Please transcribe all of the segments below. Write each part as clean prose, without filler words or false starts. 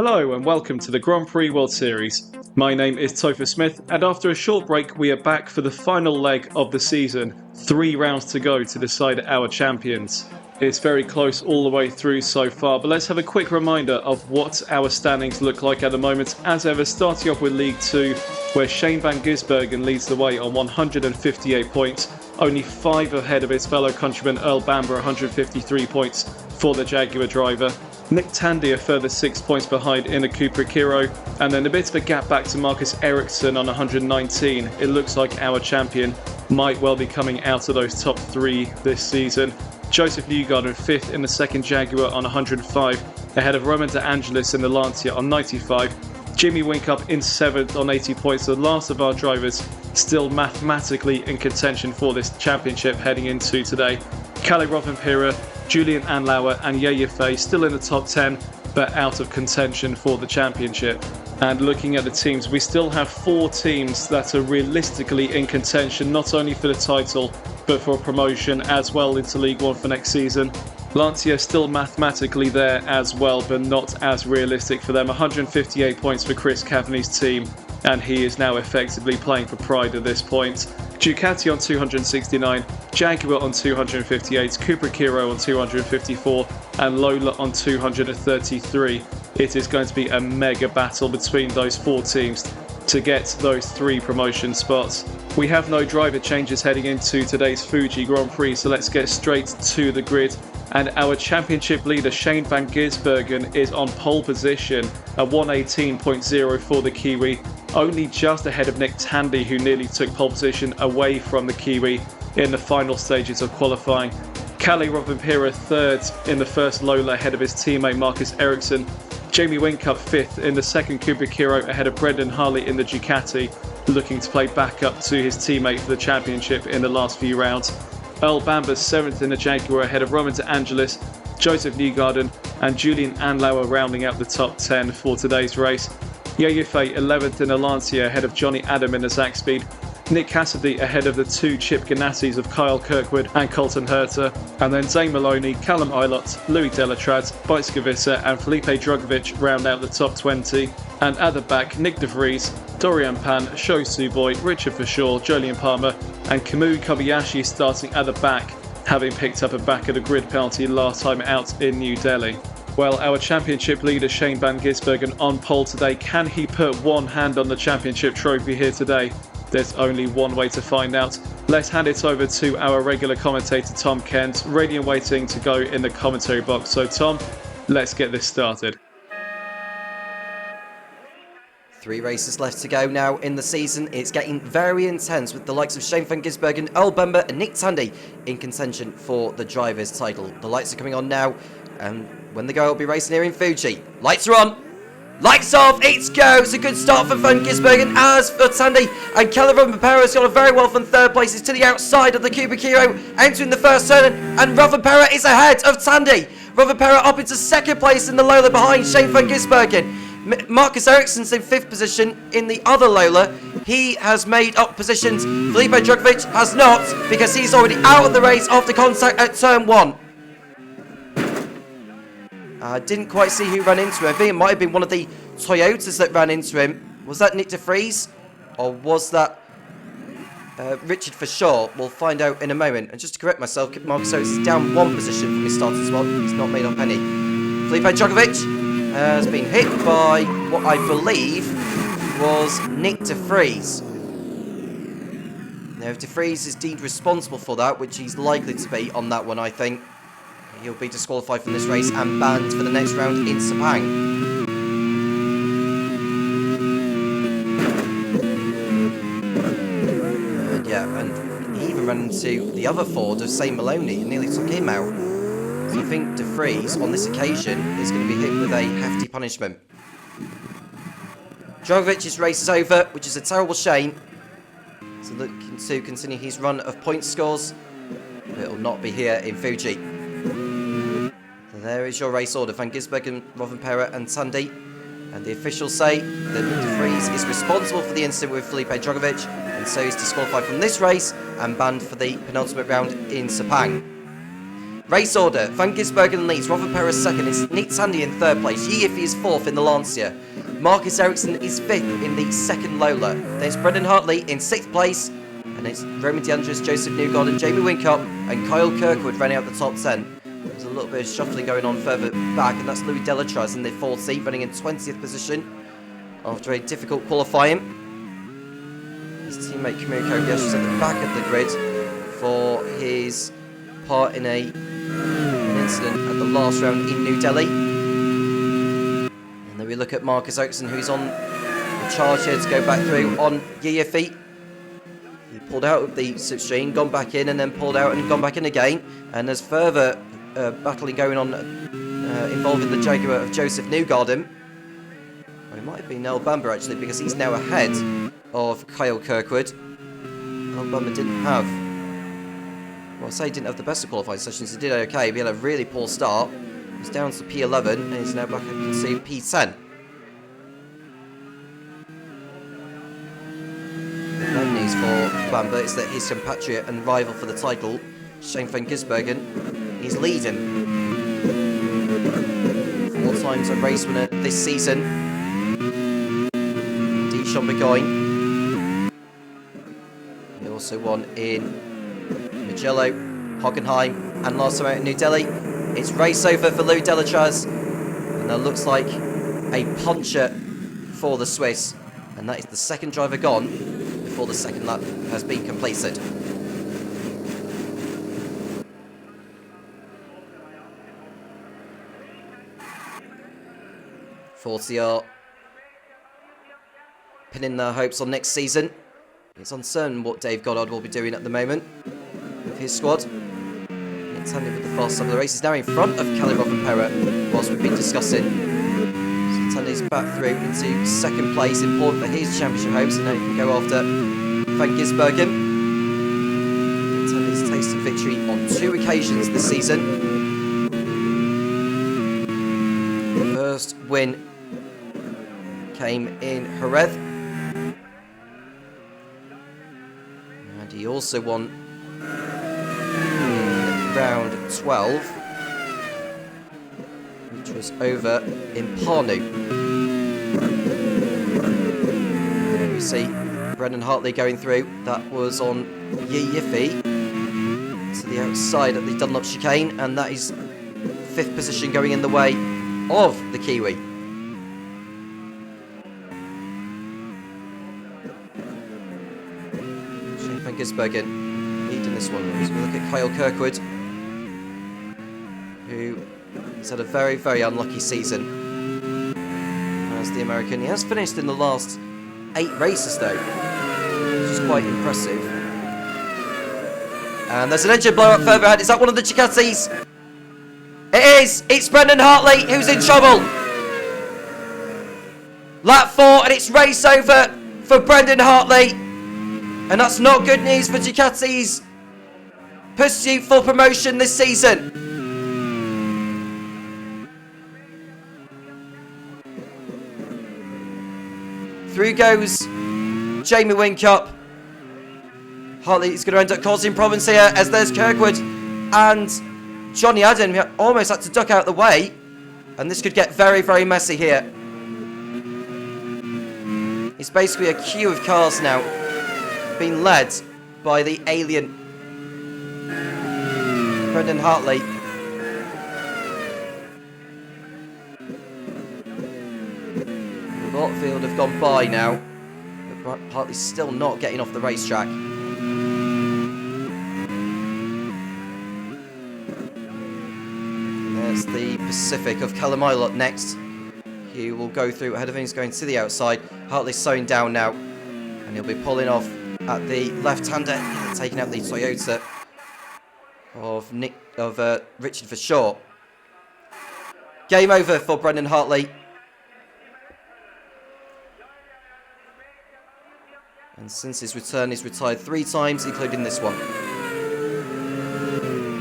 Hello and welcome to the Grand Prix World Series. My name is Topher Smith, and after a short break we are back for the final leg of the season. 3 rounds to go to decide our champions. It's very close all the way through so far, but let's have a quick reminder of what our standings look like at the moment. As ever, starting off with League 2, where Shane van Gisbergen leads the way on 158 points, only 5 ahead of his fellow countryman Earl Bamber, 153 points for the Jaguar driver. Nick Tandy a further 6 points behind in a Cupra Kiro, and then a bit of a gap back to Marcus Ericsson on 119. It looks like our champion might well be coming out of those top 3 this season. Joseph Newgarden 5th in the second Jaguar on 105, ahead of Roman De Angelis in the Lancia on 95. Jimmy Winkup in 7th on 80 points, the last of our drivers still mathematically in contention for this championship heading into today. Kalle Rovanperä, Julian Anlauer and Yeye Fei still in the top 10, but out of contention for the championship. And looking at the teams, we still have 4 teams that are realistically in contention, not only for the title, but for promotion as well into League 1 for next season. Lancia still mathematically there as well, but not as realistic for them. 158 points for Chris Cavney's team, and he is now effectively playing for pride at this point. Ducati on 269, Jaguar on 258, Cupra Kiro on 254, and Lola on 233. It is going to be a mega battle between those 4 teams to get those 3 promotion spots. We have no driver changes heading into today's Fuji Grand Prix, so let's get straight to the grid. And our championship leader Shane van Gisbergen is on pole position at 118.0 for the Kiwi, only just ahead of Nick Tandy, who nearly took pole position away from the Kiwi in the final stages of qualifying. Kalle Rovanperä 3rd in the first Lola ahead of his teammate Marcus Ericsson. Jamie Winkup 5th in the second Cupra Kiro ahead of Brendan Harley in the Ducati, looking to play back up to his teammate for the championship in the last few rounds. Earl Bamber 7th in the Jaguar ahead of Roman De Angelis, Joseph Newgarden and Julian Anlauer rounding out the top 10 for today's race. Yeye Fei 11th in the Lancia ahead of Johnny Adam in the Zach Speed. Nick Cassidy ahead of the 2 Chip Ganassis of Kyle Kirkwood and Colton Herter, and then Zane Maloney, Callum Eilert, Louis Delatrad, Bijskevissa and Felipe Drugovich round out the top 20. And at the back, Nick De Vries, Dorian Pan, Sho Suboy, Richard Forshaw, Jolyon Palmer and Kamui Kobayashi starting at the back, having picked up a back of the grid penalty last time out in New Delhi. Well, our championship leader Shane van Gisbergen on pole today. Can he put one hand on the championship trophy here today? There's only one way to find out. Let's hand it over to our regular commentator Tom Cairns, ready and waiting to go in the commentary box. So Tom, let's get this started. 3 races left to go now in the season. It's getting very intense with the likes of Shane van Gisbergen, Earl Bamber and Nick Tandy in contention for the driver's title. The lights are coming on now, and when they go, I'll be racing here in Fuji. Lights are on! Lights off, it's go! It's a good start for Van Gisbergen as for Tandy, and Kalle Rovanperä has got a very well from 3rd place. It's to the outside of the Cupra Kiro, entering the first turn, and Rovanperä is ahead of Tandy. Rovanperä up into 2nd place in the Lola behind Shane van Gisbergen. Marcus Ericsson's in 5th position in the other Lola. He has made up positions. Felipe Drugovich has not, because he's already out of the race after contact at turn 1. Didn't quite see who ran into him. I think it might have been one of the Toyotas that ran into him. Was that Nick De Vries? Or was that Richard Forshaw? We'll find out in a moment. And just to correct myself, Marcus Ericsson is down 1 position from his starting spot. He's not made up any. Felipe Drugovich has been hit by what I believe was Nick De Vries. Now, if De Vries is deemed responsible for that, which he's likely to be on that one, I think, he'll be disqualified from this race and banned for the next round in Sepang. And he even ran into the other Ford of St. Maloney and nearly took him out. So I think De Vries, on this occasion, is going to be hit with a hefty punishment. Drugovich's race is over, which is a terrible shame. So looking to continue his run of point scores, but it will not be here in Fuji. There is your race order: Van Gisbergen, Rovanperä and Tandy. And the officials say that De Vries is responsible for the incident with Felipe Drugovich, and so he's disqualified from this race and banned for the penultimate round in Sepang. Race order, Van Gisbergen leads, Rothenpera second, it's Nick Tandy in third place, Yiffy is fourth in the Lancia, Marcus Ericsson is fifth in the second Lola, there's Brendan Hartley in sixth place, and it's Roman DeAndres, Joseph Newgarden, Jamie Wincott, and Kyle Kirkwood running out the top 10. There's a little bit of shuffling going on further back, and that's Louis Delatraz in the 4th seat, running in 20th position after a difficult qualifying. His teammate Kamiro Kobayashi is at the back of the grid for his part in an incident at the last round in New Delhi. And then we look at Marcus Ericsson, who's on the charge here to go back through on Yiffy. He pulled out of the slipstream, gone back in, and then pulled out and gone back in again. And there's further battling going on involving the Jaguar of Joseph Newgarden. Well, it might have been El Bamba actually, because he's now ahead of Kyle Kirkwood. El Bamba didn't have, well, I say he didn't have the best of qualifying sessions. He did okay, but he had a really poor start. He's down to P11 and he's now back up to P10. The bad news for Bamba is that his compatriot and rival for the title, Shane van Gisbergen, is leading. 4 times a race winner this season. Dijon Burgoyne. He also won in Mugello, Hockenheim, and last time out in New Delhi. It's race over for Louis Delatraz, and that looks like a puncher for the Swiss, and that is the second driver gone before the second lap has been completed. Forty are pinning their hopes on next season. It's uncertain what Dave Goddard will be doing at the moment with his squad. It's handed with the fast side of the race. He's now in front of Kalle Rothenpera whilst we've been discussing. So Tandy's back through into second place, important for his championship hopes, and now he can go after Van Gisbergen. Tandy's tasted victory on 2 occasions this season. The first win came in Jerez, and he also won in round 12, which was over in Parnu. There we see Brendan Hartley going through. That was on Yiffy to the outside at the Dunlop chicane, and that is 5th position going in the way of the Kiwi. Van Gisbergen leading this one. As we look at Kyle Kirkwood, who has had a very, very unlucky season as the American. He has finished in the last 8 races though, which is quite impressive. And there's an engine blow up further ahead. Is that one of the Ducatis? It is! It's Brendan Hartley who's in trouble! Lap 4 and it's race over for Brendan Hartley. And that's not good news for Ducati's pursuit for promotion this season. Through goes Jamie Wincott. Hartley is going to end up causing problems here as there's Kirkwood and Johnny Adam, who almost had to duck out the way. And this could get very, very messy here. It's basically a queue of cars now, being led by the alien Brendan Hartley. Lotfield have gone by now, but Hartley's still not getting off the racetrack. There's the Pacific of Kalamilot next. He will go through ahead of him. He's going to the outside. Hartley's slowing down now, and he'll be pulling off at the left-hander, taking out the Toyota of Richard Verschoor. Game over for Brendan Hartley. And since his return, he's retired 3 times, including this one.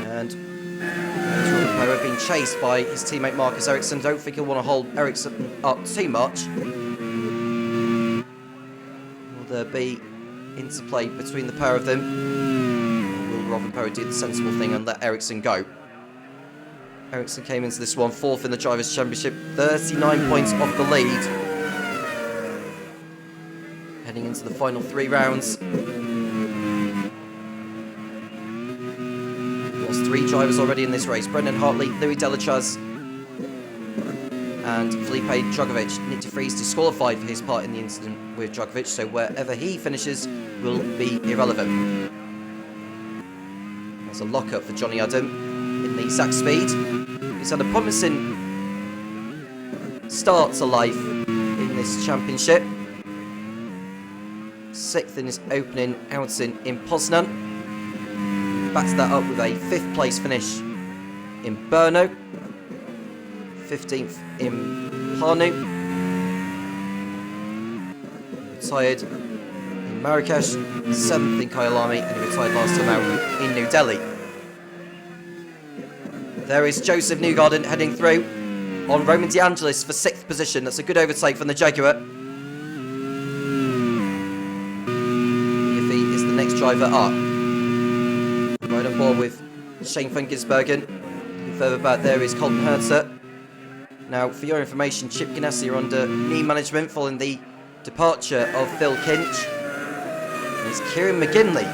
And Rothenpera being chased by his teammate Marcus Ericsson. Don't think he'll want to hold Ericsson up too much. Will there be interplay between the pair of them? Or will Rothenpera do the sensible thing and let Ericsson go? Ericsson came into this one 4th in the Drivers' Championship, 39 points off the lead. Heading into the final 3 rounds. Lost 3 drivers already in this race. Brendan Hartley, Louis Delachaz, and Felipe Dragovic. Nick de Vries disqualified for his part in the incident with Dragovic, so wherever he finishes will be irrelevant. There's a lock-up for Johnny Adam in the Zach Speed. He's had a promising start to life in this championship. 6th in his opening outing in Poznan. Backed that up with a 5th place finish in Brno. 15th in Parnu. Retired in Marrakesh. 7th in Kyalami, and he retired last time out in New Delhi. There is Joseph Newgarden heading through on Roman De Angelis for 6th position. That's a good overtake from the Jaguar. Yiffy is the next driver up. Right on board with Shane van Gisbergen. Further back there is Colton Herter. Now, for your information, Chip Ganassi are under knee management following the departure of Phil Kinch. And it's Kieran McGinley,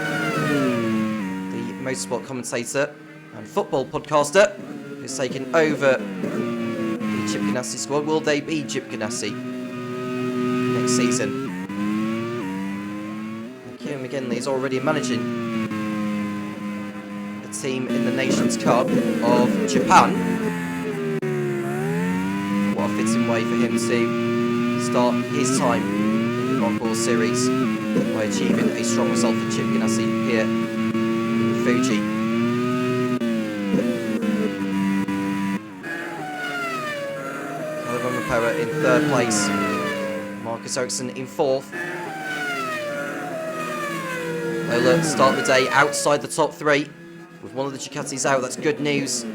the motorsport commentator and football podcaster, who's taken over the Chip Ganassi squad. Will they be Chip Ganassi next season? And Kieran McGinley is already managing a team in the Nations Cup of Japan. What a fitting way for him to start his time in the Grand Prix Series by achieving a strong result for Chip Ganassi here in Fuji. Caliban Rapera in 3rd place, Marcus Ericsson in 4th. Lola start the day outside the top 3 with one of the Ducatis out. That's good news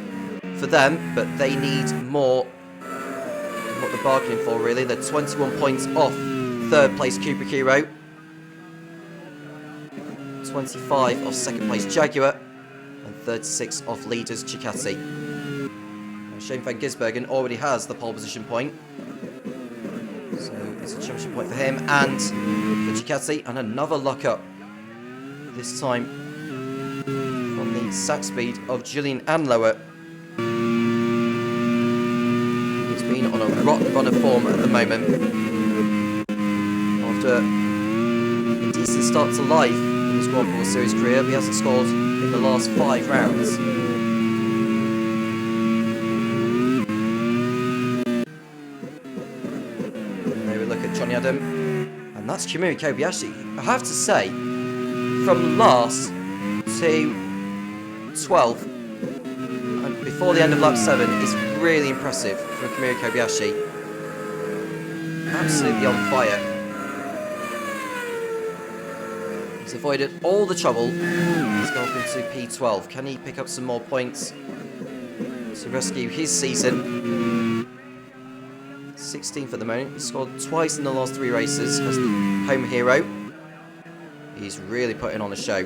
for them, but they need more than what they're bargaining for, really. They're 21 points off 3rd place Cooper Kiro, 25 off 2nd place Jaguar, and 36 off leaders Ducati. Now, Shane van Gisbergen already has the pole position point, so it's a championship point for him and for Ducati, and another lock-up, this time from the sack speed of Julian Anlower. He's been on a rotten run of form at the moment. After a decent start to life in his Grand Prix Series career, he hasn't scored in the last 5 rounds. And there we look at Johnny Adam, and that's Chimiri Kobayashi. I have to say, from last to 12th, and before the end of lap 7, is really impressive from Chimiri Kobayashi. Absolutely on fire. He's avoided all the trouble. He's gone up into P12. Can he pick up some more points to rescue his season? 16th at the moment. He's scored twice in the last 3 races as the home hero. He's really putting on a show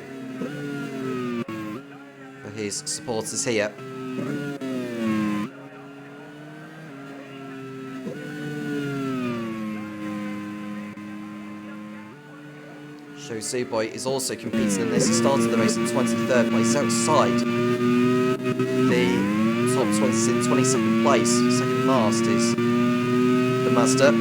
for his supporters here. Sho Suboi is also competing in this. He started the race in 23rd place, outside the top 20 in 22nd place. Second last is the Mazda.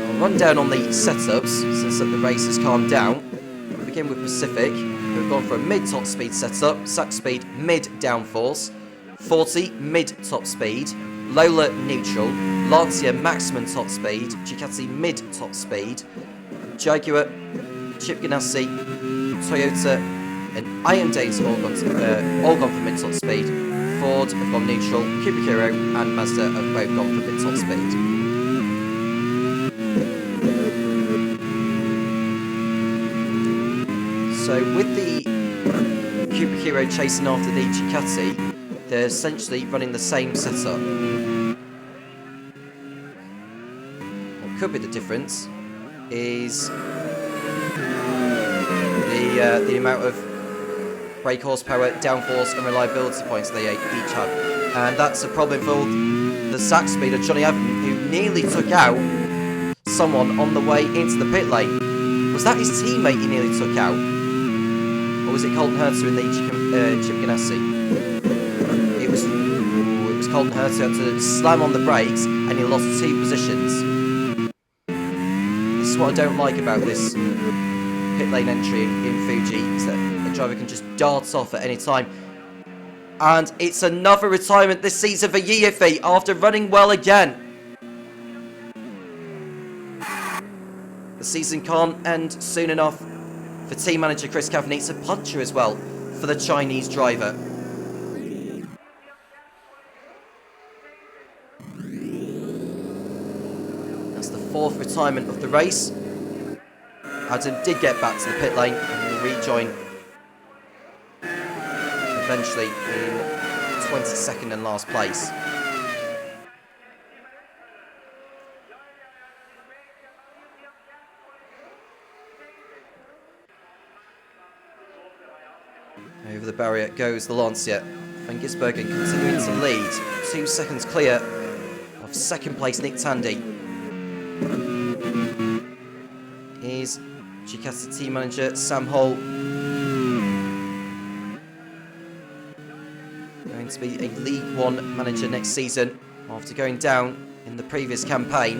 I'll run down on the setups since the race has calmed down. We'll begin with Pacific, who have gone for a mid-top speed setup, sack speed mid-downforce, 40 mid-top speed, Lola neutral, Lancia maximum top speed, Ducati mid top speed, Jaguar, Chip Ganassi, Toyota and Hyundai's all gone for mid top speed, Ford have gone neutral, Cooper Kiro and Mazda have both gone for mid top speed. So with the Cooper Kiro chasing after the Ducati, they're essentially running the same setup. Could be the difference is the amount of brake horsepower, downforce and reliability points they each have. And that's a problem for the sack speeder Johnny Evan, who nearly took out someone on the way into the pit lane. Was that his teammate he nearly took out? Or was it Colton Herter in the Chip Ganassi? It was Colton Herter who had to slam on the brakes and he lost 2 positions. This is what I don't like about this pit lane entry in Fuji, is that the driver can just dart off at any time. And it's another retirement this season for Yiafi after running well again. The season can't end soon enough for team manager Chris Cavan. It's a puncher as well for the Chinese driver. That's the 4th retirement of the race. Adam did get back to the pit lane and will rejoin eventually in 22nd and last place. Over the barrier goes the Lancia. Van Gisbergen continuing to lead, 2 seconds clear of 2nd place Nick Tandy. Is Ducati team manager Sam Hall going to be a League One manager next season after going down in the previous campaign?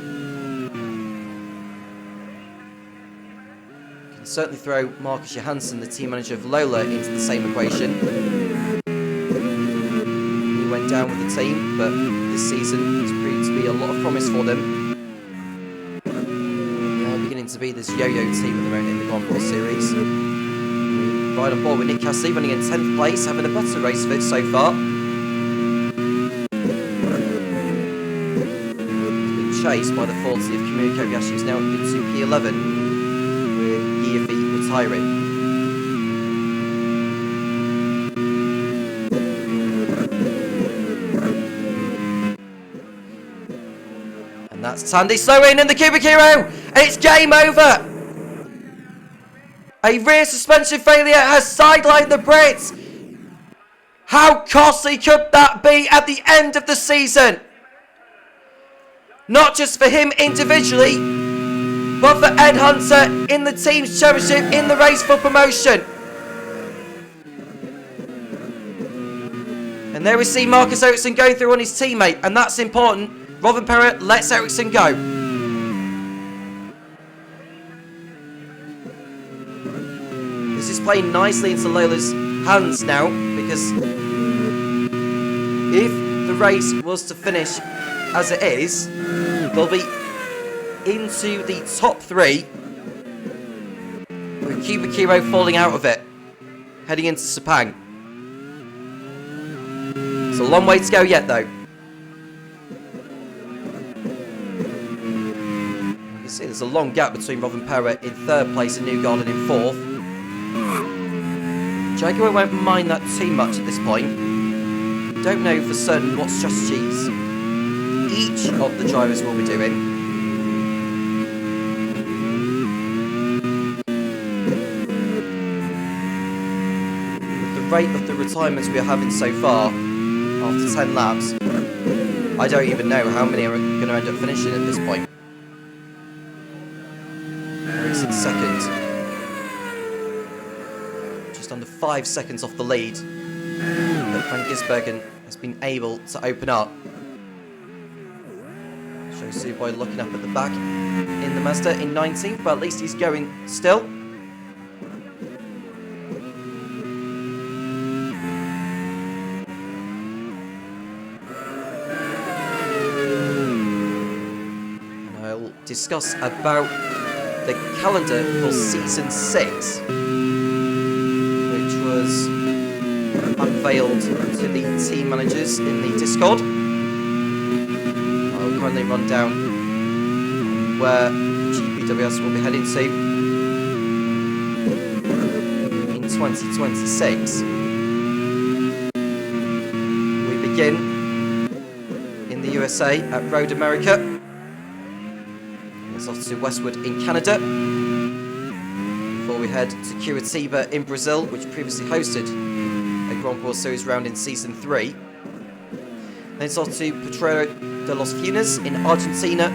Can certainly throw Marcus Johansson, the team manager of Lola, into the same equation. He went down with the team, but this season has proved to be a lot of promise for them. To be this yo-yo team at the moment in the Grand Prix series. Right on board with Nick Cassidy running in 10th place, having a better race of it so far. He's been chased by the 40 of Kamui Kobayashi, who's now at P2 P11 with Yiafi retiring. That's Tandy slowing in the Cubic Hero. It's game over. A rear suspension failure has sidelined the Brits. How costly could that be at the end of the season? Not just for him individually, but for Ed Hunter in the team's championship in the race for promotion. And there we see Marcus Ericsson going through on his teammate, and that's important. Robin Perrott lets Ericsson go. This is playing nicely into Lola's hands now, because if the race was to finish as it is, they'll be into the top 3 with Cubic Hero falling out of it, heading into Sepang. It's a long way to go yet though. See, there's a long gap between Robin Perrott in 3rd place and Newgarden in 4th. Jaguar won't mind that too much at this point. Don't know for certain what strategies each of the drivers will be doing. With the rate of the retirements we are having so far, after 10 laps, I don't even know how many are going to end up finishing at this point. In 2nd, just under 5 seconds off the lead that Van Gisbergen has been able to open up. Shows Suboy looking up at the back in the Mazda in 19th, but at least he's going still. And I'll discuss about the calendar for season 6, which was unveiled to the team managers in the Discord. I'll kindly run down where GPWS will be heading to in 2026. We begin in the USA at Road America. Off to Westwood in Canada, before we head to Curitiba in Brazil, which previously hosted a Grand Prix Series round in Season 3. Then it's off to Potrero de los Funes in Argentina,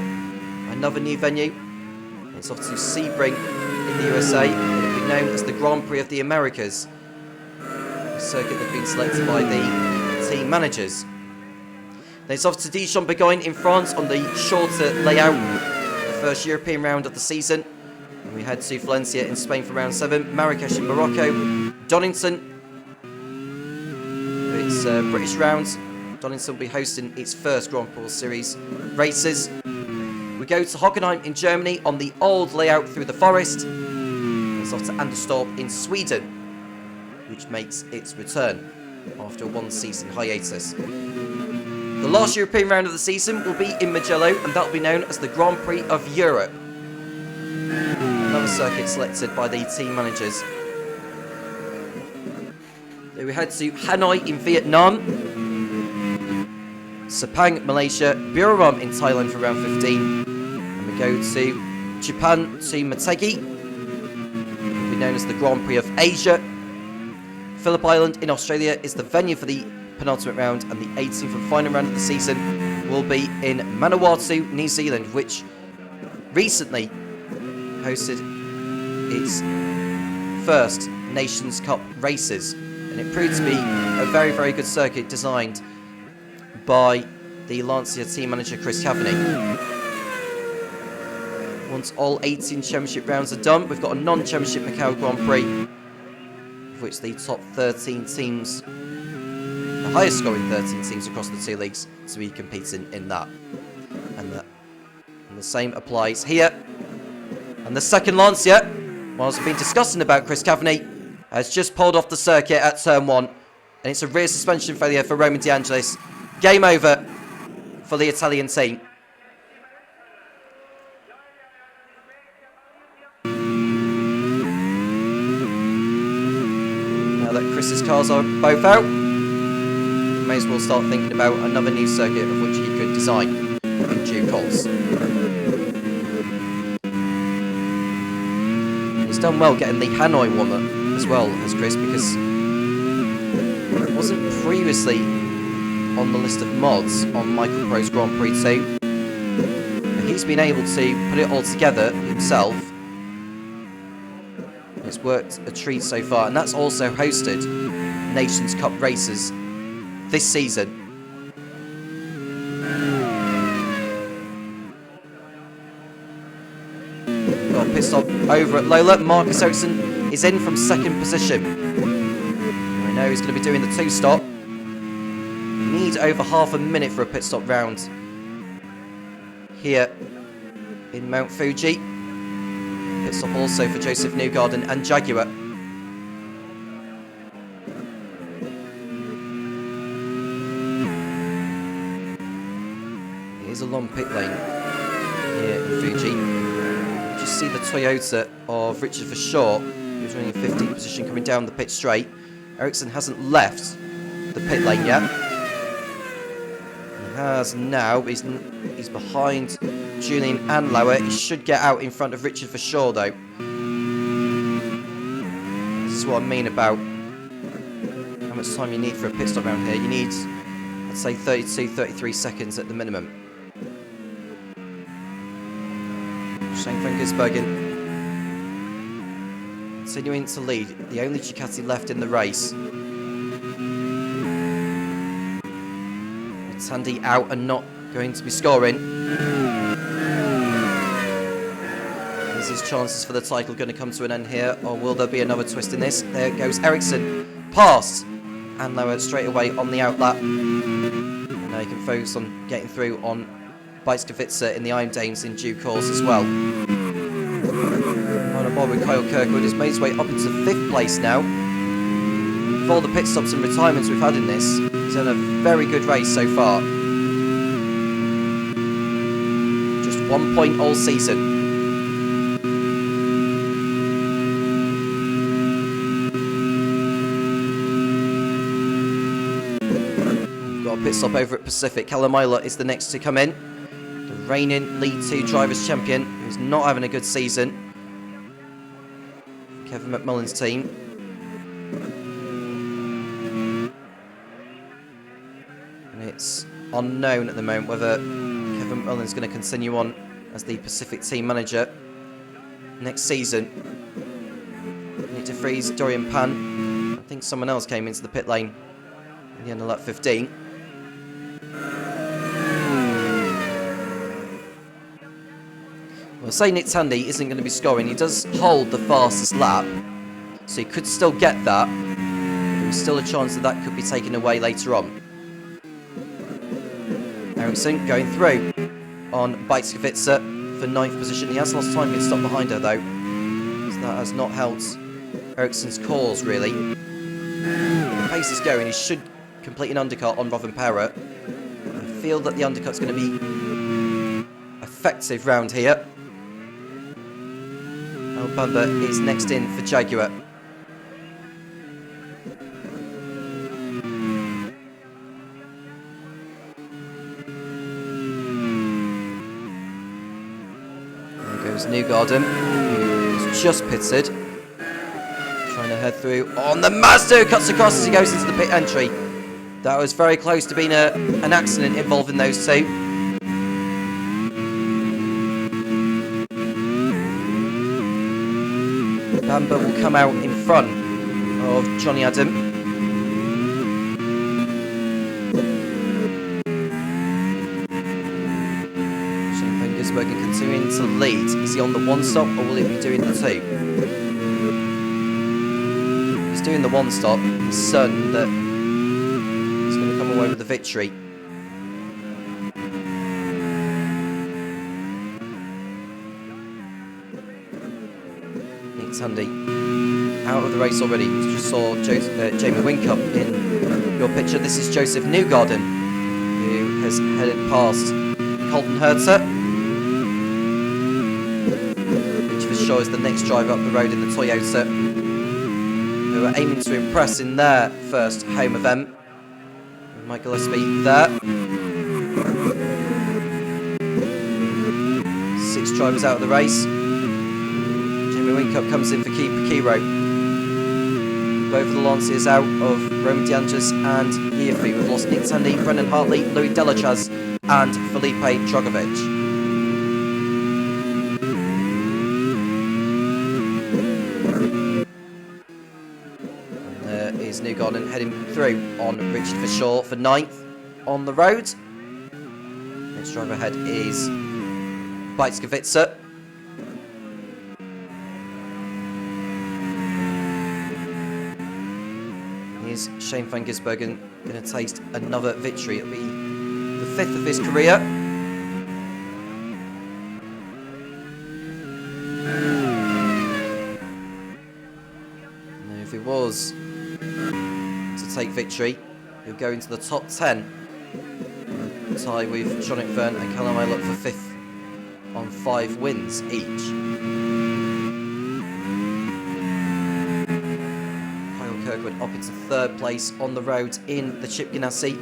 another new venue. Then it's off to Sebring in the USA, it'll be known as the Grand Prix of the Americas, a circuit that's been selected by the team managers. Then it's off to Dijon-Bourgogne in France on the shorter layout, the first European round of the season. And we head to Valencia in Spain for round 7, Marrakesh in Morocco, Donington. It's British rounds. Donington will be hosting its first Grand Prix Series races. We go to Hockenheim in Germany on the old layout through the forest. It's off to Anderstorp in Sweden, which makes its return after a one-season hiatus. The last European round of the season will be in Mugello, and that will be known as the Grand Prix of Europe. Another circuit selected by the team managers. Then we head to Hanoi in Vietnam, Sepang, Malaysia, Buriram in Thailand for round 15, and we go to Japan to Motegi, will be known as the Grand Prix of Asia. Phillip Island in Australia is the venue for the penultimate round, and the 18th and final round of the season will be in Manawatu, New Zealand, which recently hosted its first Nations Cup races, and it proved to be a very, very good circuit designed by the Lancia team manager Chris Cavani. Once all 18 championship rounds are done, we've got a non-championship Macau Grand Prix, of which the top 13 teams, the highest scoring 13 teams across the two leagues, to be competing in that. And the same applies here. And the second Lancia, whilst we've been discussing about Chris Cavani, has just pulled off the circuit at turn 1. And it's a rear suspension failure for Roman De Angelis. Game over for the Italian team. Now that Chris's cars are both out, he may as well start thinking about another new circuit of which he could design in due course. He's done well getting the Hanoi one as well as Chris, because it wasn't previously on the list of mods on Michael Pro's Grand Prix 2. And he's been able to put it all together himself. It's worked a treat so far, and that's also hosted Nations Cup races this season. Got a pit stop over at Lola. Marcus Ericsson is in from second position. We know he's going to be doing the 2-stop. Need over half a minute for a pit stop round here in Mount Fuji. Pit stop also for Joseph Newgarden and Jaguar. Here's a long pit lane here in Fuji. Just see the Toyota of Richard Verschoor, who's running in 15th position coming down the pit straight. Ericsson hasn't left the pit lane yet. Has now, but he's behind Julian Anlauer. He should get out in front of Richard Verschoor though. This is what I mean about how much time you need for a pit stop around here. You need, I'd say, 32-33 seconds at the minimum. Shane van Gisbergen continuing to lead, the only Ducati left in the race. Tandy out and not going to be scoring. Is his chances for the title going to come to an end here, or will there be another twist in this? There goes Ericsson, past Anlauer straight away on the outlap. And now he can focus on getting through on Bijskevitsa in the Iron Dames in due course as well. On a board with Kyle Kirkwood has made his way up into 5th place now. With all the pit stops and retirements we've had in this, he's done a very good race so far. Just 1 point all season. We've got a pit stop over at Pacific. Callum Myler is the next to come in. The reigning League 2 Drivers' Champion, who's not having a good season. Kevin McMullen's team. And it's unknown at the moment whether Kevin McMullen's going to continue on as the Pacific team manager next season. We need to freeze Dorian Pan. I think someone else came into the pit lane at the end of lap 15. Well, say Nick Tandy isn't going to be scoring. He does hold the fastest lap, so he could still get that. There's still a chance that that could be taken away later on. Ericsson going through on Bajtskivitsa for 9th position. He has lost time being stopped behind her though, so that has not helped Ericsson's cause really. The pace is going. He should complete an undercut on Robin Parrott. I feel that the undercut's going to be effective round here. Albamba is next in for Jaguar. There goes Newgarden, who's just pitted. Trying to head through on the Mazda, cuts across as he goes into the pit entry. That was very close to being an accident involving those two. Bamba will come out in front of Johnny Adam. Shane van Gisbergen continuing to lead. Is he on the one stop or will he be doing the two? He's doing the one stop. He's certain that he's going to come away with the victory. Tandy out of the race already. Just saw Jamie Winkup in your picture. This is Joseph Newgarden, who has headed past Colton Herzer, which for sure is the next driver up the road in the Toyota, who are aiming to impress in their first home event. Mike Gillespie there. 6 drivers out of the race. Winkup comes in for Kiro. Both of the Lanciers out of Roman DeAngelis and Giaffi. We've lost Nick Tandy, Brendan Hartley, Louis Delachaz and Felipe Drogovic. And there is Newgarden heading through on Richard Fishaw for 9th on the road. Next driver ahead is Bajtskivitsa. Is Shane van Gisbergen going to taste another victory? It'll be the 5th of his career. And if he was to take victory, he'll go into the top 10. Tie with John McFern and Callum Aylock for 5th on 5 wins each. Up into 3rd place on the road in the Chip Ganassi.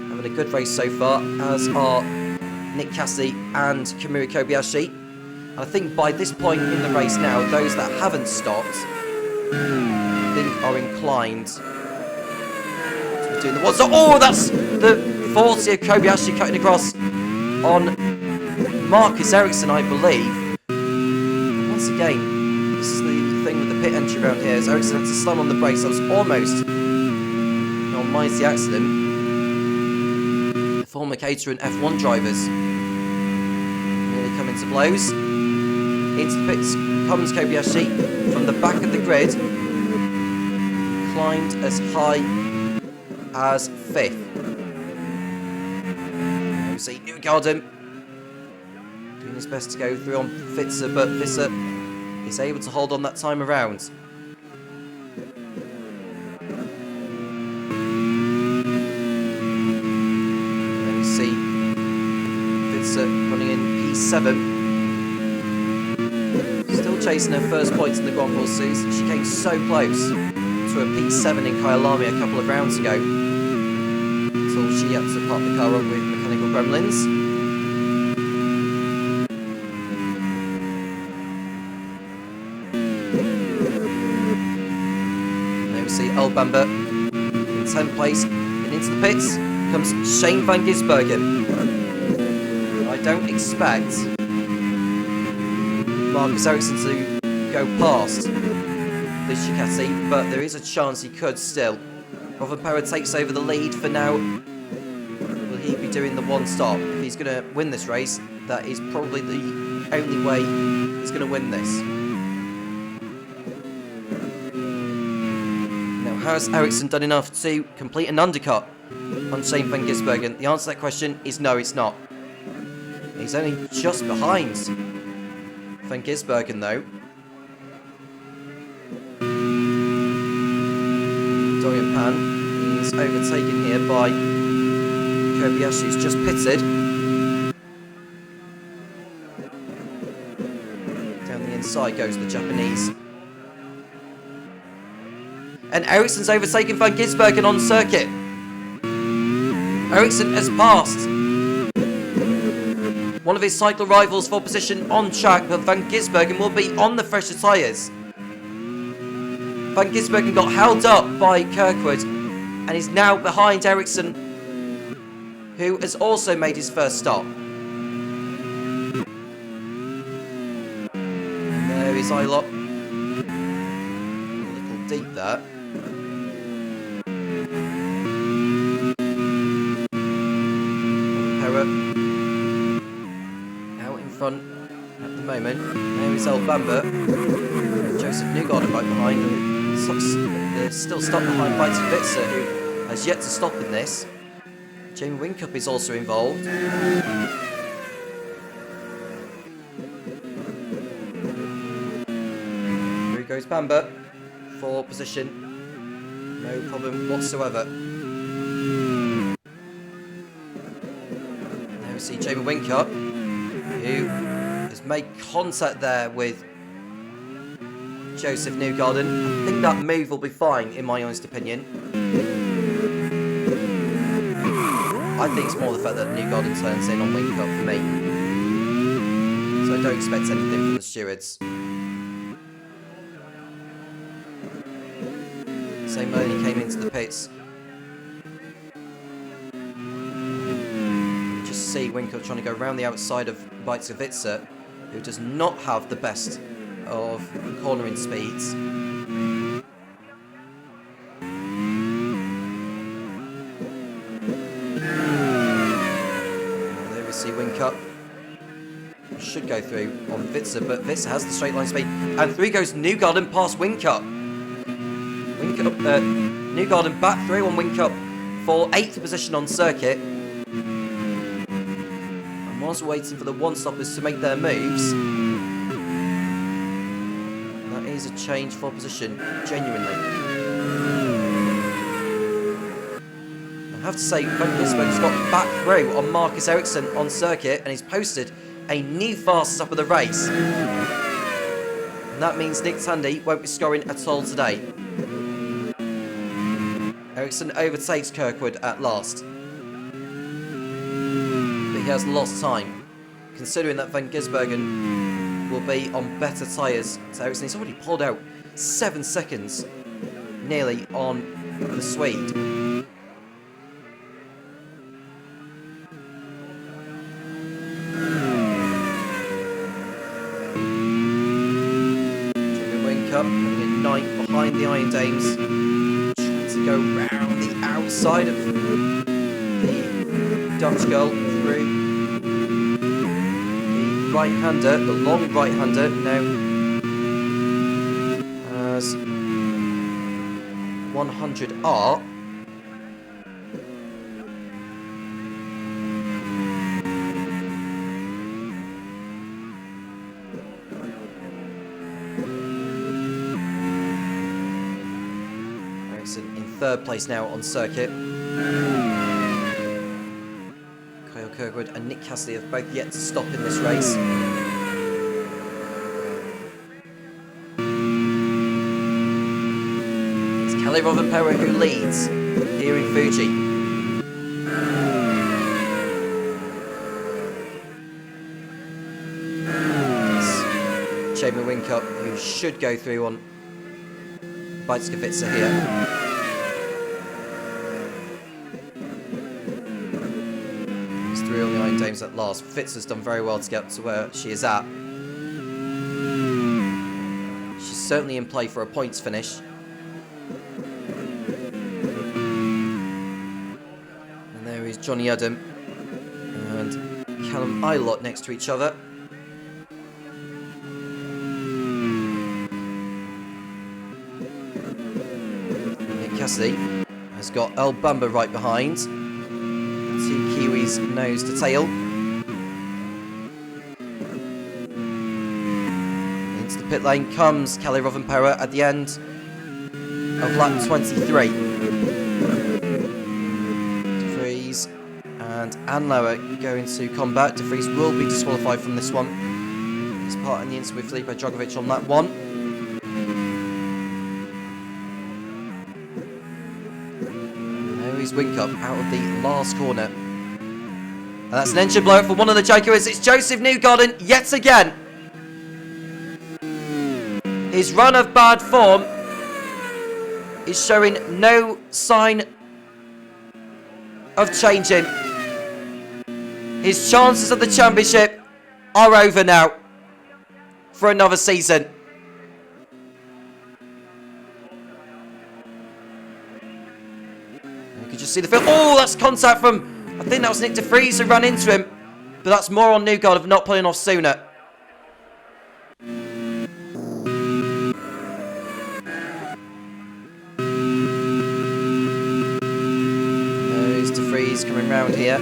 Having a good race so far, as are Nick Cassidy and Kamui Kobayashi. And I think by this point in the race now, those that haven't stopped, I think are inclined to be doing the one. So, oh, that's the 40 of Kobayashi cutting across on Marcus Ericsson, I believe. Once again, this is the thing with the pit entry around here, is Ericsson had to slam on the brakes. That was almost an almighty accident. The former Caterham F1 drivers nearly come into blows. Into the pits comes Kobayashi from the back of the grid. Climbed as high as 5th. You see Newgarden doing his best to go through on Fitzer, but Visser is able to hold on that time around. Then we see Fitzer running in P7. Still chasing her first points in the Grand Prix. She came so close to a P7 in Kyalami a couple of rounds ago, until she had to park the car up with mechanical gremlins. Elbember. In 10th place, and into the pits comes Shane van Gisbergen. I don't expect Marcus Ericsson to go past this Ducati, but there is a chance he could still. Rovanperä takes over the lead for now. Will he be doing the one stop? If he's going to win this race, that is probably the only way he's going to win this. Now, has Ericsson done enough to complete an undercut on Shane van Gisbergen? The answer to that question is no, it's not. He's only just behind van Gisbergen, though. Dorian Pan is overtaken here by Kobayashi, who's just pitted. Down the inside goes the Japanese. And Ericsson's overtaken van Gisbergen on circuit. Ericsson has passed one of his cycle rivals for position on track, but van Gisbergen will be on the fresher tyres. Van Gisbergen got held up by Kirkwood and is now behind Ericsson, who has also made his first stop. And there is Ilott. A little deep there. Out in front at the moment. There is Elbember. Joseph Newgarden right behind them. They're still stuck behind Bitzer, who has yet to stop in this. Jamie Whincup is also involved. Here goes Bamber for position. No problem whatsoever. Now we see Jamie Whincup, who has made contact there with Joseph Newgarden. I think that move will be fine, in my honest opinion. I think it's more the fact that Newgarden turns in on Whincup for me. So I don't expect anything from the stewards. Same when he came into the pits. You just see Whincup trying to go around the outside of Bitzer, who does not have the best of cornering speeds. There we see Whincup. Should go through on Bitzer, but Bitzer has the straight line speed. And through goes Newgarden past Whincup. Newgarden back through on Whincup for 8th position on circuit. And was waiting for the one-stoppers to make their moves. Is a change for position, genuinely. I have to say, Van Gisbergen's got back through on Marcus Ericsson on circuit, and he's posted a new fastest up of the race. And that means Nick Tandy won't be scoring at all today. Ericsson overtakes Kirkwood at last. But he has lost time, considering that Van Gisbergen will be on better tyres. So Ericsson, he's already pulled out 7 seconds nearly on the Swede. Jimmy Whincup coming in 9th behind the Iron Dames, trying to go round the outside of the Dutch girl through right-hander, the long right-hander now has 100R. Ericsson in 3rd place now on circuit. Kirkwood and Nick Cassidy have both yet to stop in this race. It's Kelly Rovanperä who leads here in Fuji. It's Jamie Whincup who should go through on Bitzer here. Iron Dames at last. Fitz has done very well to get to where she is at. She's certainly in play for a points finish. And there is Johnny Adam and Callum Ilott next to each other. Nick Cassidy has got Earl Bumber right behind. Two Kiwis nose to tail. Into the pit lane comes Kelly Rothenpera at the end of lap 23. De Vries and Anne Lower go into combat. De Vries will be disqualified from this one. He's part in the incident with Felipe Drogovic on lap 1. Wink up out of the last corner. And that's an engine blow for one of the Jaguars. It's Joseph Newgarden yet again. His run of bad form is showing no sign of changing. His chances of the championship are over now for another season. Just see the film. Oh, that's contact from, I think that was Nick De Vries who ran into him. But that's more on Newgarden of not pulling off sooner. There's De Vries coming round here.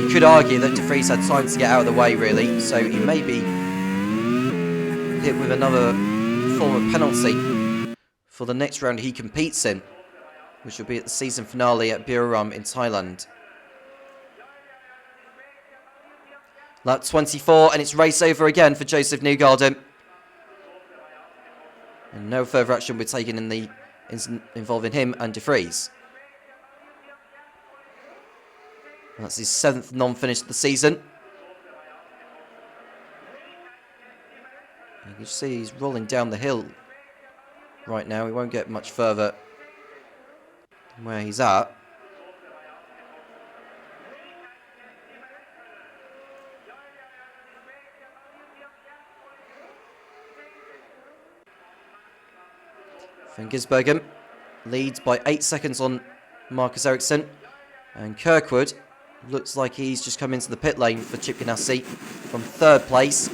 You could argue that De Vries had time to get out of the way, really. So he may be hit with another form of penalty for the next round he competes in, which will be at the season finale at Buriram in Thailand. Lap 24, and it's race over again for Joseph Newgarden. And no further action will be taken in the incident involving him and De Vries. That's his 7th non-finish of the season. You can see he's rolling down the hill right now. He won't get much further where he's at. Van Gisbergen leads by 8 seconds on Marcus Ericsson, and Kirkwood looks like he's just come into the pit lane for Chip Ganassi from 3rd place.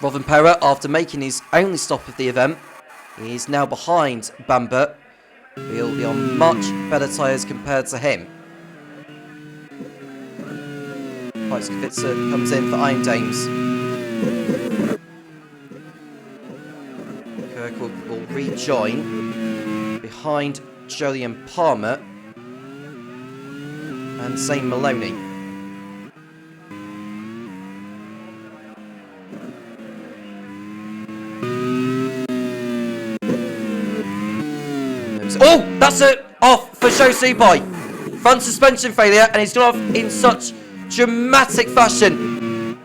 Rothenpera, after making his only stop of the event, he's now behind Bamber. He'll be on much better tyres compared to him. Pajskowitzer comes in for Iron Dames. Kirkwood will rejoin behind Jolyon Palmer and Zane Maloney. Oh, that's it off for Zhou Subai. Front suspension failure, and he's gone off in such dramatic fashion.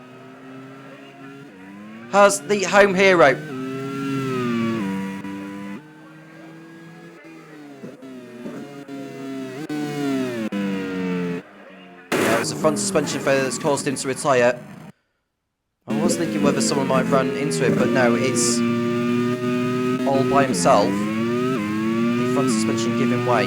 Has the home hero. Yeah, it was a front suspension failure that's caused him to retire. I was thinking whether someone might have run into him, but no, it's all by himself. Front suspension giving way.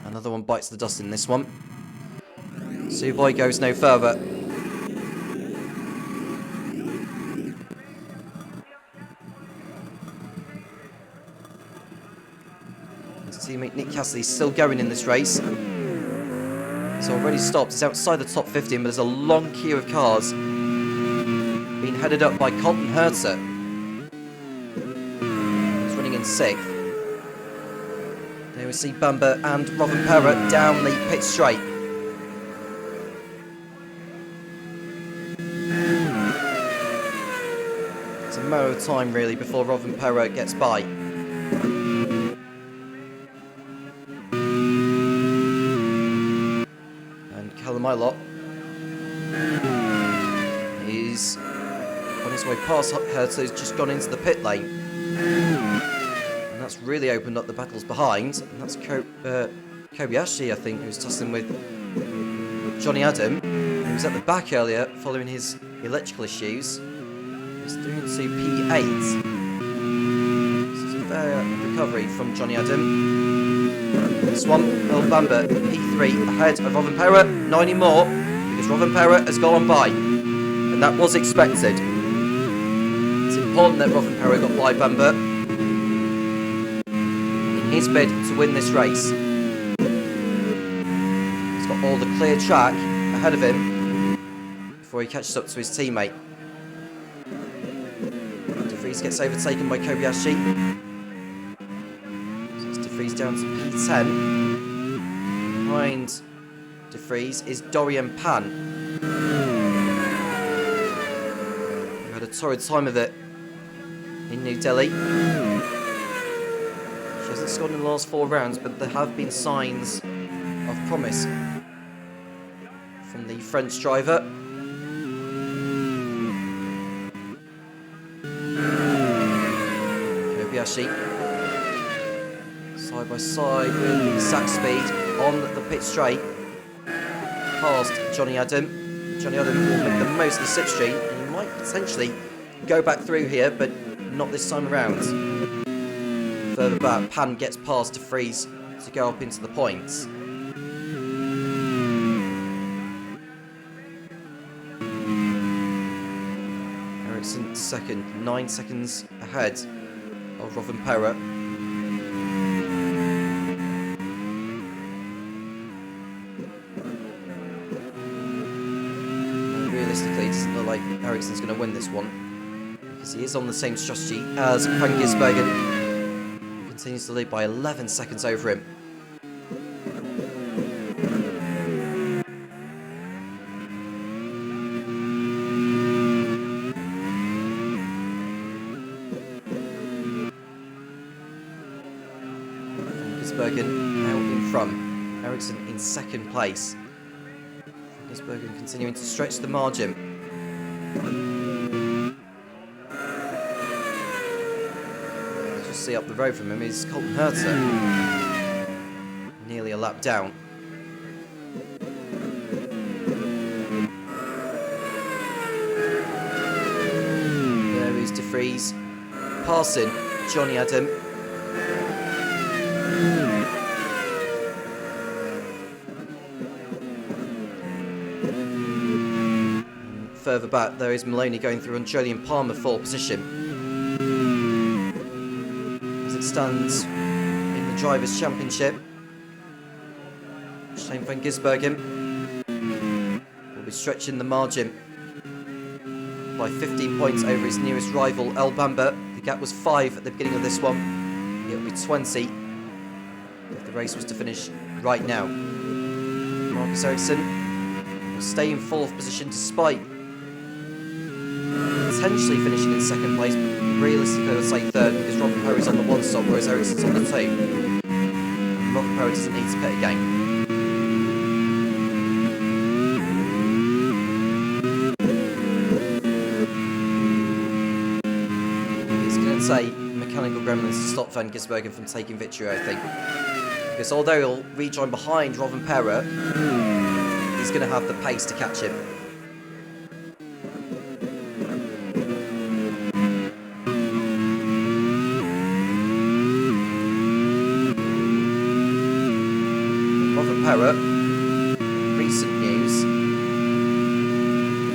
Another one bites the dust in this one. Subai goes no further. His teammate Nick Cassidy still going in this race. It's already stopped. It's outside the top 15, but there's a long queue of cars being headed up by Colton Herzer. He's running in 6th. There we see Bamber and Rothenpera down the pit straight. It's a matter of time, really, before Rothenpera gets by. Callum Ilott is halfway past Hertz, who's just gone into the pit lane. And that's really opened up the battles behind. And that's Kobayashi, I think, who's tussling with Johnny Adam, who was at the back earlier following his electrical issues. He's through into P8. This is a fair recovery from Johnny Adam. This one, El Bamba, P3, ahead of Rovanpera. Not anymore, because Rovanpera has gone by. And that was expected. It's important that Rovanpera got by Bamba in his bid to win this race. He's got all the clear track ahead of him before he catches up to his teammate. De Vries gets overtaken by Kobayashi. So it's De Vries down to P10. Behind De Vries is Dorian Pan. He had a torrid time of it in New Delhi. She hasn't scored in the last 4 rounds, but there have been signs of promise from the French driver. Kobayashi side by side with exact speed on the pit straight past Johnny Adam. Johnny Adam will make the most of the slipstream, and he might potentially go back through here, but not this time around. Further back, Pan gets past De Vries to go up into the points. Ericsson second, 9 seconds ahead of Rovanpera. Realistically, it doesn't look like Ericsson's going to win this one, because he is on the same strategy as Van Gisbergen, who continues to lead by 11 seconds over him. Van Gisbergen now in front, Ericsson in second place. Van Gisbergen continuing to stretch the margin. See up the road from him is Colton Herter, nearly a lap down. There is De Vries passing Johnny Adam. Further back there is Maloney going through on Jolyon Palmer for position. Stands in the Drivers' Championship. Shane Van Gisbergen will be stretching the margin by 15 points over his nearest rival, El Bamba. The gap was 5 at the beginning of this one. It will be 20 if the race was to finish right now. Marcus Ericsson will stay in 4th position despite potentially finishing in 2nd place, but realistically I would say 3rd, because Rovanpera is on the 1 stop, whereas Ericsson's on the 2. And Rovanpera doesn't need to pit again. It's going to take mechanical gremlins to stop Van Gisbergen from taking victory, I think. Because although he'll rejoin behind Rovanpera, he's going to have the pace to catch him. Recent news,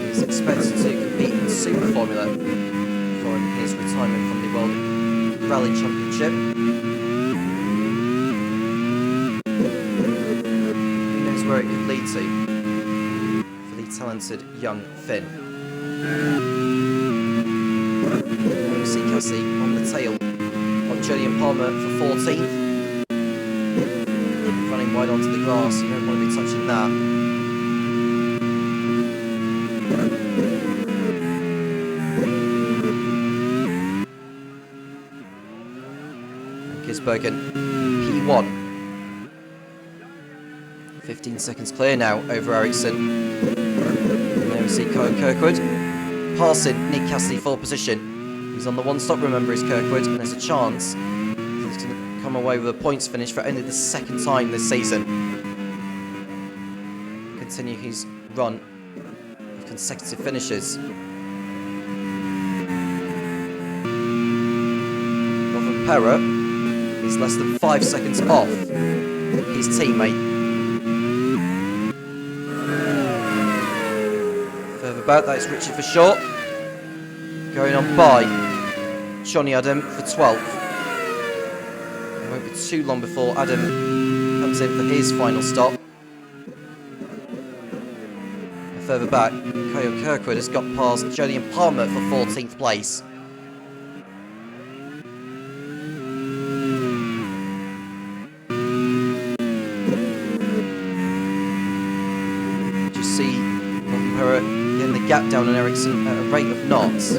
he's expected to compete in the Super Formula following his retirement from the World Rally Championship. Who knows where it could lead to for the talented young Finn. We see Cassie on the tail of Jolyon Palmer for 14th. Running wide onto the grass, you don't want to be touching that. Gisbergen, P1. 15 seconds clear now over Ericsson. And there we see Kyle Kirkwood passing Nick Cassidy for position. He's on the one stop, remember, is Kirkwood, and there's a chance he's going to come away with a points finish for only the second time this season. Continue his run of consecutive finishes. Robin Perra is less than 5 seconds off his teammate. Further back, that is Richard for short. Going on by Johnny Adam for 12th. It won't be too long before Adam comes in for his final stop. And further back, Kyle Kirkwood has got past Julian Palmer for 14th place. Just see Robin Perra getting the gap down on Ericsson at a rate of knots.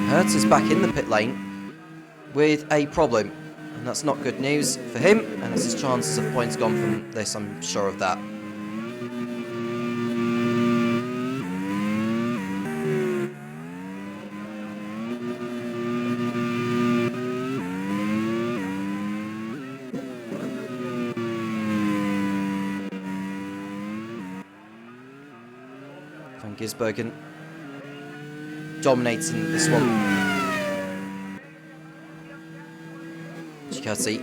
Hertz is back in the pit lane with a problem, and that's not good news for him, and that's his chances of points gone from this, I'm sure of that. Van Gisbergen dominating this one. Ducati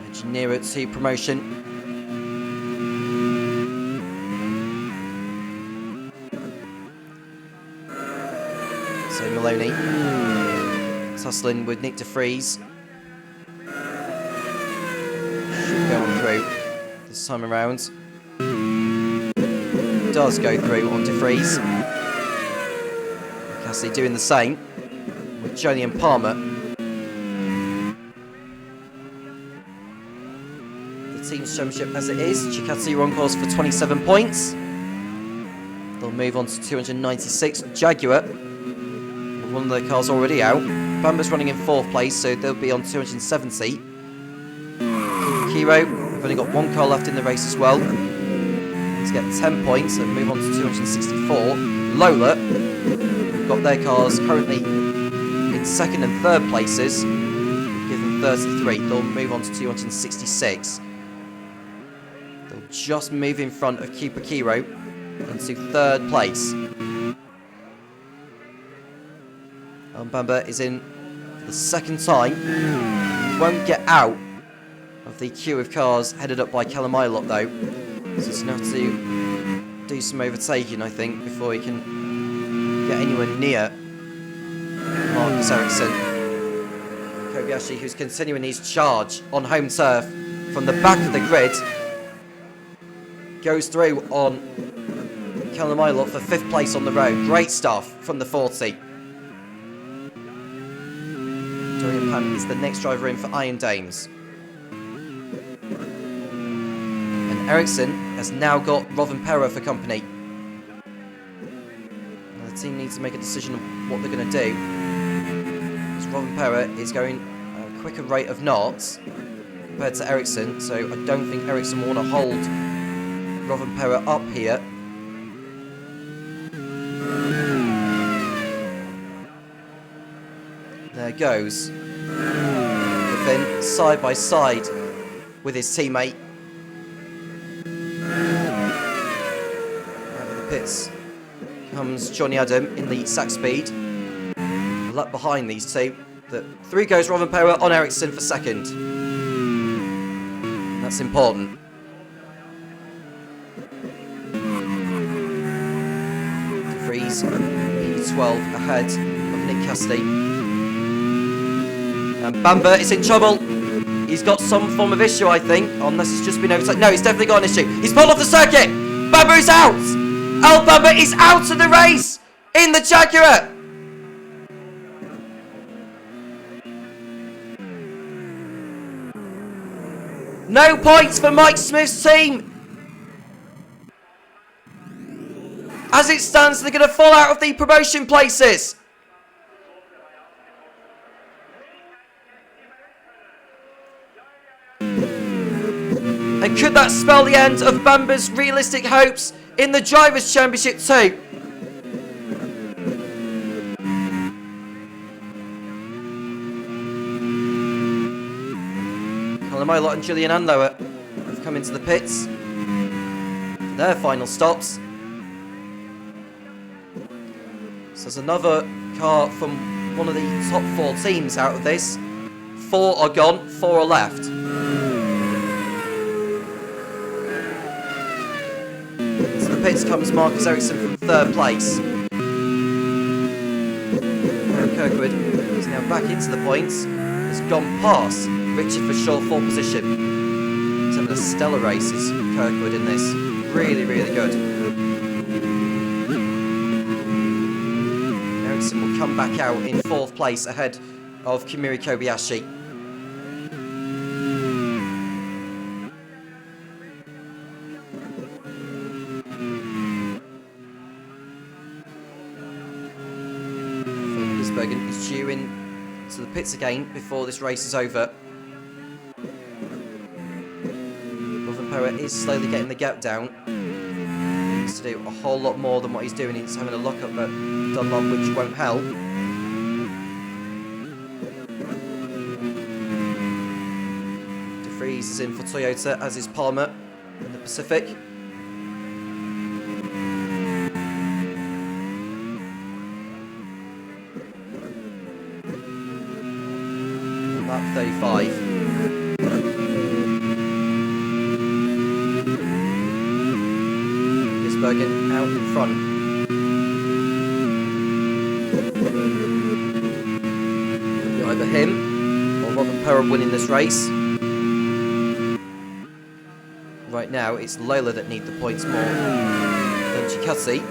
edging nearer to promotion. So Maloney tussling with Nick de Vries. Should go on through this time around. Does go through on de Vries. Cassidy doing the same with Joni and Palmer. The team's championship as it is. Ducati are on course for 27 points. They'll move on to 296. Jaguar, with one of their cars already out. Bamba's running in 4th place, so they'll be on 270. Kiro, we've only got one car left in the race as well. Let's get 10 points and move on to 264. Lola, we've got their cars currently in 2nd and 3rd places. Give them 33. They'll move on to 266. They'll just move in front of Cooper Kiro into 3rd place. Bamba is in for the 2nd time. He won't get out of the queue of cars headed up by Callum Ilott though. So he's going to have to do some overtaking, I think, before he can get anywhere near Marcus Ericsson. Kobayashi, who's continuing his charge on home turf from the back of the grid, goes through on Callum Ilott for 5th place on the road. Great stuff from the 40. Dorian Pan is the next driver in for Iron Dames. Ericsson has now got Robin Perra for company. Now the team needs to make a decision on what they're going to do. Because Robin Perra is going at a quicker rate of knots compared to Ericsson, so I don't think Ericsson will want to hold Robin Perra up here. There goes. Then side by side with his teammate. Pits comes Johnny Adam in the sack speed. A lap behind these two. Through goes Robin Perra on Ericsson for 2nd. That's important. De Vries, P12 ahead of Nick Cassidy. And Bamba is in trouble. He's got some form of issue, I think, unless it's just been overtaken. No, he's definitely got an issue. He's pulled off the circuit. Bamba is out. El Bamba is out of the race in the Jaguar. No points for Mike Smith's team. As it stands, they're going to fall out of the promotion places. And could that spell the end of Bamba's realistic hopes in the Drivers' Championship 2. Colin Milot and Julian Anlower have come into the pits for their final stops. So there's another car from one of the top 4 teams out of this. 4 are gone, 4 are left. Into the pits comes Marcus Ericsson from 3rd place. Kirkwood is now back into the points. Has gone past Richard for sure, 4th position. He's having a stellar race, is Kirkwood in this. Really, really good. Ericsson will come back out in 4th place ahead of Kimura Kobayashi. Gisbergen is due in to the pits again before this race is over. Rothenpauer is slowly getting the gap down. He needs to do a whole lot more than what he's doing. He's having a lock up at Dunlop, which won't help. De Vries is in for Toyota, as is Palmer in the Pacific. Lap 35. Gisbergen out in front. Either him or Rothenpauer winning this race. Right now, it's Lola that need the points more than Chikati.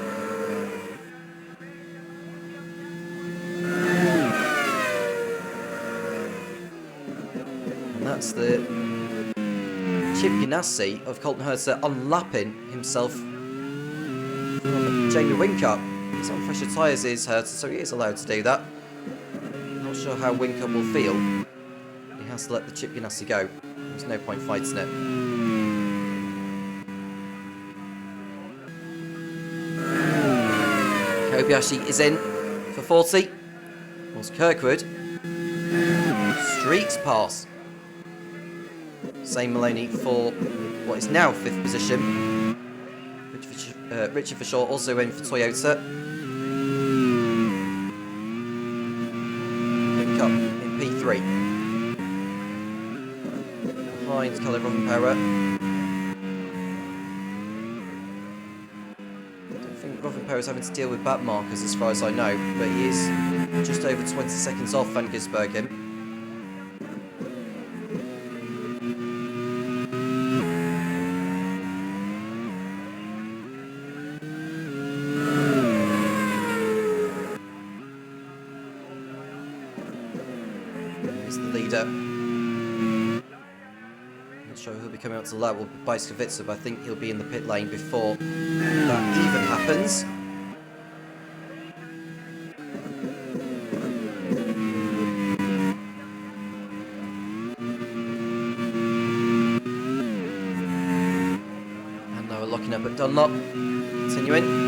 That's the Chip Ganassi of Colton Herter unlapping himself from Jamie Whincup. He's on fresher tyres, is Herter, so he is allowed to do that. Not sure how Whincup will feel. He has to let the Chip Ganassi go. There's no point fighting it. Kobayashi is in for 40. Whilst Kirkwood streaks past. Same Maloney for what is now 5th position. Richard Forshaw also in for Toyota. Whincup in P3. Behind Kalle Rothenpauer. I don't think Rothenpauer is having to deal with back markers as far as I know, but he is just over 20 seconds off Van Gisbergen. He'll be coming out to the lap with Bajskovica, but I think he'll be in the pit lane before that even happens. And now we're locking up at Dunlop. Continuing.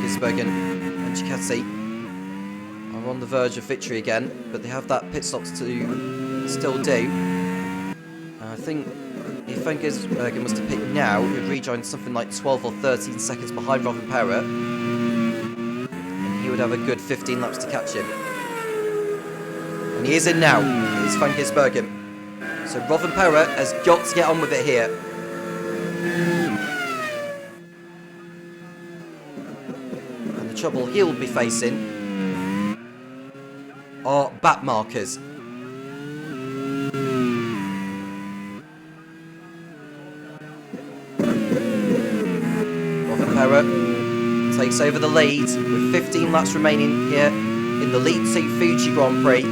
Gisbergen and Chikati are on the verge of victory again, but they have that pit stop to still do. I think if Van Gisbergen was to pit now, he would rejoin something like 12 or 13 seconds behind Rothenpauer, and he would have a good 15 laps to catch him. And he is in now. It's Van Gisbergen. So Rothenpauer has got to get on with it here. Trouble he'll be facing are back markers. Rothenpauer takes over the lead with 15 laps remaining here in the League 2 Fuji Grand Prix.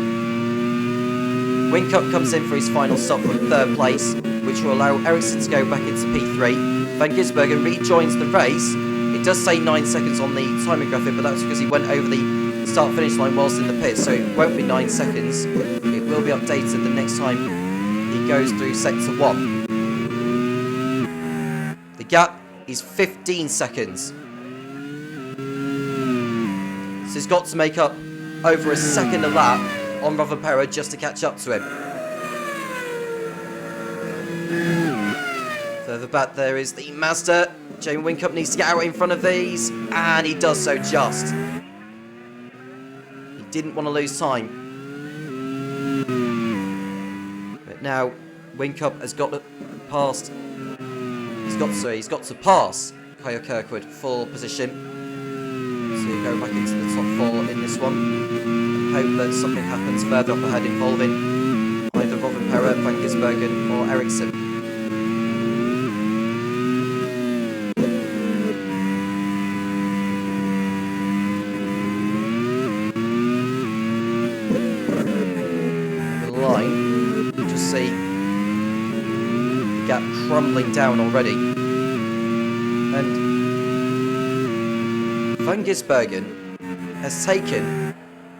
Whincup comes in for his final stop from 3rd place, which will allow Ericsson to go back into P3. Van Gisbergen rejoins the race. It does say 9 seconds on the timing graphic, but that's because he went over the start-finish line whilst in the pit, so it won't be 9 seconds. It will be updated the next time he goes through sector 1. The gap is 15 seconds. So he's got to make up over a second a lap on Rovanperä just to catch up to him. Further back there is the Mazda. Jamie Whincup needs to get out in front of these, and he does so just. He didn't want to lose time. But now Whincup has got past. He's got to pass Kyle Kirkwood for position. So go back into the top 4 in this one. And hope that something happens further up ahead involving either Rovanperä, Van Gisbergen or Ericsson. Crumbling down already, and Van Gisbergen has taken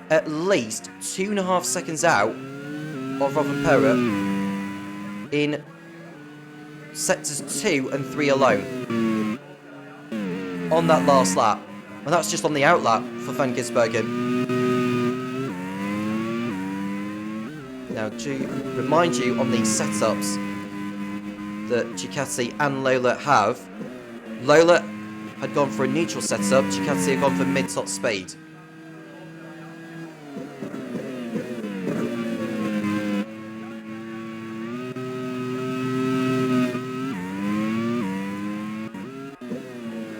at least 2.5 seconds out of Rovanperä in sectors 2 and 3 alone on that last lap, and that's just on the out lap for Van Gisbergen. Now, to remind you on these setups that Ducati and Lola have. Lola had gone for a neutral setup, Ducati had gone for mid-top speed.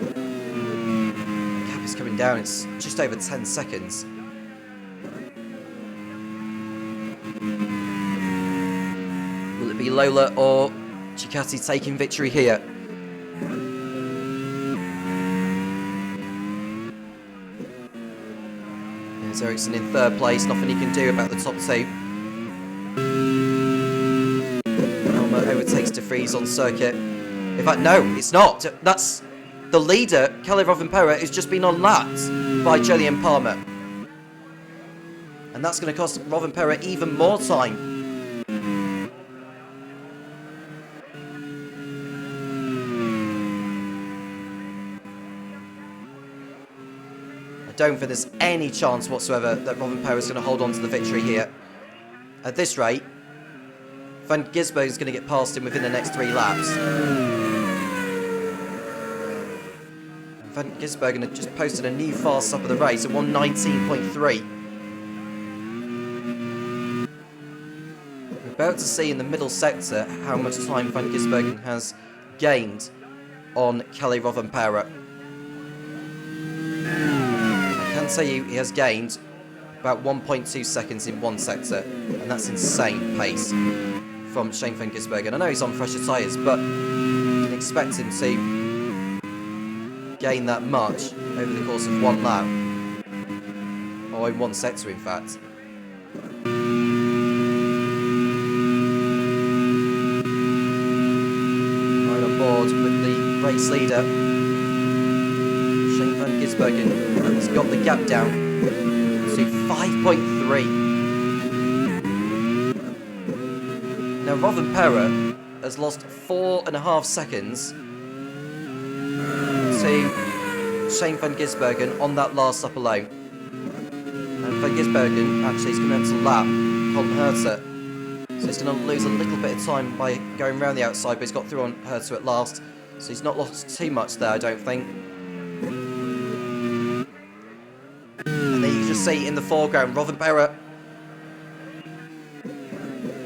The gap is coming down, it's just over 10 seconds. Will it be Lola or Ducati taking victory here? There's Ericsson in 3rd place, nothing he can do about the top 2. Helmer overtakes De Vries on circuit. In fact, no, it's not. That's the leader, Kalle Rovanperä, has just been unlapped by Jolyon Palmer. And that's going to cost Rovanperä even more time. I don't think there's any chance whatsoever that Rovanperä is going to hold on to the victory here. At this rate, Van Gisbergen is going to get past him within the next 3 laps. Van Gisbergen had just posted a new fast stop of the race at 1:19.3. We're about to see in the middle sector how much time Van Gisbergen has gained on Kalle Rovanperä. I can tell you he has gained about 1.2 seconds in one sector, and that's insane pace from Shane Van Gisbergen. I know he's on fresher tyres, but you can expect him to gain that much over the course of one lap, or in one sector in fact. Right on board with the race leader, Shane Van Gisbergen has got the gap down to 5.3. Now Rovanperä has lost 4.5 seconds to Shane Van Gisbergen on that last lap alone. And Van Gisbergen actually is going to have to lap Colton Herta. So he's going to lose a little bit of time by going around the outside, but he's got through on Herta at last. So he's not lost too much there, I don't think. And then you can just see in the foreground, Rovanperä,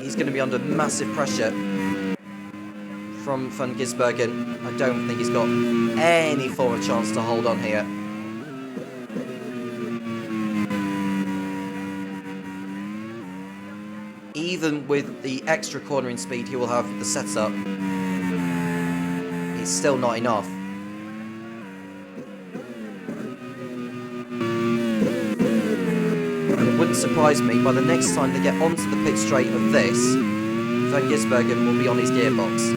he's going to be under massive pressure from Van Gisbergen. I don't think he's got any form of chance to hold on here. Even with the extra cornering speed he will have with the setup, it's still not enough. And it wouldn't surprise me, by the next time they get onto the pit straight of this, Van Gisbergen will be on his gearbox.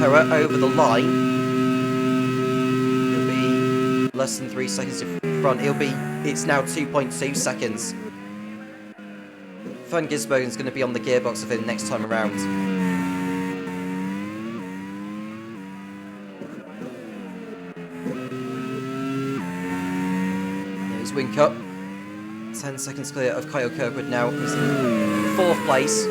Rovanpera over the line. He'll be less than 3 seconds in front. It's now 2.2 seconds. Van Gisbergen's going to be on the gearbox of him next time around. There's Whincup. 10 seconds clear of Kyle Kirkwood now. He's in 4th place.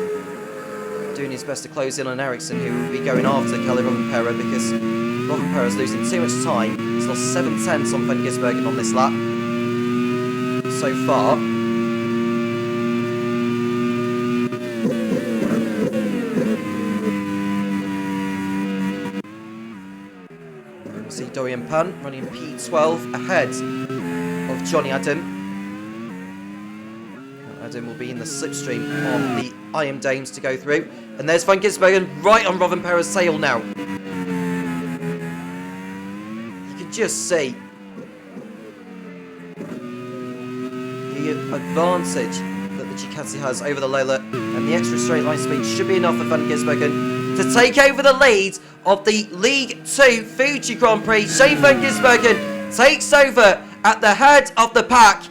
Doing his best to close in on Ericsson, who will be going after Kelly Rovanpera because Rovanpera's losing too much time. He's lost 7/10 on Van Gisbergen on this lap so far. We'll see Dorian Pan running P12 ahead of Johnny Adam. Adam will be in the slipstream on the I Am Dames to go through. And there's Van Gisbergen right on Rovanpera's tail now. You can just see the advantage that the Ducati has over the Lola, and the extra straight line speed should be enough for Van Gisbergen to take over the lead of the League 2 Fuji Grand Prix. Shane Van Gisbergen takes over at the head of the pack.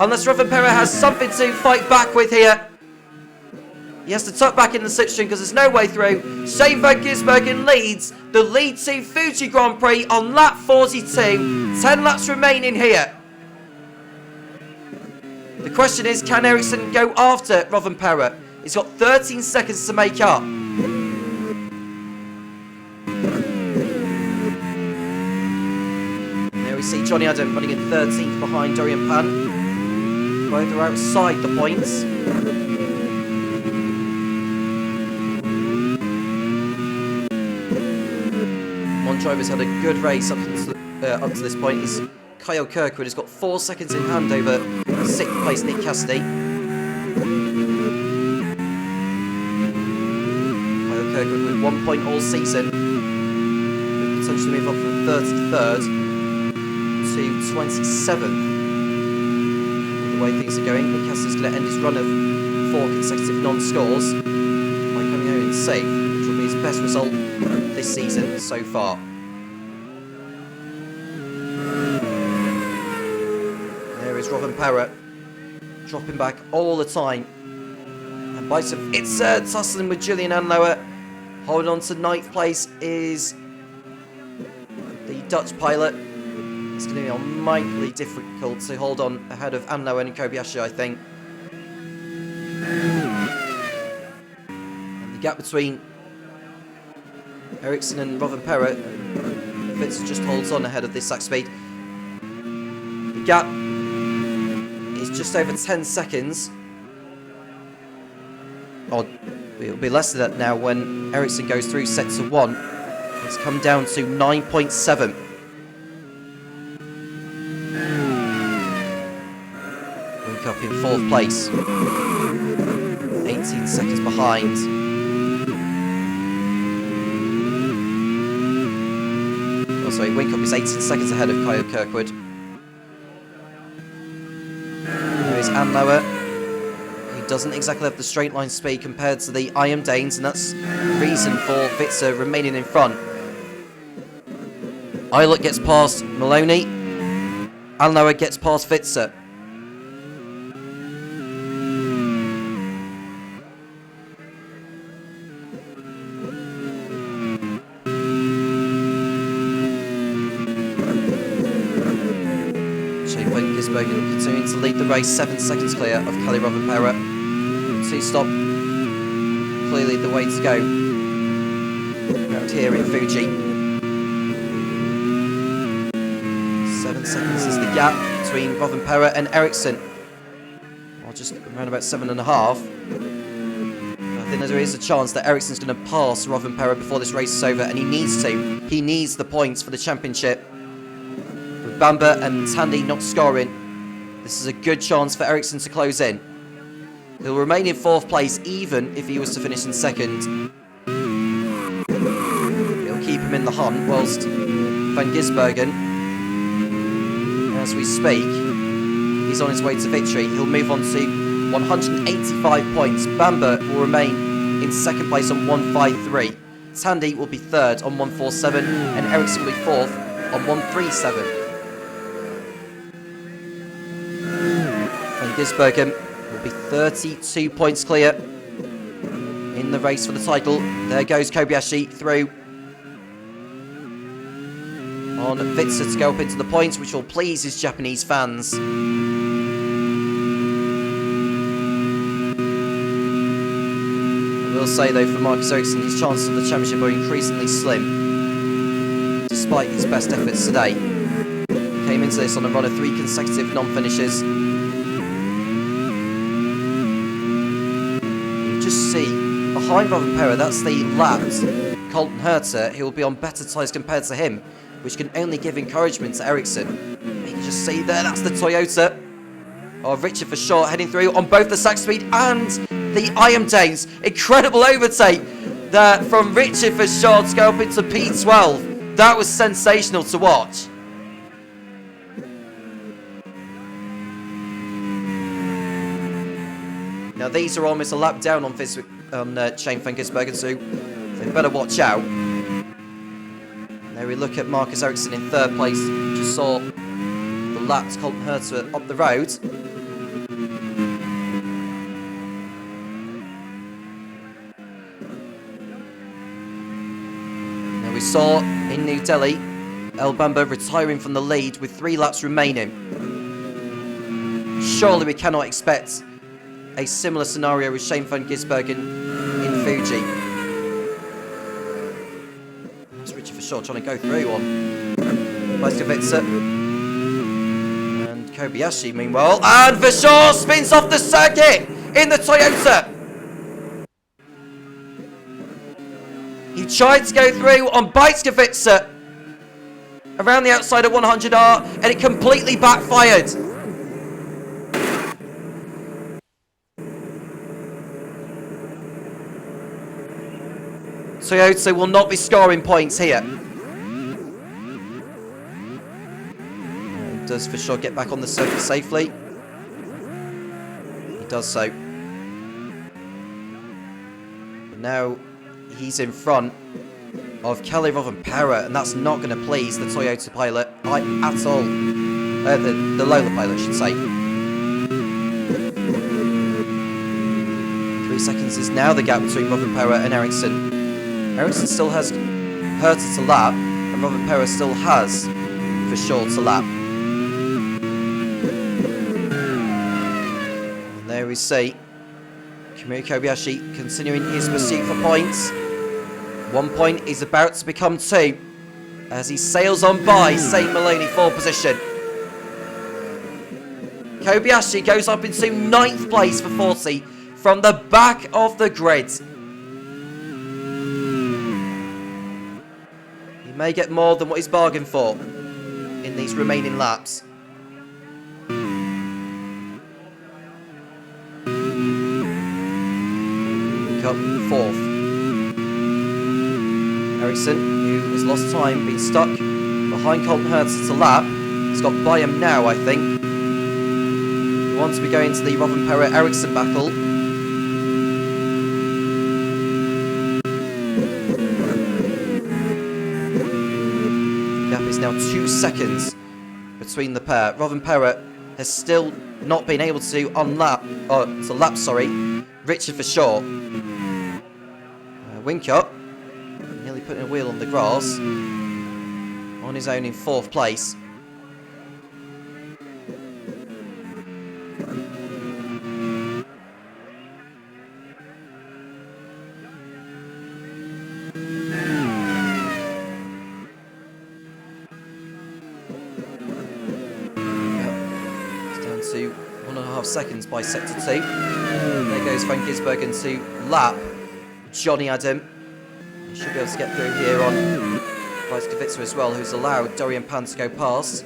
Unless Rovanpera has something to fight back with here. He has to tuck back in the slipstream because there's no way through. Shane Van Gisbergen leads the League 2 Fuji Grand Prix on lap 42. 10 laps remaining here. The question is, can Ericsson go after Rovanpera? He's got 13 seconds to make up. There we see Johnny Adam running in 13th behind Dorian Pan. Both are outside the points. One driver's had a good race up to this point. Is Kyle Kirkwood has got 4 seconds in hand over 6th place Nick Cassidy. Kyle Kirkwood with 1 point all season. Could potentially move up from 33rd to 27th. The way things are going, Nick Cassidy's going to end his run of 4 consecutive non-scores by coming out in safe, which will be his best result this season so far. There is Rovanpera dropping back all the time, and by some tussling with Julian Anlower. Holding on to 9th place is the Dutch pilot. It's going to be mightily difficult to hold on ahead of Anlower and Kobayashi, I think. And the gap between Ericsson and Rovanpera, Fitz just holds on ahead of this sack speed. The gap is just over 10 seconds. Or it'll be less than that now when Ericsson goes through sector 1. It's come down to 9.7. Up in 4th place, 18 seconds behind. Oh, sorry, Whincup is 18 seconds ahead of Kyle Kirkwood. There is Anlower, who doesn't exactly have the straight line speed compared to the I Am Danes, and that's the reason for Witzer remaining in front. Eilert gets past Maloney, Anlower gets past Witzer. Continuing to lead the race, 7 seconds clear of Kelly Rovanpera. 2-stop, clearly the way to go around here in Fuji. 7 seconds is the gap between Rovanpera and Ericsson. Or just around about 7.5. I think there is a chance that Ericsson's going to pass Rovanpera before this race is over, and he needs to. He needs the points for the championship. With Bamba and Tandy not scoring, this is a good chance for Ericsson to close in. He'll remain in 4th place even if he was to finish in 2nd. It'll keep him in the hunt whilst Van Gisbergen, as we speak, he's on his way to victory. He'll move on to 185 points. Bamba will remain in 2nd place on 153. Tandy will be third on 147, and Ericsson will be fourth on 137. Van Gisbergen will be 32 points clear in the race for the title. There goes Kobayashi through on Vitsa to go up into the points, which will please his Japanese fans. I will say though, for Marcus Ericsson, his chances of the championship are increasingly slim, despite his best efforts today. He came into this on a run of 3 consecutive non-finishes. You just see, behind Rovanperä, that's the lapped Colton Herter, who will be on better tyres compared to him, which can only give encouragement to Ericsson. You can just see there, that's the Toyota of Richard for short, heading through on both the Sack Speed and the IM Danes. Incredible overtake there from Richard for short to go up into P12. That was sensational to watch. Now these are almost a lap down on Shane van Gisbergen, so they better watch out. There we look at Marcus Ericsson in third place. Just saw the lapped Colton Herter up the road. Now we saw in New Delhi, El Bamba retiring from the lead with 3 laps remaining. Surely we cannot expect a similar scenario with Shane van Gisbergen in Fuji. That's Richard for sure trying to go through on Vitsa. And Kobayashi meanwhile. And Vashor spins off the circuit in the Toyota. He tried to go through on Vitsa around the outside of 100R, and it completely backfired. Toyota will not be scoring points here. Does for sure get back on the circuit safely? He does so. But now he's in front of Kelly Rovanperä, and that's not going to please the Toyota pilot at all. The Lola pilot, I should say. 3 seconds is now the gap between Rovanperä and Ericsson. Ericsson still has Herter to lap, and Rovanperä still has for sure to lap. And there we see Kamui Kobayashi continuing his pursuit for points. 1 point is about to become 2 as he sails on by St. Maloney 4 position. Kobayashi goes up into 9th place for 40 from the back of the grid. He may get more than what he's bargained for in these remaining laps. Cup 4th. Ericsson, who has lost time, been stuck behind Colton Herter to lap. He's got by him now, I think. He wants to be going to the Rovanperä-Ericsson battle. The gap is now 2 seconds between the pair. Rovanperä has still not been able to lap Richard for sure. Winkup nearly putting a wheel on the grass on his own in 4th place. It's down to 1.5 seconds by sector 2. There goes Van Gisbergen to lap Johnny Adam. He should be able to get through here on Vitsa as well, who's allowed Dorian Pan to go past.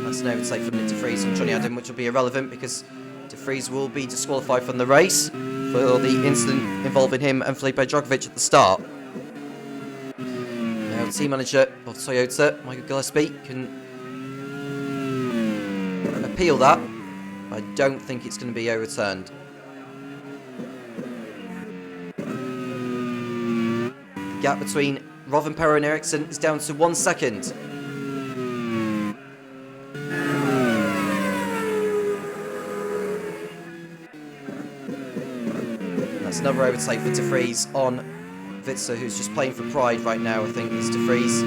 That's an overtake from Nick de Vries on Johnny Adam, which will be irrelevant because de Vries will be disqualified from the race for the incident involving him and Felipe Drogovic at the start. Now, the team manager of Toyota, Michael Gillespie, can appeal that. I don't think it's going to be overturned. gap between Rovanperä and Ericsson is down to 1 second. That's another overtake for De Vries on Witzer, who's just playing for Pride right now, I think, is De Vries.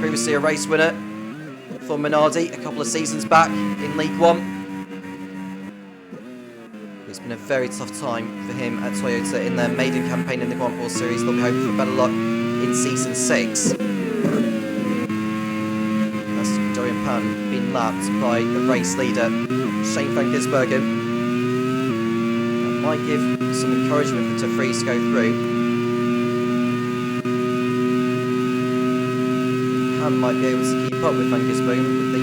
Previously a race winner for Minardi a couple of seasons back in League One. It's been a very tough time for him at Toyota in their maiden campaign in the Grand Prix Series. They'll be hoping for better luck in Season 6. That's Dorian Pan being lapped by the race leader, Shane van Gisbergen. That might give some encouragement for De Vries to go through. Pan might be able to keep up with van Gisbergen with the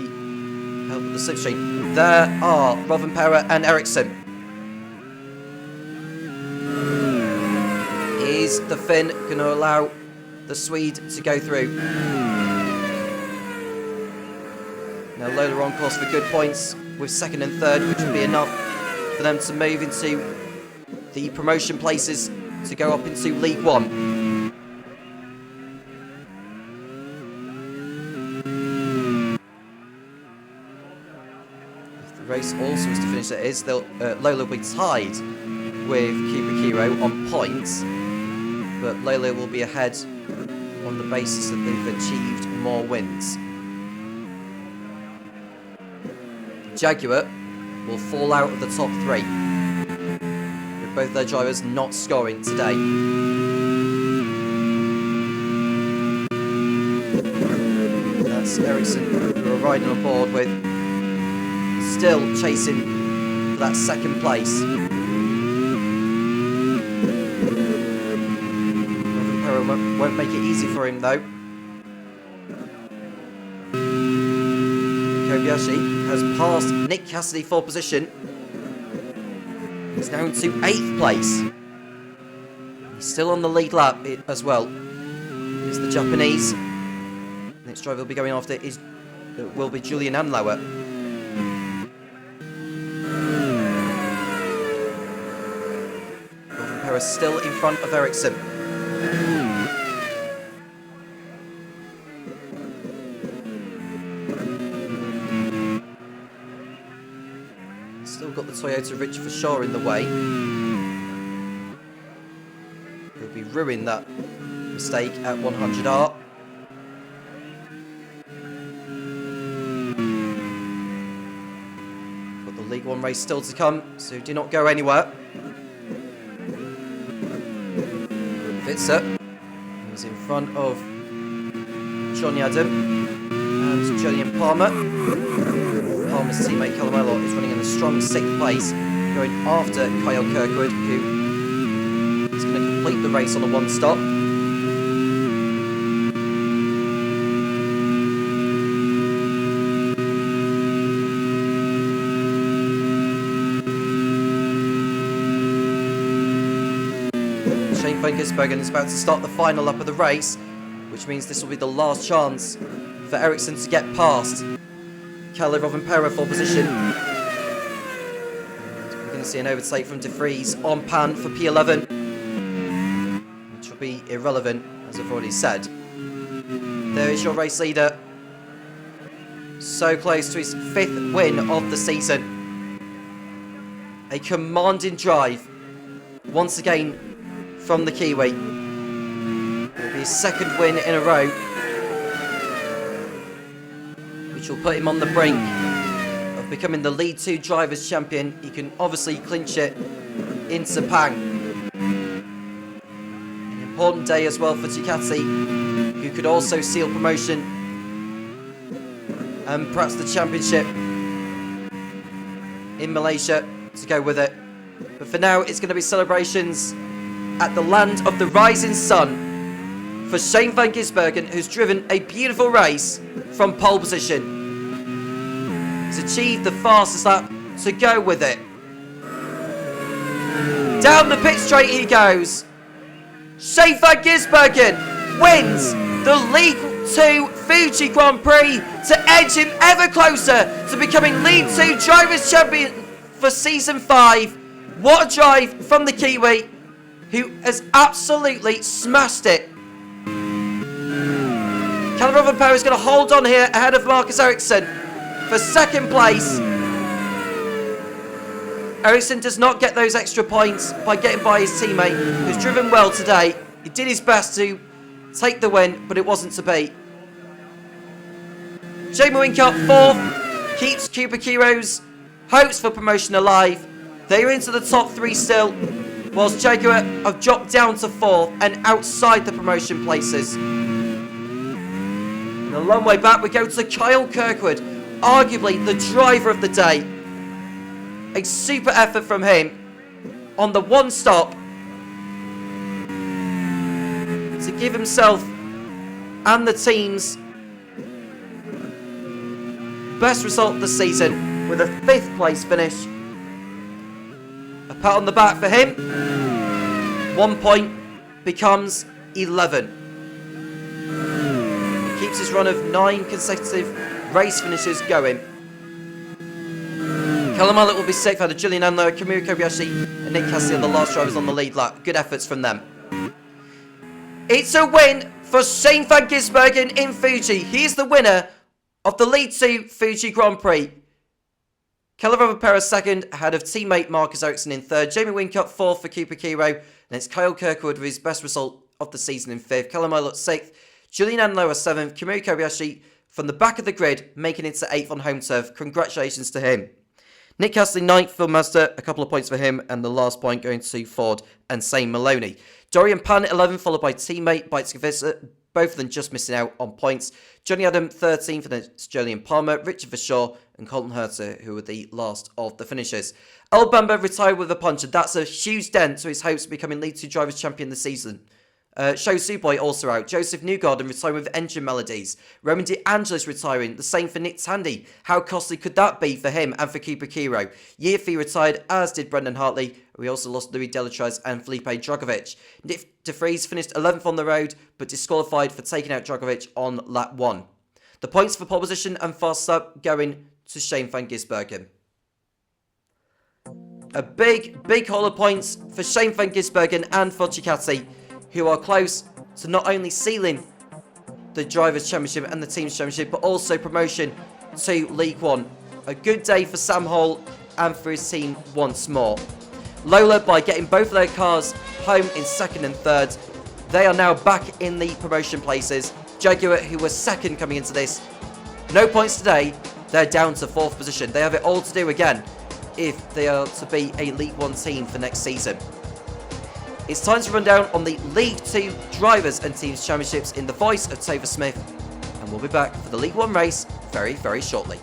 help of the slipstream. There are Rovanperä and Ericsson. Is the Finn going to allow the Swede to go through? Now Lola on course for good points with second and third, which would be enough for them to move into the promotion places to go up into League One. If the race also is to finish as it is, Lola will be tied with Kiro on points. But Lola will be ahead on the basis that they've achieved more wins. Jaguar will fall out of the top 3, with both their drivers not scoring today. That's Ericsson, who are riding on board with, still chasing for that second place. Won't make it easy for him though. Kobayashi has passed Nick Cassidy for position. He's now into 8th place. He's still on the lead lap as well. Here's the Japanese. Next driver will be going after will be Julian Anlauer. Rovanperä still in front of Ericsson. Still got the Toyota Rich for sure in the way. He'll be ruining that mistake at 100R. Got the League One race still to come, so do not go anywhere. Witzer, who's in front of Johnny Adam and Julian Palmer. Palmer's teammate Callum Elliott is running in a strong 6th place, going after Kyle Kirkwood, who is going to complete the race on a 1-stop. Shane van Gisbergen is about to start the final lap of the race, which means this will be the last chance for Ericsson to get past Kalle Rovanperä for position. We're going to see an overtake from De Vries on Pan for P11, which will be irrelevant, as I've already said. There is your race leader, so close to his 5th win of the season. A commanding drive, once again, from the Kiwi. It will be his 2nd win in a row, which will put him on the brink of becoming the League 2 Drivers' Champion. He can obviously clinch it in Sepang. An important day as well for Ducati, who could also seal promotion and perhaps the championship in Malaysia to go with it. But for now, it's going to be celebrations at the land of the rising sun for Shane van Gisbergen, who's driven a beautiful race from pole position. He's achieved the fastest lap to go with it. Down the pit straight he goes. Shane van Gisbergen wins the League 2 Fuji Grand Prix to edge him ever closer to becoming League 2 Drivers' Champion for Season 5. What a drive from the Kiwi, who has absolutely smashed it. Callum Rothenberg is going to hold on here ahead of Marcus Ericsson for second place. Ericsson does not get those extra points by getting by his teammate, who's driven well today. He did his best to take the win, but it wasn't to be. Jamie Wincott, 4th, keeps Cooper Kiro's hopes for promotion alive. They're into the top 3 still, whilst Jaguar have dropped down to 4th and outside the promotion places. And a long way back, we go to Kyle Kirkwood, arguably the driver of the day. A super effort from him on the one stop to give himself and the team's best result of the season with a 5th place finish. A pat on the back for him. 1 point becomes 11. He keeps his run of 9 consecutive race finishes going. Callum Eilert will be 6th out of Julian Enloe, Kamui Kobayashi and Nick Cassidy are the last drivers on the lead lap. Good efforts from them. It's a win for Shane van Gisbergen in Fuji. He's the winner of the League 2 Fuji Grand Prix. Callum Rothenberg 2nd, ahead of teammate Marcus Ericsson in 3rd. Jamie Wincott 4th for Cooper Kiro. And it's Kyle Kirkwood with his best result of the season in 5th. Callum Eilert 6th. Julian Enloe 7th. Kamui Kobayashi from the back of the grid, making it to 8th on home turf. Congratulations to him. Nick Cassidy 9th, Phil Master, a couple of points for him, and the last point going to Ford and Shane Maloney. Dorian Pan 11th, followed by teammate Beitskavisa, both of them just missing out on points. Johnny Adam 13th, and it's Julian Palmer, Richard Verschaw, and Colton Herter, who were the last of the finishers. Earl Bamber retired with a punch, and that's a huge dent to his hopes of becoming League 2 Drivers' Champion this season. Show Suboy also out. Joseph Newgarden retiring with Engine Melodies. Roman De Angelis retiring. The same for Nick Tandy. How costly could that be for him and for Cooper Kiro? Yearfee retired, as did Brendan Hartley. We also lost Louis Delatrez and Felipe Dragovic. Nick De Vries finished 11th on the road, but disqualified for taking out Dragovic on lap 1. The points for pole position and fast sub going to Shane van Gisbergen. A big haul of points for Shane van Gisbergen and for Ducati, who are close to not only sealing the Drivers' Championship and the Teams' Championship, but also promotion to League 1. A good day for Sam Hall and for his team once more. Lola, by getting both of their cars home in 2nd and 3rd, they are now back in the promotion places. Jaguar, who was 2nd coming into this, no points today, they're down to 4th position. They have it all to do again if they are to be a League 1 team for next season. It's time to run down on the League 2 Drivers and Teams Championships in the voice of Topher Smith, and we'll be back for the League 1 race very shortly.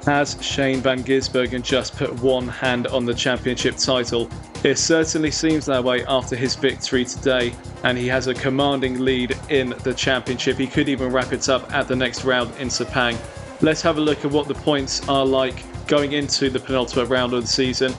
As Shane van Gisbergen just put one hand on the championship title, it certainly seems that way after his victory today, and he has a commanding lead in the championship. He could even wrap it up at the next round in Sepang. Let's have a look at what the points are like going into the penultimate round of the season.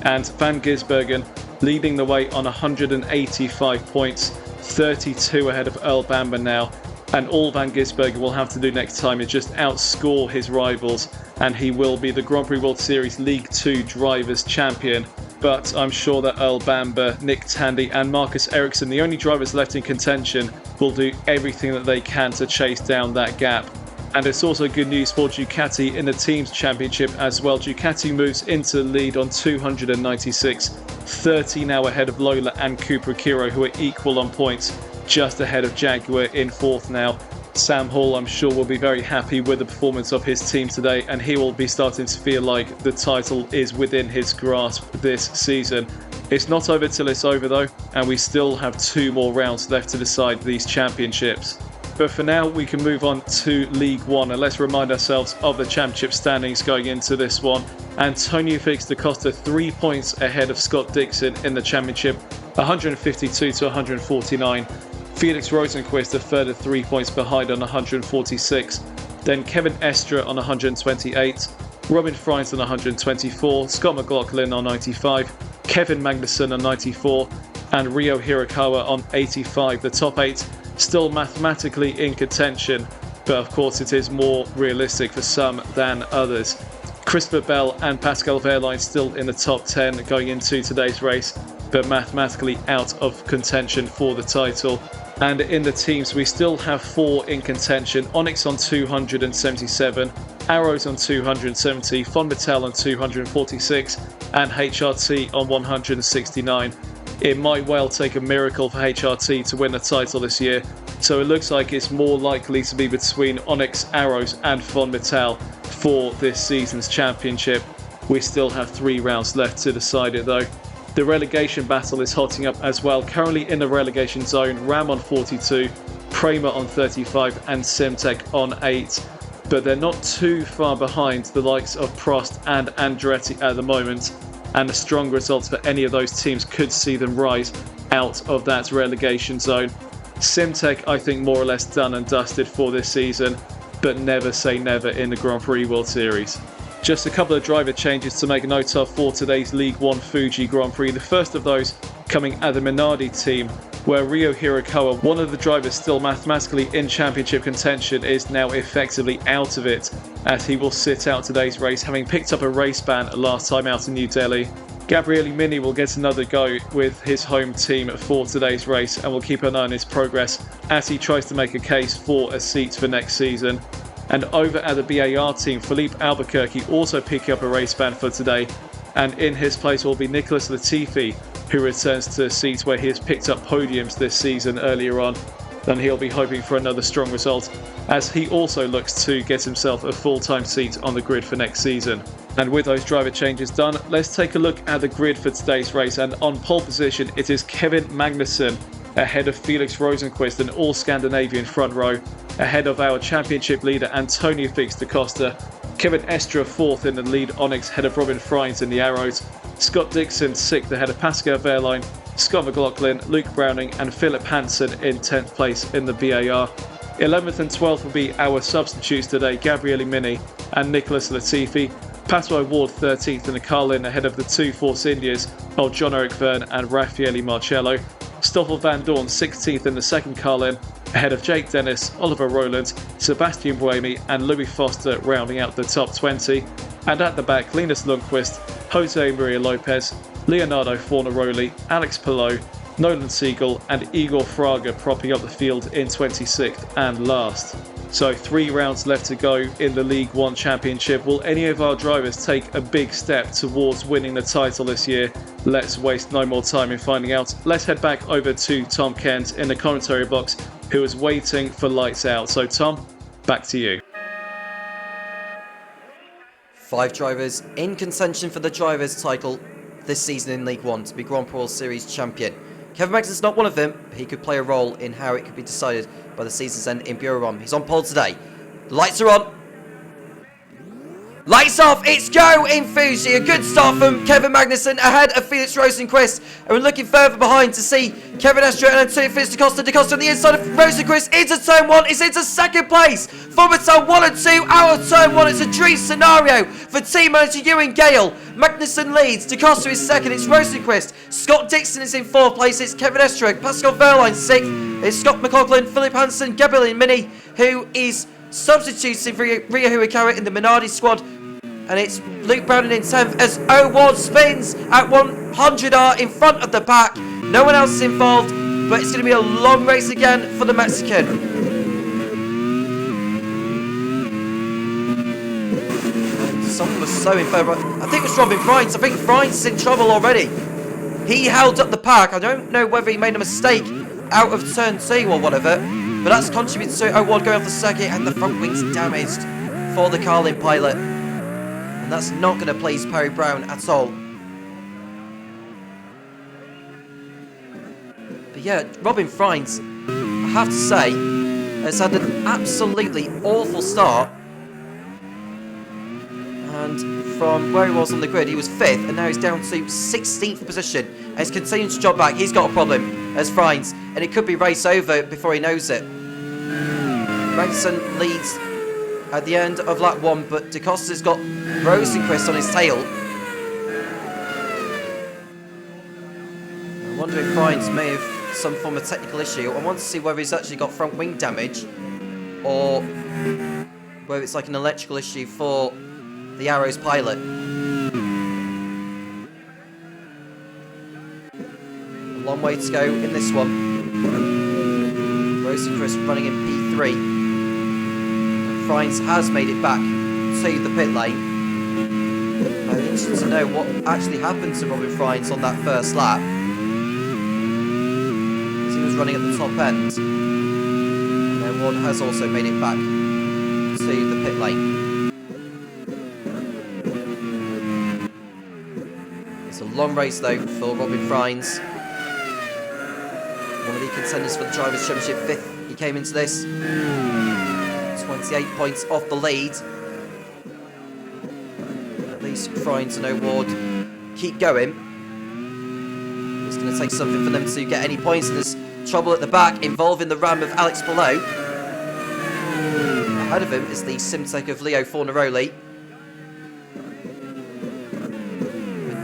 And van Gisbergen leading the way on 185 points, 32 ahead of Earl Bamber now. And all van Gisbergen will have to do next time is just outscore his rivals, and he will be the Grand Prix World Series League 2 Drivers' Champion. But I'm sure that Earl Bamber, Nick Tandy and Marcus Ericsson, the only drivers left in contention, will do everything that they can to chase down that gap. And it's also good news for Ducati in the Teams Championship as well. Ducati moves into the lead on 296, 30 now ahead of Lola and Cooper Kiro, who are equal on points, just ahead of Jaguar in 4th now. Sam Hall, I'm sure, will be very happy with the performance of his team today, and he will be starting to feel like the title is within his grasp this season. It's not over till it's over though, and we still have 2 more rounds left to decide these championships. But for now, we can move on to League 1, and let's remind ourselves of the championship standings going into this one. Antonio Felix da Costa 3 points ahead of Scott Dixon in the championship, 152 to 149. Felix Rosenquist a further 3 points behind on 146. Then Kevin Estra on 128. Robin Fries on 124. Scott McLaughlin on 95. Kevin Magnussen on 94. And Ryo Hirakawa on 85. The top 8 still mathematically in contention, but of course it is more realistic for some than others. Christopher Bell and Pascal Wehrlein still in the top 10 going into today's race. but mathematically out of contention for the title. And in the teams, we still have 4 in contention. Onyx on 277, Arrows on 270, Fonmetal on 246, and HRT on 169. It might well take a miracle for HRT to win the title this year, so it looks like it's more likely to be between Onyx, Arrows and Fonmetal for this season's championship. We still have 3 rounds left to decide it though. The relegation battle is hotting up as well. Currently in the relegation zone, Ram on 42, Prima on 35 and Simtech on 8. But they're not too far behind the likes of Prost and Andretti at the moment. And the strong results for any of those teams could see them rise out of that relegation zone. Simtech, I think, more or less done and dusted for this season, but never say never in the Grand Prix World Series. Just a couple of driver changes to make note of for today's League 1 Fuji Grand Prix. The first of those coming at the Minardi team, where Ryo Hirakawa, one of the drivers still mathematically in championship contention, is now effectively out of it, as he will sit out today's race, having picked up a race ban last time out in New Delhi. Gabriele Mini will get another go with his home team for today's race, and will keep an eye on his progress as he tries to make a case for a seat for next season. And over at the BAR team, Philippe Albuquerque also picking up a race ban for today, and in his place will be Nicholas Latifi, who returns to a seat where he has picked up podiums this season earlier on. Then he'll be hoping for another strong result, as he also looks to get himself a full-time seat on the grid for next season. And with those driver changes done, let's take a look at the grid for today's race. And on pole position, it is Kevin Magnussen ahead of Felix Rosenqvist, an all-Scandinavian front row, ahead of our championship leader Antonio Fix da Costa. Kevin Estra 4th in the lead Onyx, ahead of Robin Freins in the Arrows. Scott Dixon 6th ahead of Pascal Wehrlein, Scott McLaughlin, Luke Browning and Philip Hansen in 10th place in the BAR. 11th and 12th will be our substitutes today, Gabriele Mini and Nicholas Latifi. Pato Ward 13th in the Carlin, ahead of the 2 Force Indias of John Eric Verne and Raffaele Marcello. Stoffel Van Dorn 16th in the second Carlin, ahead of Jake Dennis, Oliver Rowland, Sebastian Buemi and Louis Foster rounding out the top 20. And at the back, Linus Lundqvist, Jose Maria Lopez, Leonardo Fornaroli, Alex Palou, Nolan Siegel and Igor Fraga propping up the field in 26th and last. So 3 rounds left to go in the League 1 Championship. Will any of our drivers take a big step towards winning the title this year? Let's waste no more time in finding out. Let's head back over to Tom Cairns in the commentary box, who is waiting for lights out. So Tom, back to you. 5 drivers in contention for the drivers' title this season in League 1 to be Grand Prix World Series champion. Kevin Magnussen's not one of them, but he could play a role in how it could be decided by the season's end in Bureau. He's on pole today. The lights are on. Lights off, it's go in Fuji. A good start from Kevin Magnussen ahead of Felix Rosenqvist. And we're looking further behind to see Kevin Estra and Antonio Felix da Costa. Da Costa on the inside of Rosenqvist into turn 1. It's into second place. Fonmetal 1 and 2 out of turn 1. It's a dream scenario for team manager Ewan Gale. Magnussen leads. Da Costa is second. It's Rosenqvist. Scott Dixon is in 4th place. It's Kevin Estra. Pascal Wehrlein 6th. It's Scott McLaughlin, Philip Hansen, Gabriele Mini, who is substituting for Ryo Hirakawa in the Minardi squad. And it's Luke Browning in 10th as O1 spins at 100R in front of the pack. No one else is involved, but it's going to be a long race again for the Mexican. And someone was so in favour. I think it was Robin Freins. I think Freins is in trouble already. He held up the pack. I don't know whether he made a mistake out of turn 2 or whatever, but that's contributed to O1 going off the circuit and the front wing's damaged for the Carlin pilot. And that's not going to please Perry Brown at all. But yeah, Robin Freins, I have to say, has had an absolutely awful start. And from where he was on the grid, he was 5th, and now he's down to 16th position. And he's continuing to drop back. He's got a problem as Freins, and it could be race over before he knows it. Magnussen leads at the end of lap 1, but Da Costa's got Rosenqvist on his tail. I wonder if Freins may have some form of technical issue. I want to see whether he's actually got front wing damage or whether it's like an electrical issue for the Arrows pilot. Long way to go in this one. Rosenquist running in P3. Friends has made it back to the pit lane. I'm interested to know what actually happened to Robin Friends on that first lap. He was running at the top end. And then Ward has also made it back to the pit lane. It's a long race though for Robin Friends. One of the contenders for the Drivers' Championship, 5th. He came into this. 28 points off the lead. At least Friends and O'Ward keep going. It's going to take something for them to get any points. And there's trouble at the back involving the ram of Alex below. Ahead of him is the Simtech of Leo Fornaroli.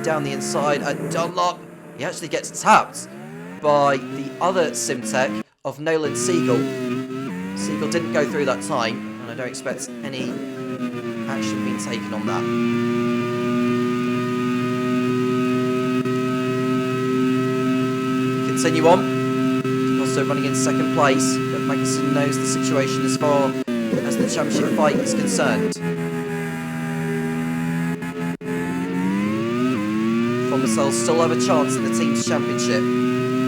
Down the inside at Dunlop. He actually gets tapped by the other Simtech of Nolan Siegel. Siegel didn't go through that time, and I don't expect any action being taken on that. Continue on. Also running in second place, but Magnussen knows the situation as far as the championship fight is concerned. Themselves still have a chance in the team's championship.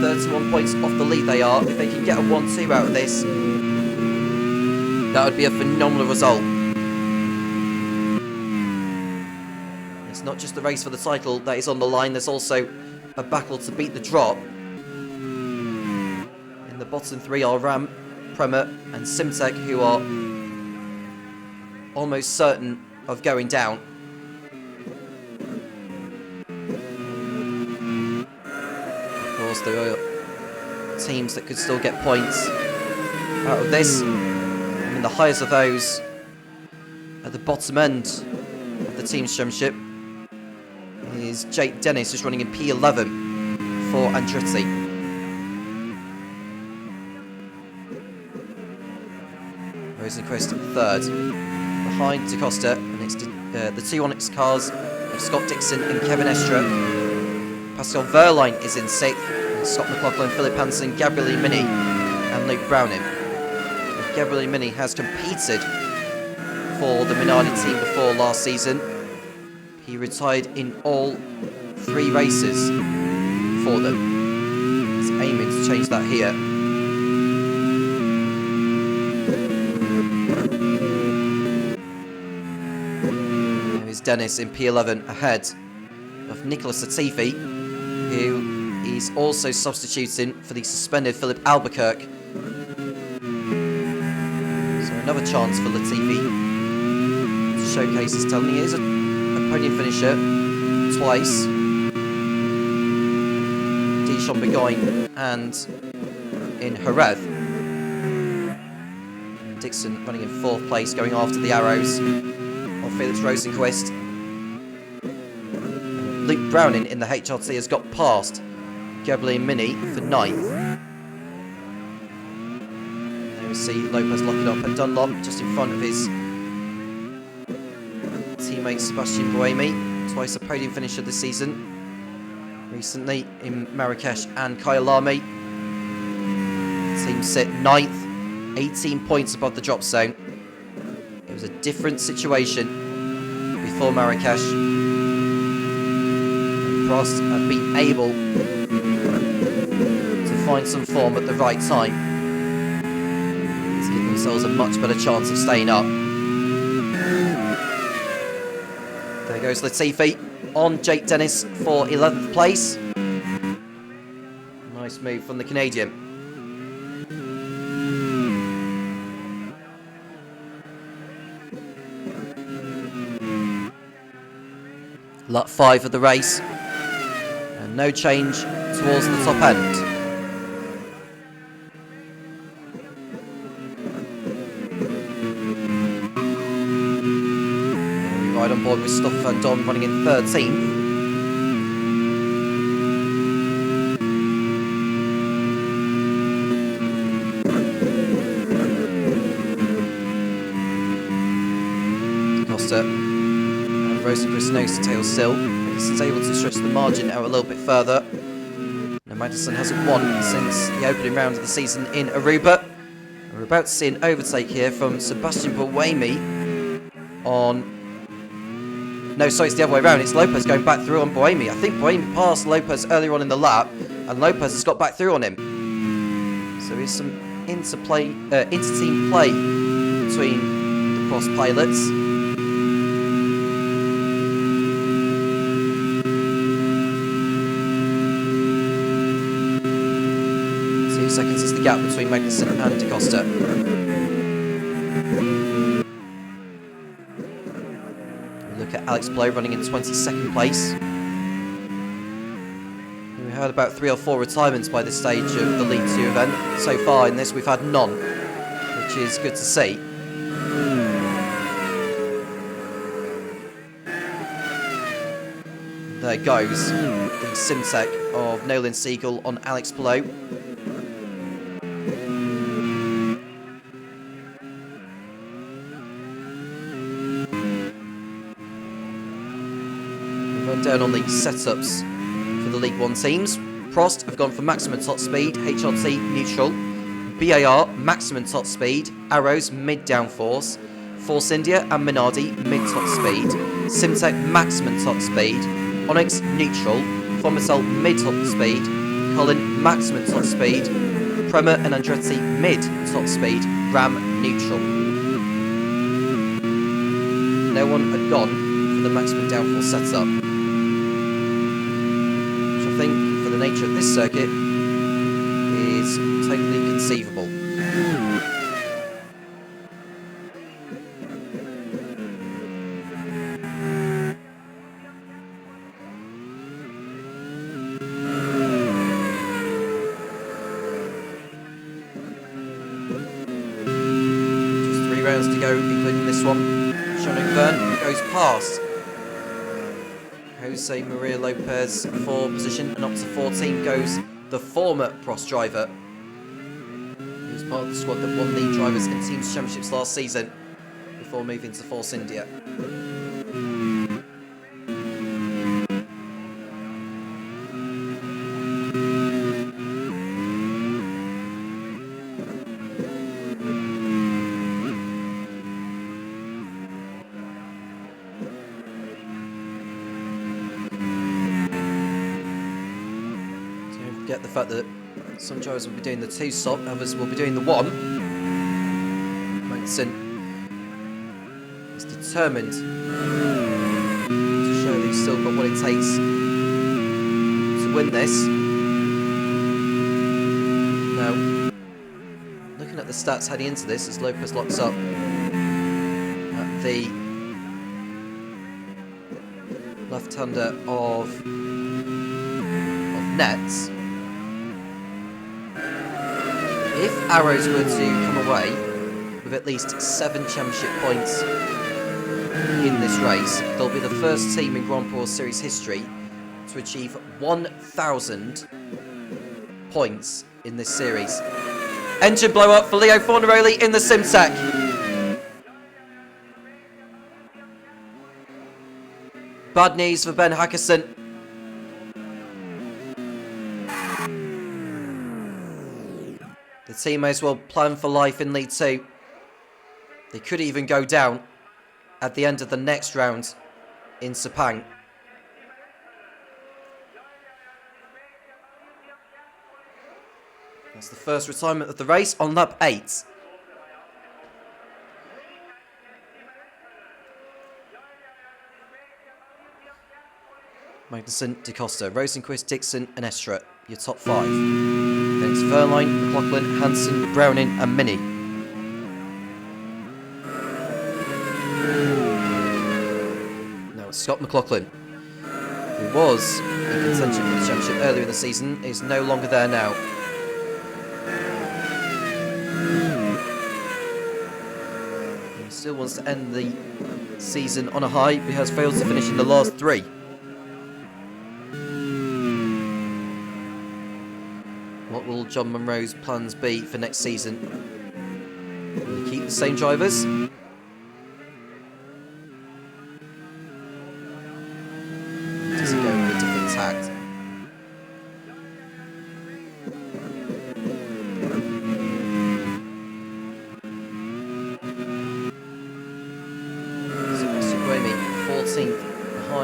31 points off the lead they are. If they can get a 1-2 out of this, that would be a phenomenal result. It's not just the race for the title that is on the line, there's also a battle to beat the drop. In the bottom 3 are Ram, Prema and Simtech, who are almost certain of going down. There are teams that could still get points out of this. I mean, the highest of those at the bottom end of the team's championship is Jake Dennis, who's running in P11 for Andretti. Rosenquist 3rd, behind DaCosta, and it's the 2 Onyx cars of Scott Dixon and Kevin Estra. Pascal Verline is in 6th. Scott McLaughlin, Philip Hansen, Gabriele Mini and Luke Browning. Gabriele Mini has competed for the Minardi team before last season. He retired in all 3 races for them. He's aiming to change that here. There is Dennis in P11 ahead of Nicholas Latifi, who is also substituting for the suspended Philip Albuquerque. So another chance for Latifi to showcase his talent. He is a podium finisher twice. Dijon Burgoyne and in Jerez. Dixon running in 4th place, going after the arrows of Felix Rosenquist. Luke Browning in the HRT has got past Gabriele Mini for 9th. There we see Lopez locking up at Dunlop, just in front of his teammate Sebastian Buemi, twice a podium finisher this season. Recently in Marrakesh and Kyalami. Team sit 9th, 18 points above the drop zone. It was a different situation before Marrakesh. Prost have been able to find some form at the right time to give themselves a much better chance of staying up. There goes Latifi on Jake Dennis for 11th place. Nice move from the Canadian. Lap 5 of the race. And no change towards the top end. We ride on board with Stoffel van Dorn running in 13th. Costa and Rosenquist nose to tail still. He's able to stretch the margin out a little bit further. And And Magnussen hasn't won since the opening round of the season in Aruba. And we're about to see an overtake here from Sebastian Buemi on... No, sorry, it's the other way around. It's Lopez going back through on Buemi. I think Buemi passed Lopez earlier on in the lap, and Lopez has got back through on him. So there's some inter-team play between the cross pilots. Seconds is the gap between Magnussen and Da Costa. We look at Alex Blow running in 22nd place. We had about 3 or 4 retirements by this stage of the League 2 event. So far in this we've had none, which is good to see. There goes the Simtech of Nolan Siegel on Alex Blow. Down on the setups for the League 1 teams. Prost have gone for maximum top speed, HRT neutral, BAR maximum top speed, Arrows mid downforce, Force India and Minardi mid top speed, Simtech maximum top speed, Onyx neutral, Fomitel mid top speed, Colin maximum top speed, Prema and Andretti mid top speed, Ram neutral. No one had gone for the maximum downforce setup. I think, for the nature of this circuit, is totally conceivable. Just 3 rounds to go, including this one. Sean O'Byrne goes past Jose Maria Lopez for position, and up to 14 goes the former Prost driver, who was part of the squad that won the Drivers' and Teams Championships last season before moving to Force India. Get the fact that some drivers will be doing the 2-stop, others will be doing the 1. Magnussen is determined to show that he's still got what it takes to win this. Now, looking at the stats heading into this, as Lopez locks up at the left-hander of Nets. If Arrows were to come away with at least 7 championship points in this race, they'll be the first team in Grand Prix Series history to achieve 1,000 points in this series. Engine blow up for Leo Fornaroli in the Simtech. Bad news for Ben Hackerson. The team may as well plan for life in League 2. They could even go down at the end of the next round in Sepang. That's the first retirement of the race on lap 8. Magnussen, Da Costa, Rosenquist, Dixon and Estra, your top 5. Then it's Verline, McLaughlin, Hansen, Browning and Mini. Now it's Scott McLaughlin, who was in contention for the championship earlier in the season, is no longer there now. He still wants to end the season on a high, but has failed to finish in the last 3. What will John Munro's plans be for next season? Will he keep the same drivers? Does he go with a different tact?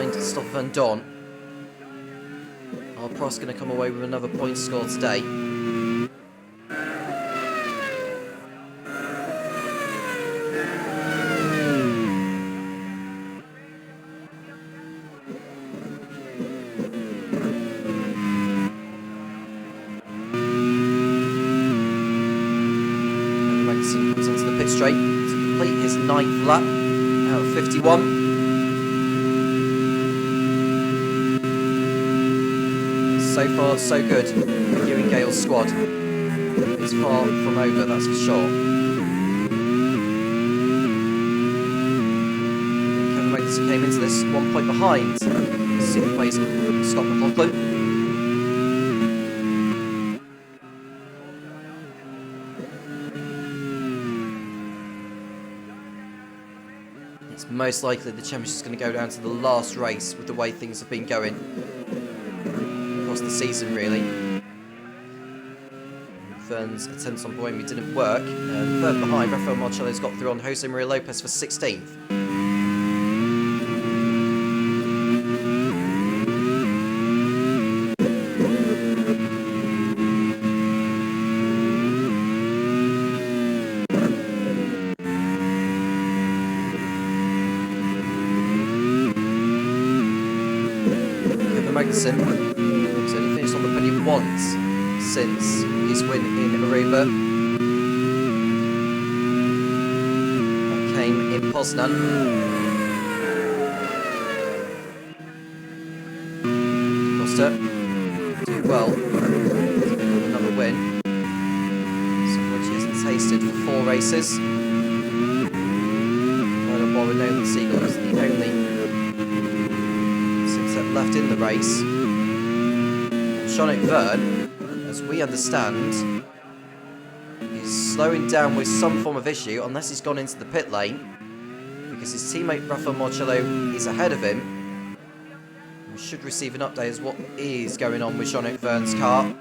behind Topher and Don. Are Prost going to come away with another point score today? Magnussen comes onto the pit straight to complete his 9th lap out of 51. So far, so good for Ewan Gale's squad. It's far from over, that's for sure. Kevin Magnussen came into this 1 point behind. 6th place, Scott McLaughlin. It's most likely the championship is going to go down to the last race with the way things have been going across the season, really. Vern's attempts on Bohemia didn't work. Third behind, Rafael Marcello's got through on Jose Maria Lopez for 16th. Magnussen has only finished on the podium once since his win in Aruba. That came in Poznan. Costa doing well. Another win. Something which he hasn't tasted for 4 races. Warren Nolan Siegel is the only left in the race. Jean-Luc Verne, as we understand, is slowing down with some form of issue unless he's gone into the pit lane, because his teammate Rafael Marcello is ahead of him. We should receive an update as what is going on with Jean-Luc Verne's car.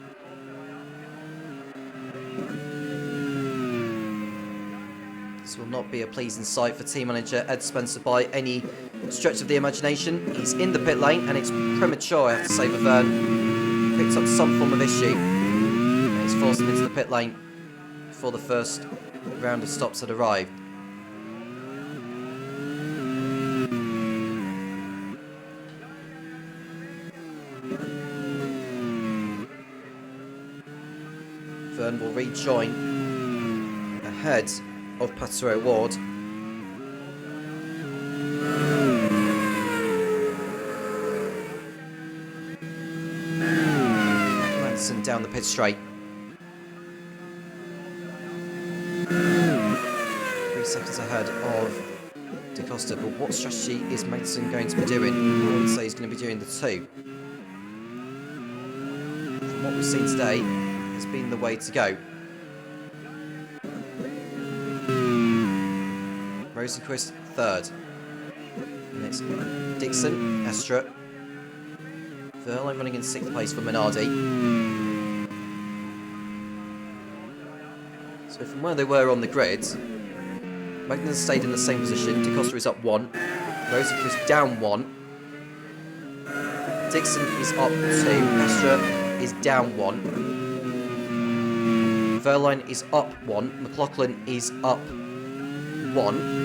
This will not be a pleasing sight for team manager Ed Spencer by any stretch of the imagination. He's in the pit lane, and it's premature, I have to say, for Verne. He picked up some form of issue, and it's forced him into the pit lane before the first round of stops had arrived. Verne will rejoin ahead of Pato Ward. Magnussen down the pit straight. 3 seconds ahead of Da Costa, but what strategy is Magnussen going to be doing? I would say he's going to be doing the 2. From what we've seen today, has been the way to go. Rosenquist third. And it's Dixon, Estra, Verlaine running in 6th place for Minardi. So from where they were on the grid, Magnussen stayed in the same position. Da Costa is up 1. Rosenquist down 1. Dixon is up 2. Estra is down 1. Verlaine is up 1. McLaughlin is up 1.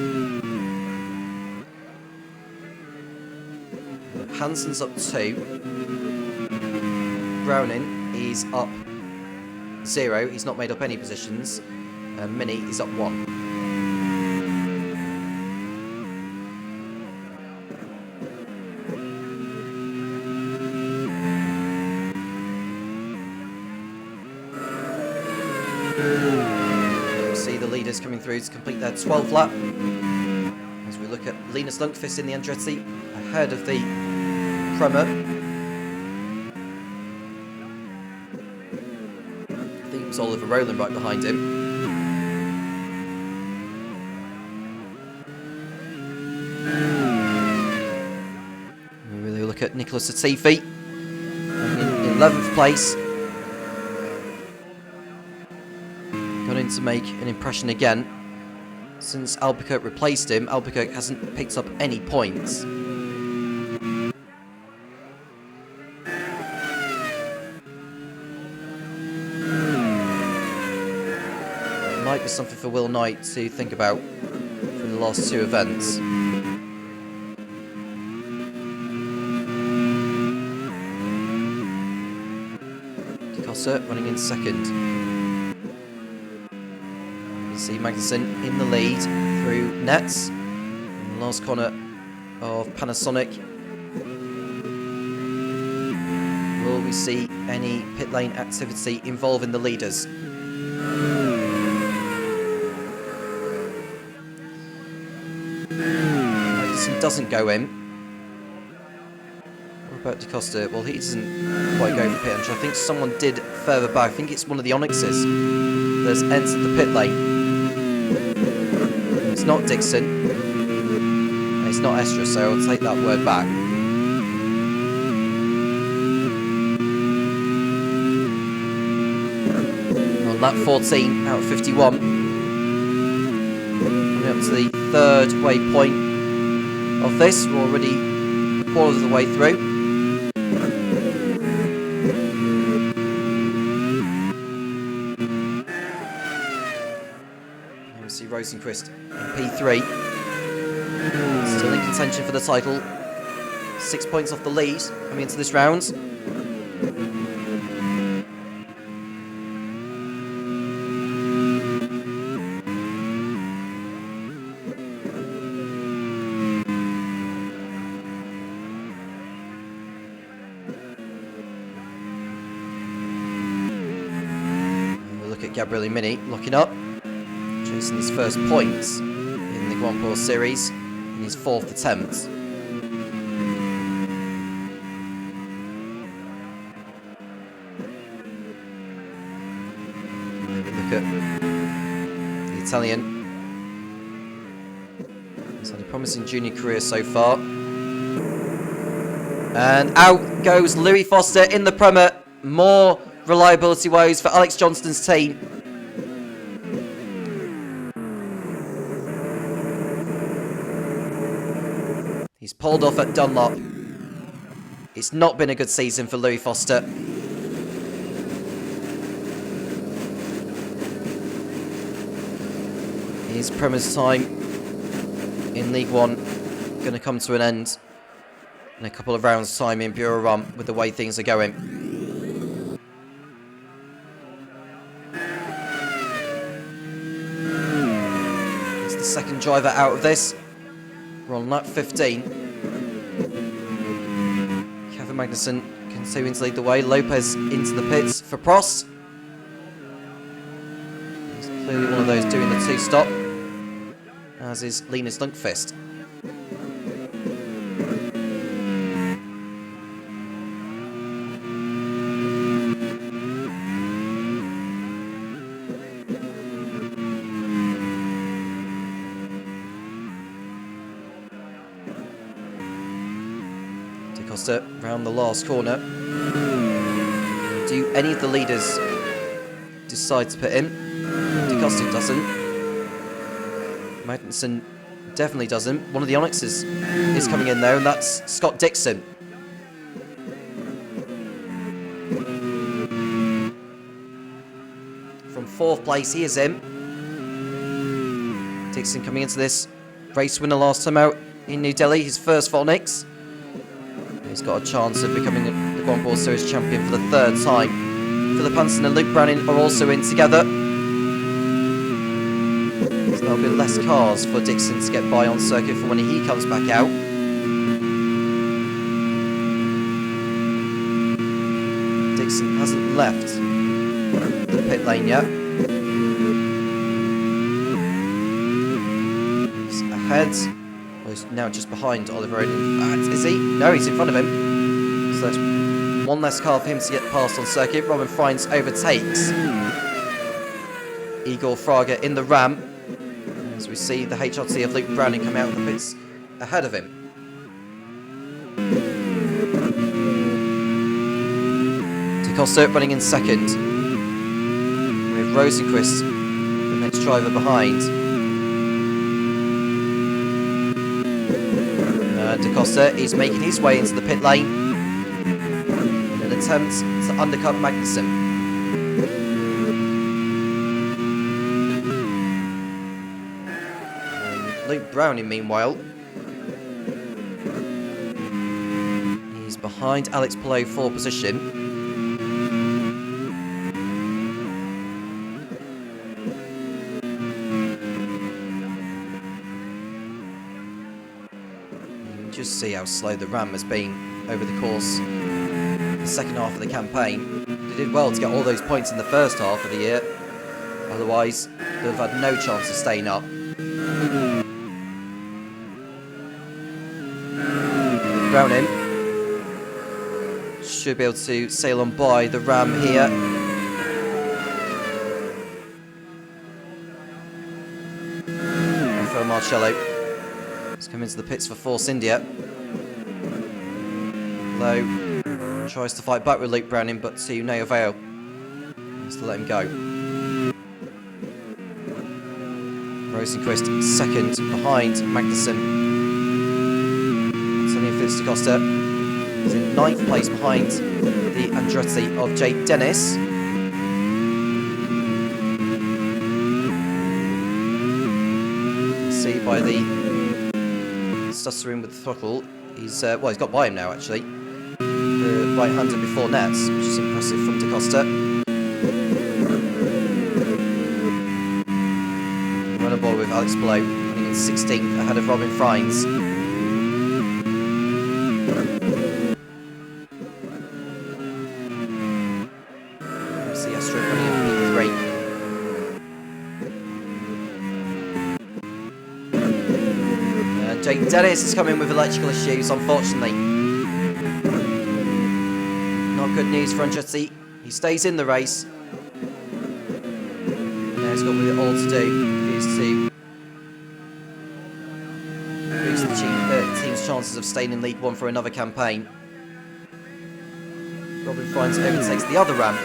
Hansen's up 2. Browning is up 0. He's not made up any positions. Mini is up 1. See the leaders coming through to complete their 12th lap. As we look at Linus Lundqvist in the Andretti ahead of the Prema. I think it was Oliver Rowland right behind him. We really look at Nicholas Latifi in 11th place. Gone in to make an impression again. Since Albuquerque replaced him, Albuquerque hasn't picked up any points. something for Will Knight to think about from the last two events. DeCosta running in second. You see Magnussen in the lead through nets. In the last corner of Panasonic. Will we see any pit lane activity involving the leaders? Magnussen doesn't go in. What about DeCosta? Well, he doesn't quite go for pit entry. I think someone did further back. I think it's one of the Onyxes that's entered the pit lane. It's not Dixon. And it's not Estra, so I'll take that word back. On lap 14 out of 51. Coming up to the third waypoint of this. We're already a quarter of the way through. See Rosenqvist in P3. Still in contention for the title. 6 points off the lead coming into this round. We'll look at Gabriele Mini locking up. Chasing his first points in the Grand Prix Series in his fourth attempt. Look at the Italian. He's had a promising junior career so far. And out goes Louis Foster in the Prema. More reliability woes for Alex Johnston's team. He's pulled off at Dunlop. It's not been a good season for Louis Foster. His Prema's time in League One going to come to an end in a couple of rounds' time in Bureau Run with the way things are going. It's the second driver out of this. We're on lap 15. Kevin Magnussen continuing to lead the way. Lopez into the pits for Prost. He's clearly one of those doing the two-stop, as is Linus Lundqvist. Round the last corner. Do any of the leaders decide to put in? DeCosta doesn't. Magnussen definitely doesn't. One of the Onyxes is coming in though, and that's Scott Dixon. From fourth place, he is in. Dixon coming into this race winner last time out in New Delhi, his first for Onyx. He's got a chance of becoming the Grand Prix Series champion for the third time. Philip Hansen and Luke Branning are also in together. So there'll be less cars for Dixon to get by on circuit for when he comes back out. Dixon hasn't left the pit lane yet. He's ahead. He's now just behind Oliver Odin. Is he? No, he's in front of him. So that's one less car for him to get past on circuit. Roman Friends overtakes Igor Fraga in the Ram. As we see the HRT of Luke Browning come out of the pits ahead of him. DeCosta running in second. With Rosenqvist, the next driver behind. DeCosta is making his way into the pit lane in an attempt to undercut Magnussen. Browning, meanwhile, he's behind Alex Palou for position. You can just see how slow the Ram has been over the course of the second half of the campaign. They did well to get all those points in the first half of the year. Otherwise, they'd have had no chance of staying up. Browning should be able to sail on by the Ram here. Rafael Marcello has come into the pits for Force India. Low tries to fight back with Luke Browning, but to no avail. Has to let him go. Rosenquist second behind Magnussen. Antonio Felix da Costa is in 9th place behind the Andretti of Jake Dennis. You can see by the stuttering with the throttle, he's got by him now actually. The right-hander before nets, which is impressive from da Costa. Runner ball with Alex Palou, running in 16th ahead of Robin Frines. See Astro running in P3. Jake Dennis is coming with electrical issues, unfortunately. Not good news for Andretti. He stays in the race. Now he's got with it all to do is to boost the team's chances of staying in League One for another campaign. Robin Frines overtakes the other Ram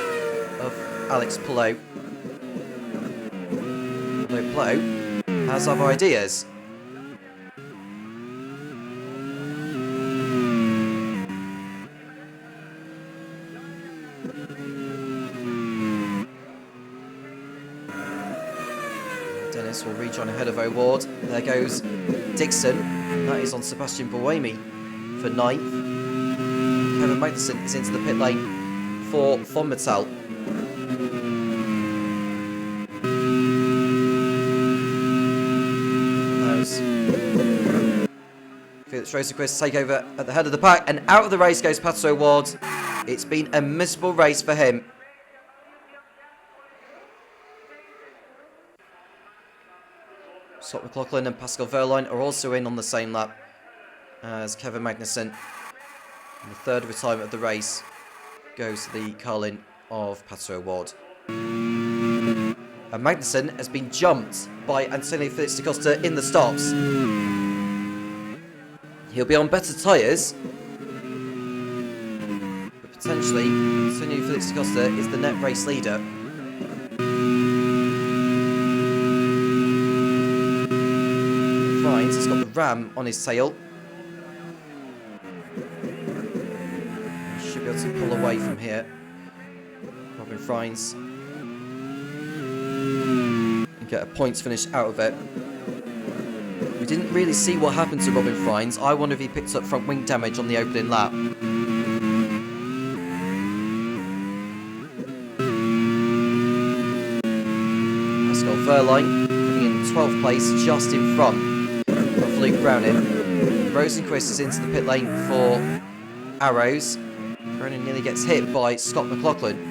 of Alex Palou. Although Palou has other ideas. Dennis will rejoin ahead of O'Ward. There goes Dixon. That is on Sebastian Buemi for 9th. Kevin Magnussen is into the pit lane for Von Metal. Felix Rosenquist take over at the head of the pack, and out of the race goes Patrick O'Ward. It's been a miserable race for him. Scott McLaughlin and Pascal Wehrlein are also in on the same lap as Kevin Magnussen. And the third retirement of the race goes to the Carlin of Patrick O'Ward. And Magnussen has been jumped by Antonio Felix da Costa in the stops. He'll be on better tyres, but potentially Antonio Felix da Costa is the net race leader. Frines has got the Ram on his tail. Should be able to pull away from here. Robin Frines and get a points finish out of it. We didn't really see what happened to Robin Frines. I wonder if he picked up front wing damage on the opening lap. Pascal Wehrlein coming in 12th place, just in front of Luke Browning. Rosenquist is into the pit lane for Arrows. Browning nearly gets hit by Scott McLaughlin.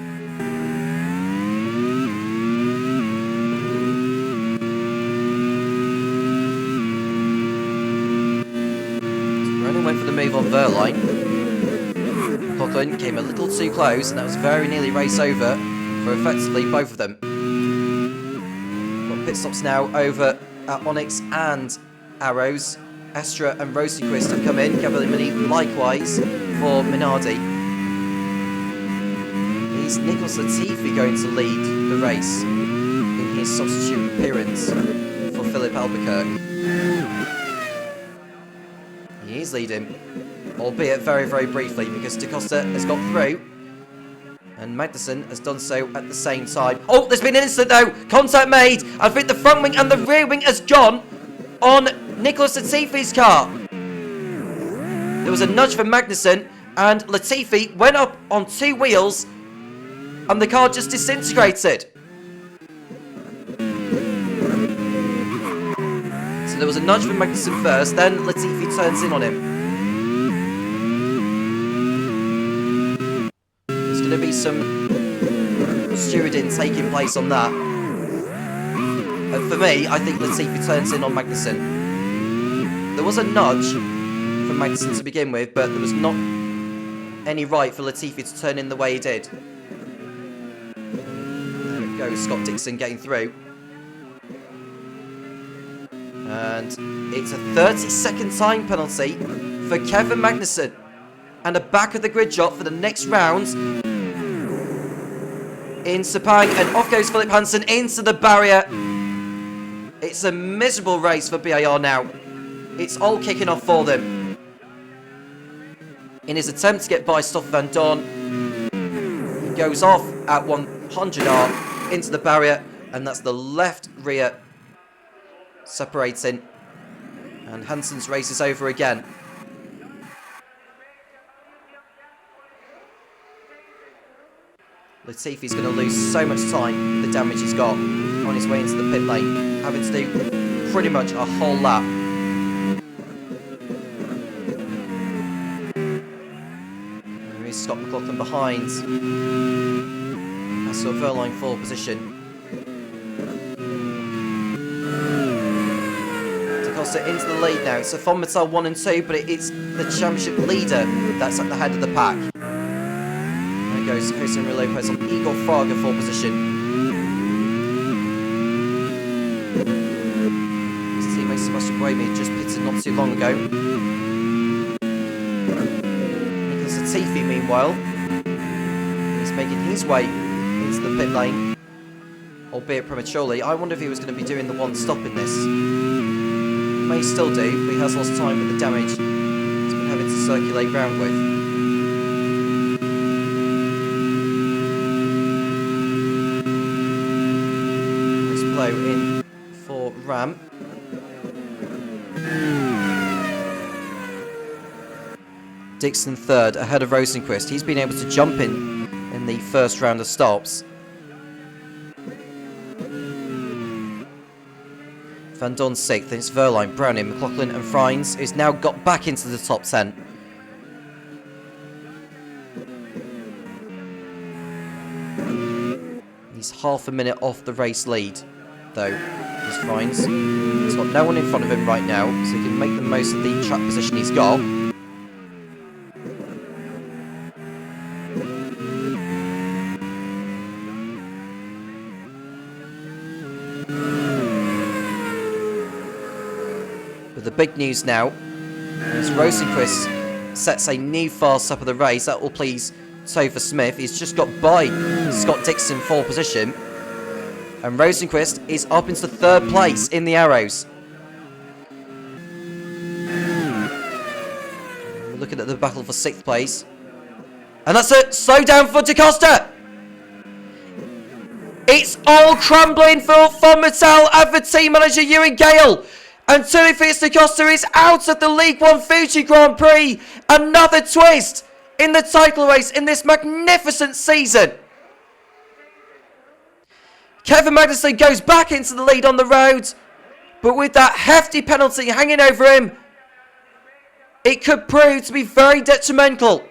Went for the move on Wehrlein. McLaughlin came a little too close, and that was very nearly race over for effectively both of them. Got pit stops now over at Onyx and Arrows. Estra and Rosenquist have come in. Cavallini likewise for Minardi. Is Nicholas Latifi going to lead the race in his substitute appearance for Philip Albuquerque? He's leading, albeit very, very briefly, because da Costa has got through and Magnussen has done so at the same time. Oh, there's been an incident though! Contact made! I think the front wing and the rear wing has gone on Nicholas Latifi's car. There was a nudge from Magnussen, and Latifi went up on 2 wheels, and the car just disintegrated. So there was a nudge from Magnussen first, then Latifi turns in on him. There's going to be some stewarding taking place on that. And for me, I think Latifi turns in on Magnussen. There was a nudge from Magnussen to begin with, but there was not any right for Latifi to turn in the way he did. There we go, Scott Dixon getting through. And it's a 30-second time penalty for Kevin Magnussen. And a back of the grid shot for the next round in Sepang, and off goes Philip Hansen into the barrier. It's a miserable race for BAR now. It's all kicking off for them. In his attempt to get by Stoffel van Dorn, he goes off at 100R into the barrier, and that's the left rear separating. And Hansen's race is over again. Latifi's going to lose so much time, the damage he's got on his way into the pit lane, having to do pretty much a whole lap. There is Scott McLaughlin behind. That's sort of Verline 4 position. DaCosta into the lead now. It's a Von Mattel 1 and 2, but it's the championship leader that's at the head of the pack. Goes Jose Maria Lopez on Igor Fraga for position. His teammate Sebastian Buemi just pitted not too long ago. Nicholas Latifi, meanwhile, is making his way into the pit lane, albeit prematurely. I wonder if he was going to be doing the one stop in this. He may still do, but he has lost time with the damage he's been having to circulate round with. In for Ram. Dixon third, ahead of Rosenquist. He's been able to jump in the first round of stops. Van Dorn sixth, then it's Verline, Browning, McLaughlin and Friends, who's now got back into the top 10. He's half a minute off the race lead, though, is Friends. He's got no one in front of him right now, so he can make the most of the track position he's got. But the big news now is Rosenquist sets a new fast up of the race. That will please Topher Smith. He's just got by Scott Dixon for position. And Rosenquist is up into third place in the Arrows. We're looking at the battle for sixth place. And that's it. Slow down for DaCosta. It's all crumbling for Von Mattel and for team manager Ewan Gale. And Tony Felix DaCosta is out of the League One Fuji Grand Prix. Another twist in the title race in this magnificent season. Kevin Magnussen goes back into the lead on the road, but with that hefty penalty hanging over him, it could prove to be very detrimental.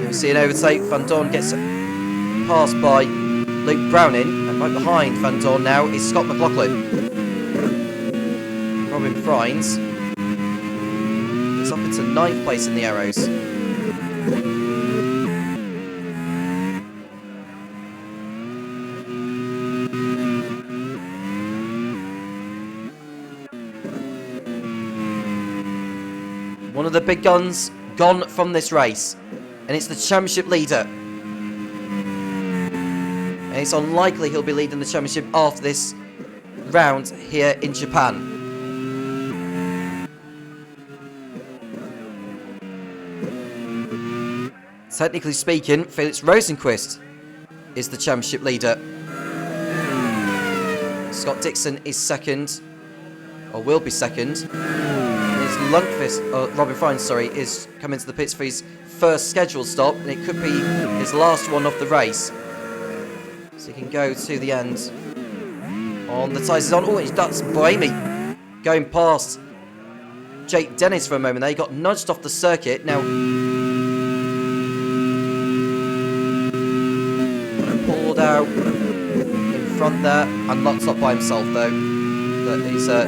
We see an overtake. Van Dorn gets passed by Luke Browning, and right behind Van Dorn now is Scott McLaughlin. Robin Friends is up into 9th place in the Arrows. One of the big guns gone from this race, and it's the championship leader. And it's unlikely he'll be leading the championship after this round here in Japan. Technically speaking, Felix Rosenqvist is the championship leader. Scott Dixon is second, or will be second. Robin Fine, is coming to the pits for his first scheduled stop, and it could be his last one of the race. So he can go to the end. On the tyres is on. Oh, that's Boemi going past Jake Dennis for a moment there. He got nudged off the circuit. Now, pulled out in front there and locked up by himself though.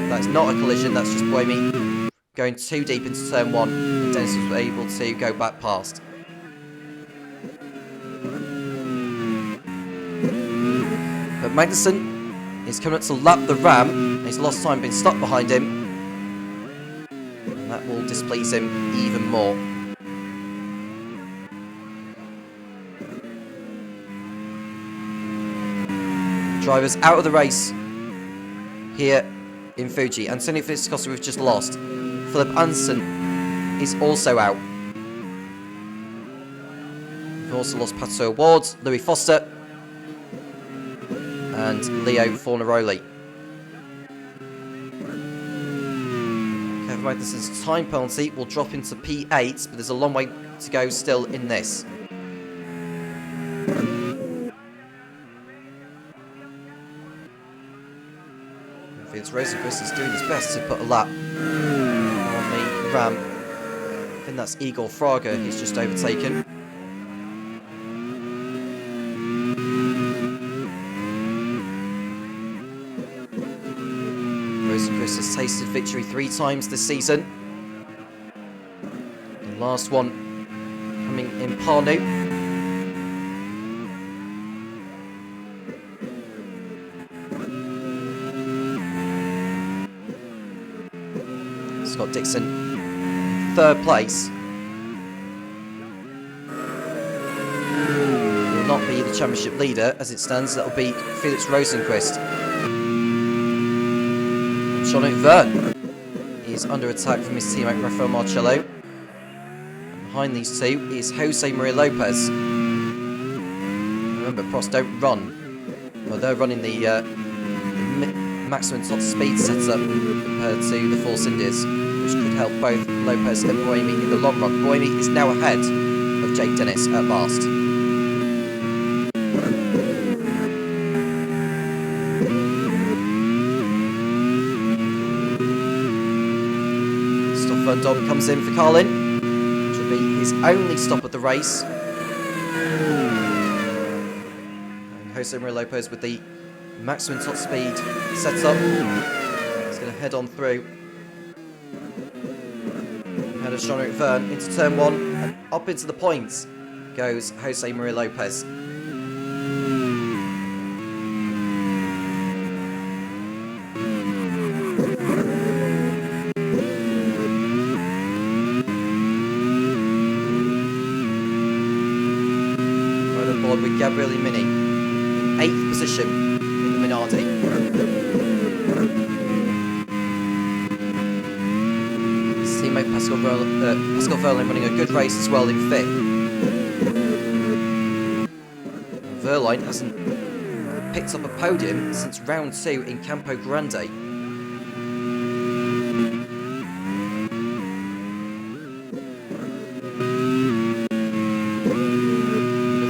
That's not a collision, that's just Boemi going too deep into turn 1, and Dennis was able to go back past. But Magnussen is coming up to lap the ramp, and he's lost time being stuck behind him, and that will displease him even more. Drivers out of the race here in Fuji. Antonio Fitzcosta we've just lost. Philip Anson is also out. We've also lost Pato Ward, Louis Foster, and Leo Fornaroli. Kevin Magnussen's time penalty will drop into P8, but there's a long way to go still in this. Felix Rosenqvist is doing his best to put a lap on the ramp. I think that's Igor Fraga he's just overtaken. Rosenqvist has tasted victory 3 times this season. The last one coming in Parnu. Scott Dixon, 3rd place. Will not be the championship leader as it stands. That will be Felix Rosenqvist. Jean-Luc Verne is under attack from his teammate Rafael Marcello. And behind these two is Jose Maria Lopez. Remember, Prost don't run. Well, they're running the maximum top speed setup compared to the Force Indies, which could help both Lopez and Boemi in the long run. Boemi is now ahead of Jake Dennis at last. Stoffel Dom comes in for Carlin, which will be his only stop of the race. And Jose Maria Lopez with the maximum top speed set up. He's going to head on through. Ahead of Jean-Luc Verne into turn 1, and up into the points goes Jose Maria Lopez. Right on board with Gabriele Mini in 8th position in the Minardi. His teammate Pascal Verlaine running a good race as well in 5th. Verlaine hasn't picked up a podium since round 2 in Campo Grande. I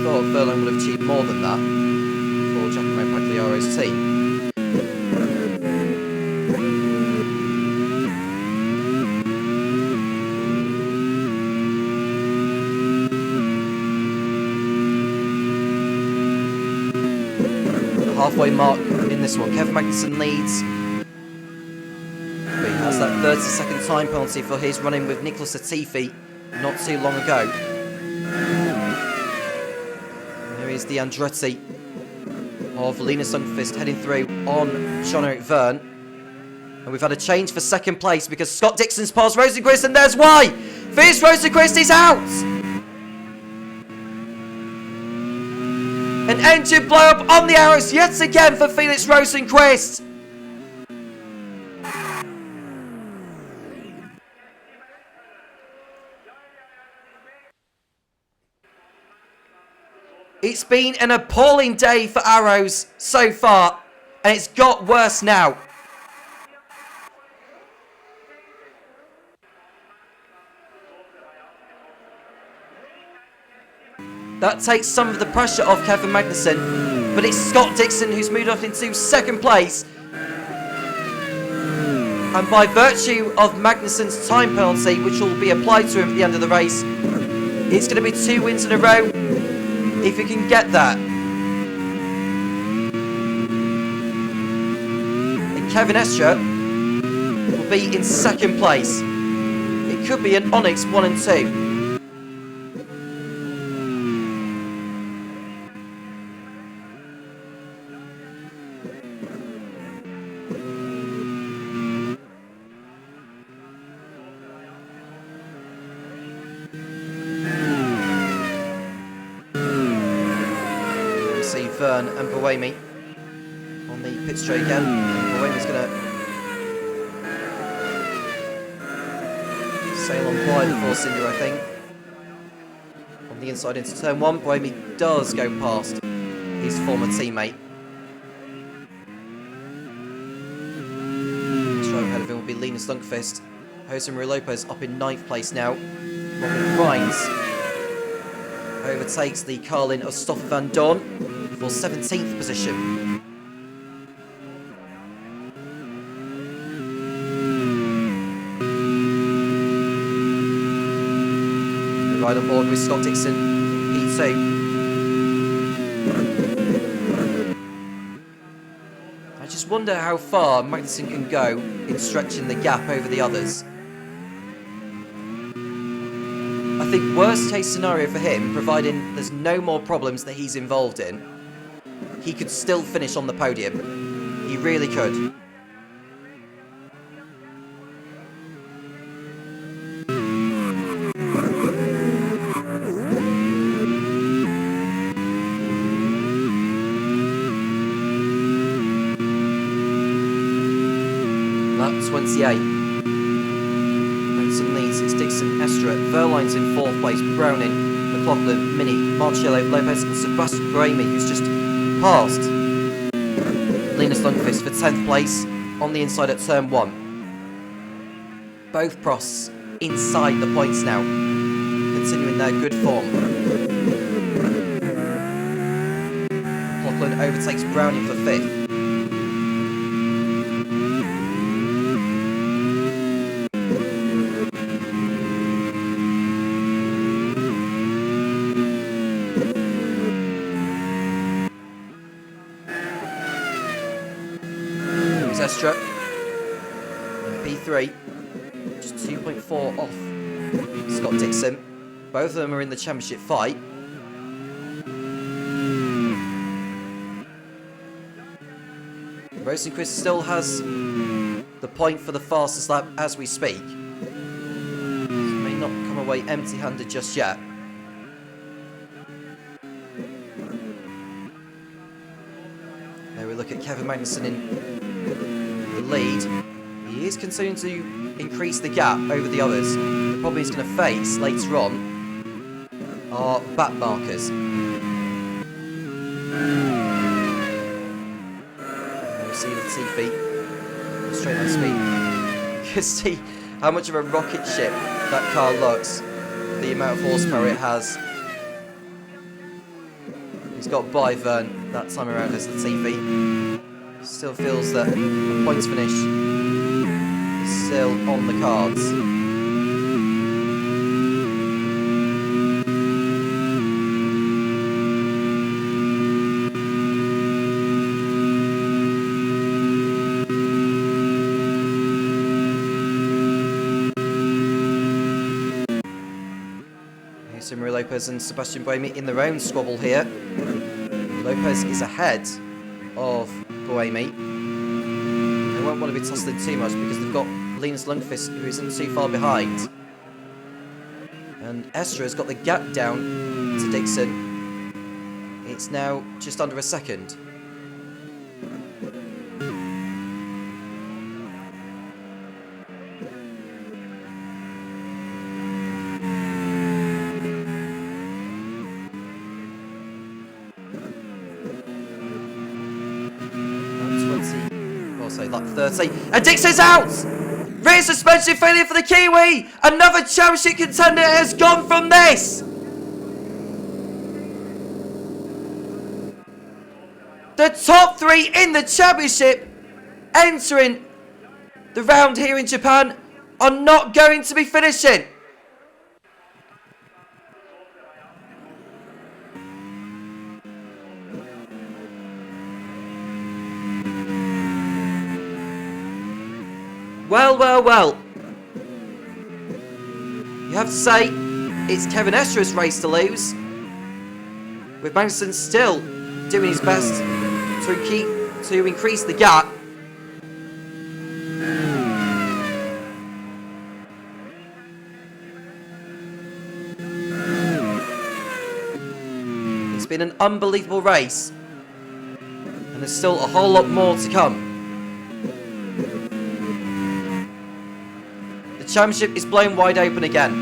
thought Verlaine would have achieved more than that for Giacomo Pagliaro's team. Halfway mark in this one. Kevin Magnussen leads, but he has that 30-second time penalty for his run-in with Nicolas Latifi not too long ago. There is the Andretti of Linus Sundqvist heading through on Jean-Eric Verne. And we've had a change for 2nd place because Scott Dixon's passed Rosenqvist, and there's why! Felix Rosenqvist is out! An engine blow up on the arrows yet again for Felix Rosenqvist. It's been an appalling day for Arrows so far, and it's got worse now. That takes some of the pressure off Kevin Magnussen, but it's Scott Dixon who's moved up into second place. And by virtue of Magnussen's time penalty, which will be applied to him at the end of the race, it's going to be 2 wins in a row if he can get that. And Kevin Estre will be in second place. It could be an Onyx 1 and 2. Vern and Buemi on the pit straight again. Buemi's going to sail on by the Force India, I think. On the inside into turn 1, Buemi does go past his former teammate. Straight ahead of him will be Linus Lundqvist. Jose Maria Lopez up in 9th place now. Robin Rines overtakes the Carlin of Stoffel van Dorn for 17th position. We ride on board with Scott Dixon, P2. I just wonder how far Magnussen can go in stretching the gap over the others. I think worst case scenario for him, providing there's no more problems that he's involved in, he could still finish on the podium. He really could. Lap 28. Benson leads, it's Dixon, Estre, Verline's in 4th place, Browning, McLaughlin, Mini, Marcello, Lopez and Sebastian Buemi, who's just passed Linus Lundqvist for 10th place on the inside at turn 1. Both Prosts inside the points now, continuing their good form. McLaughlin overtakes Browning for 5th. Estre, P3, just 2.4 off Scott Dixon. Both of them are in the championship fight. Rosenquist still has the point for the fastest lap as we speak. He may not come away empty-handed just yet. There we look at Kevin Magnussen in the lead. He is continuing to increase the gap over the others. The problem he's going to face later on are back markers. You see the T-feet, straight line speed. You can see how much of a rocket ship that car looks, the amount of horsepower it has. He's got by Vern that time around as the T-feet. Still feels that the points finish is still on the cards. Jose Maria Lopez and Sebastian Buemi in their own squabble here. Lopez is ahead of Buemi. They won't want to be tossed in too much because they've got Linus Lundqvist who isn't too far behind. And Estre has got the gap down to Dixon. It's now just under a second. Lap 30. And Dixon's out! Rear suspension failure for the Kiwi! Another championship contender has gone from this! The top 3 in the championship entering the round here in Japan are not going to be finishing. Well. You have to say, it's Kevin Estra's race to lose. With Magnussen still doing his best to increase the gap. It's been an unbelievable race. And there's still a whole lot more to come. The championship is blown wide open again.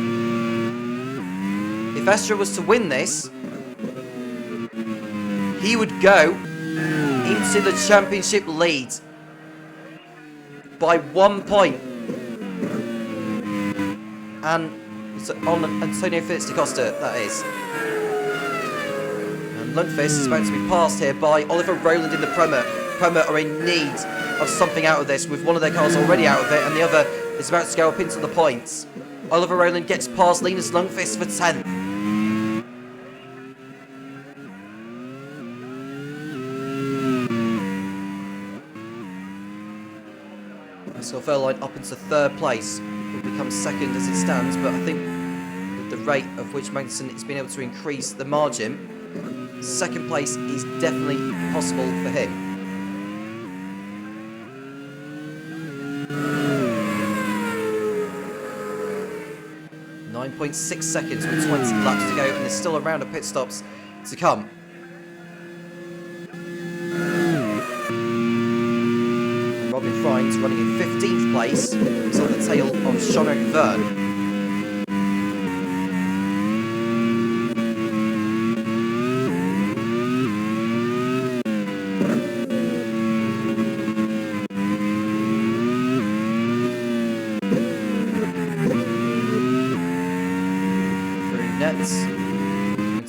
If Estra was to win this, he would go into the championship lead by 1 point. And on Antonio Felix da Costa, that is. And Lundqvist is about to be passed here by Oliver Rowland in the Prema. Prema are in need of something out of this, with one of their cars already out of it and the other is about to go up into the points. Oliver Rowland gets past Linus Lundqvist for 10th. Silverline up into 3rd place, will become 2nd as it stands, but I think with the rate of which Magnussen has been able to increase the margin, 2nd place is definitely possible for him. .6 seconds with 20 laps to go, and there's still a round of pit stops to come. Robin Friends running in 15th place. He's on the tail of Jean-Eric Verne.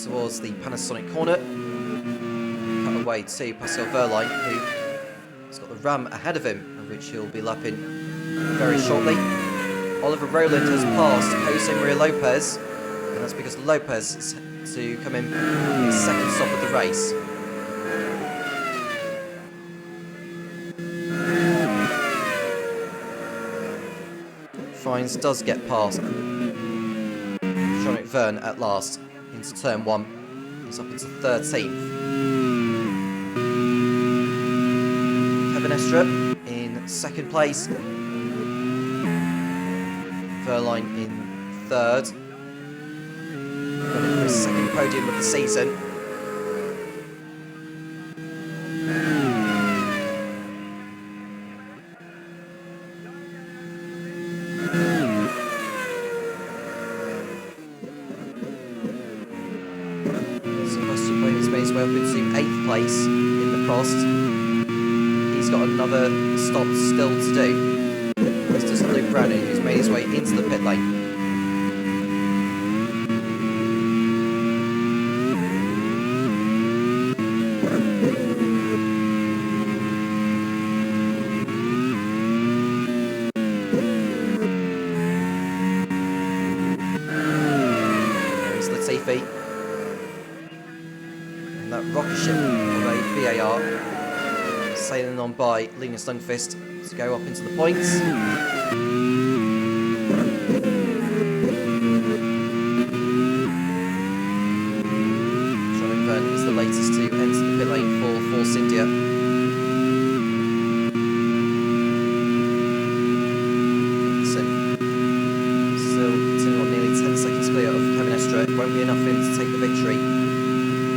Towards the Panasonic corner. Cut away to Pascal Wehrlein, who has got the Ram ahead of him, of which he'll be lapping very shortly. Oliver Rowland has passed Jose Maria Lopez, and that's because Lopez is to come in his 2nd stop of the race. Fines does get past Jean-Eric Verne at last into turn 1. He's up into 13th. Kevin Estra in 2nd place. Wehrlein in 3rd. Running for his 2nd podium of the season. Way up into 8th place in the Prost. He's got another stop still to do. This does Luke Browning, who's made his way into the pit lane. There's Latifi. That rocket ship of a VAR sailing on by Linus Lundqvist to go up into the points. Jean-Eric Verne is the latest to enter the pit lane for Force India. Still continuing on nearly 10 seconds clear of Kevin Estra. It won't be enough for him to take the victory.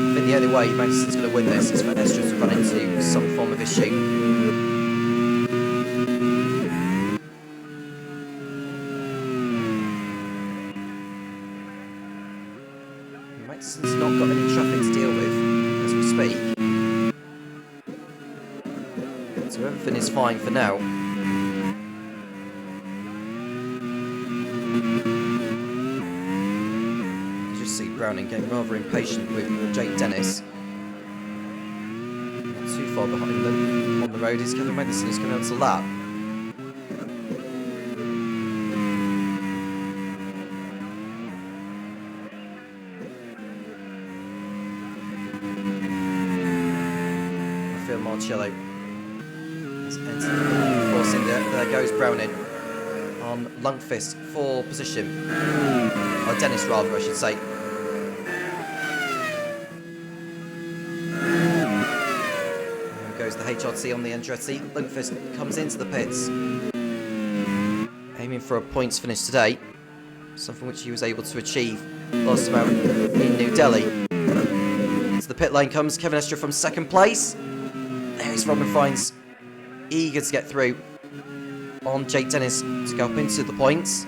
I think the only way Magnussen's going to win this is for Estra to run into some form of issue. Magnussen's not got any traffic to deal with as we speak. So everything is fine for now. You just see Browning getting rather impatient with Jake Dennis. Not too far behind them on the road is Kevin Magnussen, who's coming out to lap. Marcello has entered forcing there goes Browning on Lundqvist for position. Or Dennis rather, I should say. There goes the HRT on the Andretti. Lundqvist comes into the pits, aiming for a points finish today, something which he was able to achieve last time out in New Delhi. Into the pit lane comes Kevin Estre from second place. There's Robin Fines, eager to get through on Jake Dennis to go up into the points.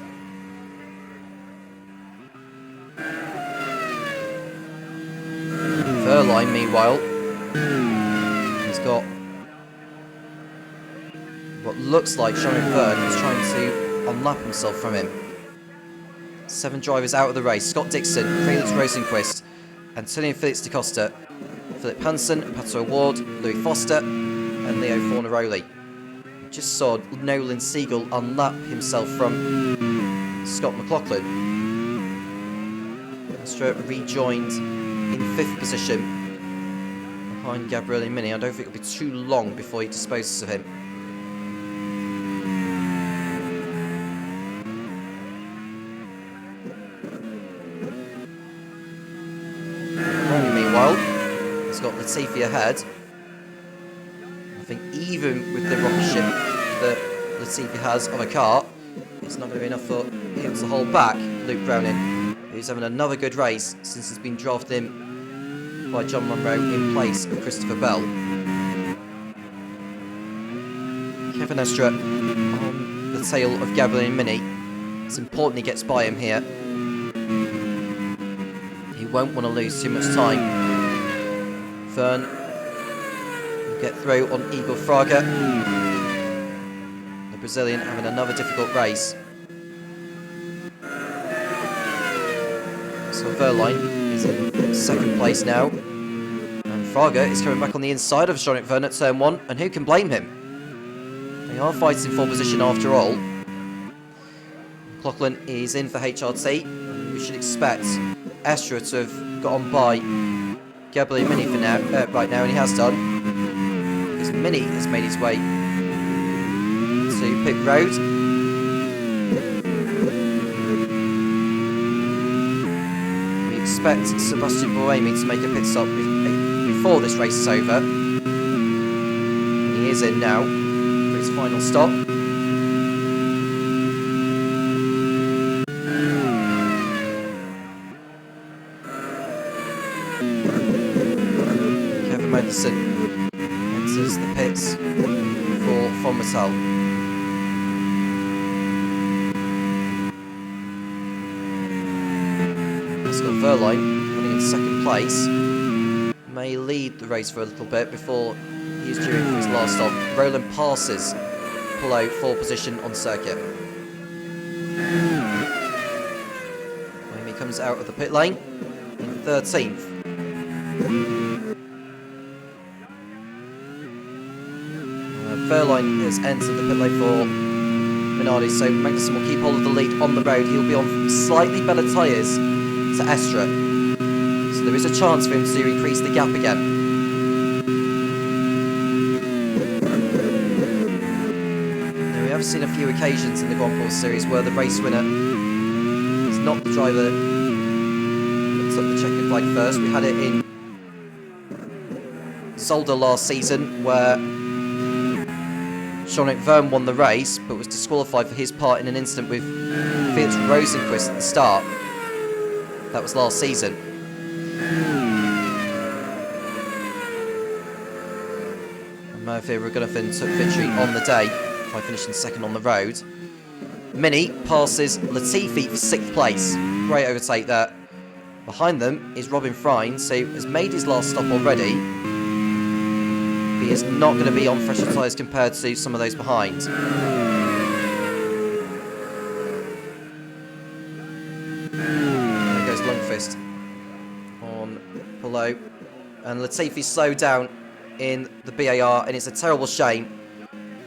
Verline, meanwhile, he's got what looks like Sean Vern, who's trying to unlap himself from him. 7 drivers out of the race: Scott Dixon, Felix Rosenquist, Antonio Felix da Costa, Philip Hansen, Pato Ward, Louis Foster, and Leo Fornaroli. Just saw Nolan Siegel unlap himself from Scott McLaughlin. Astra rejoined in 5th position behind Gabriele Mini. I don't think it'll be too long before he disposes of him. Meanwhile, he's got Latifi ahead. I think even with the rocket ship that Latifi has on a car, it's not going to be enough for him to hold back Luke Browning, who's having another good race since he's been drafted in by John Monroe in place of Christopher Bell. Kevin Estre on the tail of Gabriele Mini. It's important he gets by him here. He won't want to lose too much time. Vern will get through on Igor Fraga. The Brazilian having another difficult race. So Verline is in 2nd place now. And Fraga is coming back on the inside of Jean-Luc Vern at turn 1, and who can blame him? They are fighting for position after all. McLaughlin is in for HRT. We should expect Estre to have got on by Gabriele Mini for now, right now, and he has done. Because Mini has made his way to pit road. We expect Sebastian Buemi to make a pit stop before this race is over. And he is in now for his final stop. Madison enters the pits for Von Mattel. Scott Verline, running in 2nd place, may lead the race for a little bit before he is due in for his last stop. Roland passes Polo for position on circuit. He comes out of the pit lane in 13th. Verline has entered the pit lane for Minardi, so Magnussen will keep hold of the lead on the road. He'll be on slightly better tyres to Estre, so there is a chance for him to increase the gap again. Now, we have seen a few occasions in the Grand Prix Series where the race winner is not the driver that took the checkered flag first. We had it in Zolder last season where Jean-Luc Vern won the race, but was disqualified for his part in an incident with Felix Rosenquist at the start. That was last season. And Murphy Ragunathan took victory on the day by finishing 2nd on the road. Mini passes Latifi for 6th place. Great overtake there. Behind them is Robin Fines, who has made his last stop already. He is not going to be on fresher tyres compared to some of those behind. There goes Lundqvist on below. And Latifi's slowed down in the BAR, and it's a terrible shame.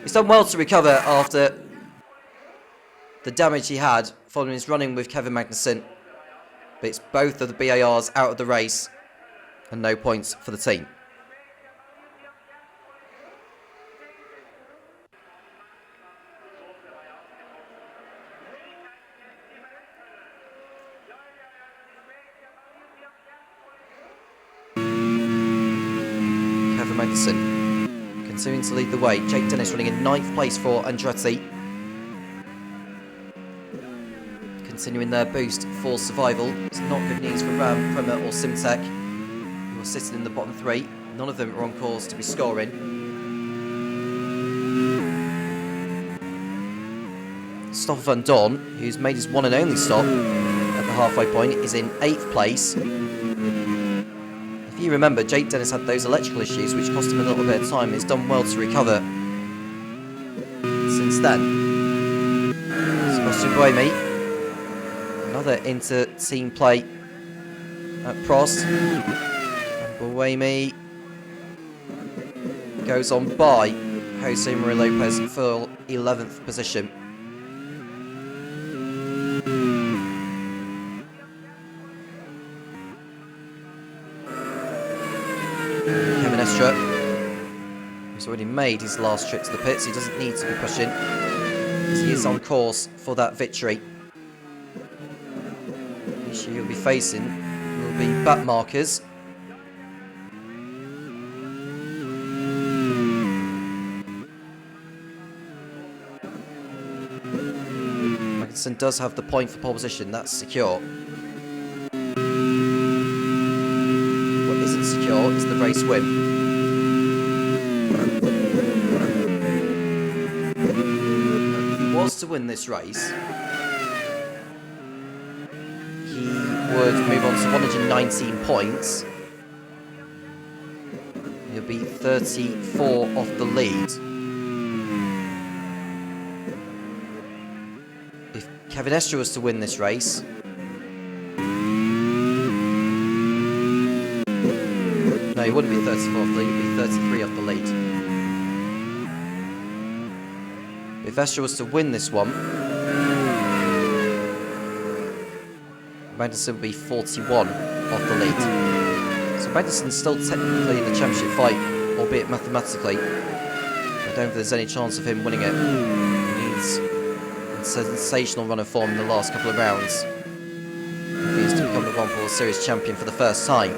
He's done well to recover after the damage he had following his running with Kevin Magnussen. But it's both of the BARs out of the race and no points for the team. Kevin Magnussen continuing to lead the way. Jake Dennis running in 9th place for Andretti. Continuing their boost for survival. It's not good news for Ram, Prema or Simtek, who are sitting in the bottom 3. None of them are on course to be scoring. Stoffel van Dorn, who's made his one and only stop at the halfway point, is in 8th place. If you remember, Jake Dennis had those electrical issues which cost him a little bit of time. He's done well to recover since then. Sebastian Buemi, another inter-team play at Prost. And Buemi goes on by Jose Maria Lopez for 11th position. Kevin Estre, who's already made his last trip to the pits, he doesn't need to be pushing, because he is on course for that victory. The issue he'll be facing will be back markers. Magnussen does have the point for pole position, that's secure. What isn't secure is the race win. If he was to win this race, he would move on to 119 points. He'll be 34 off the lead. If Kevin Estre was to win this race, no, he wouldn't be 34 off the lead, he'd be 33 off the lead. If Estre was to win this one, Magnussen would be 41 off the lead. So Magnussen's still technically in the championship fight, albeit mathematically. I don't think there's any chance of him winning it. He needs a sensational run of form in the last couple of rounds if he is to become the World Series champion for the first time.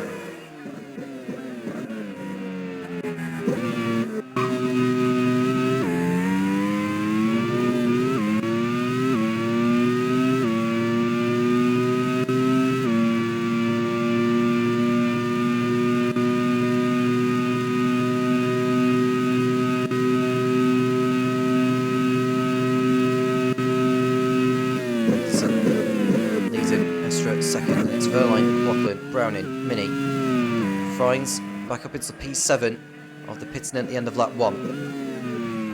Back up into P7 after pitting at the end of lap 1.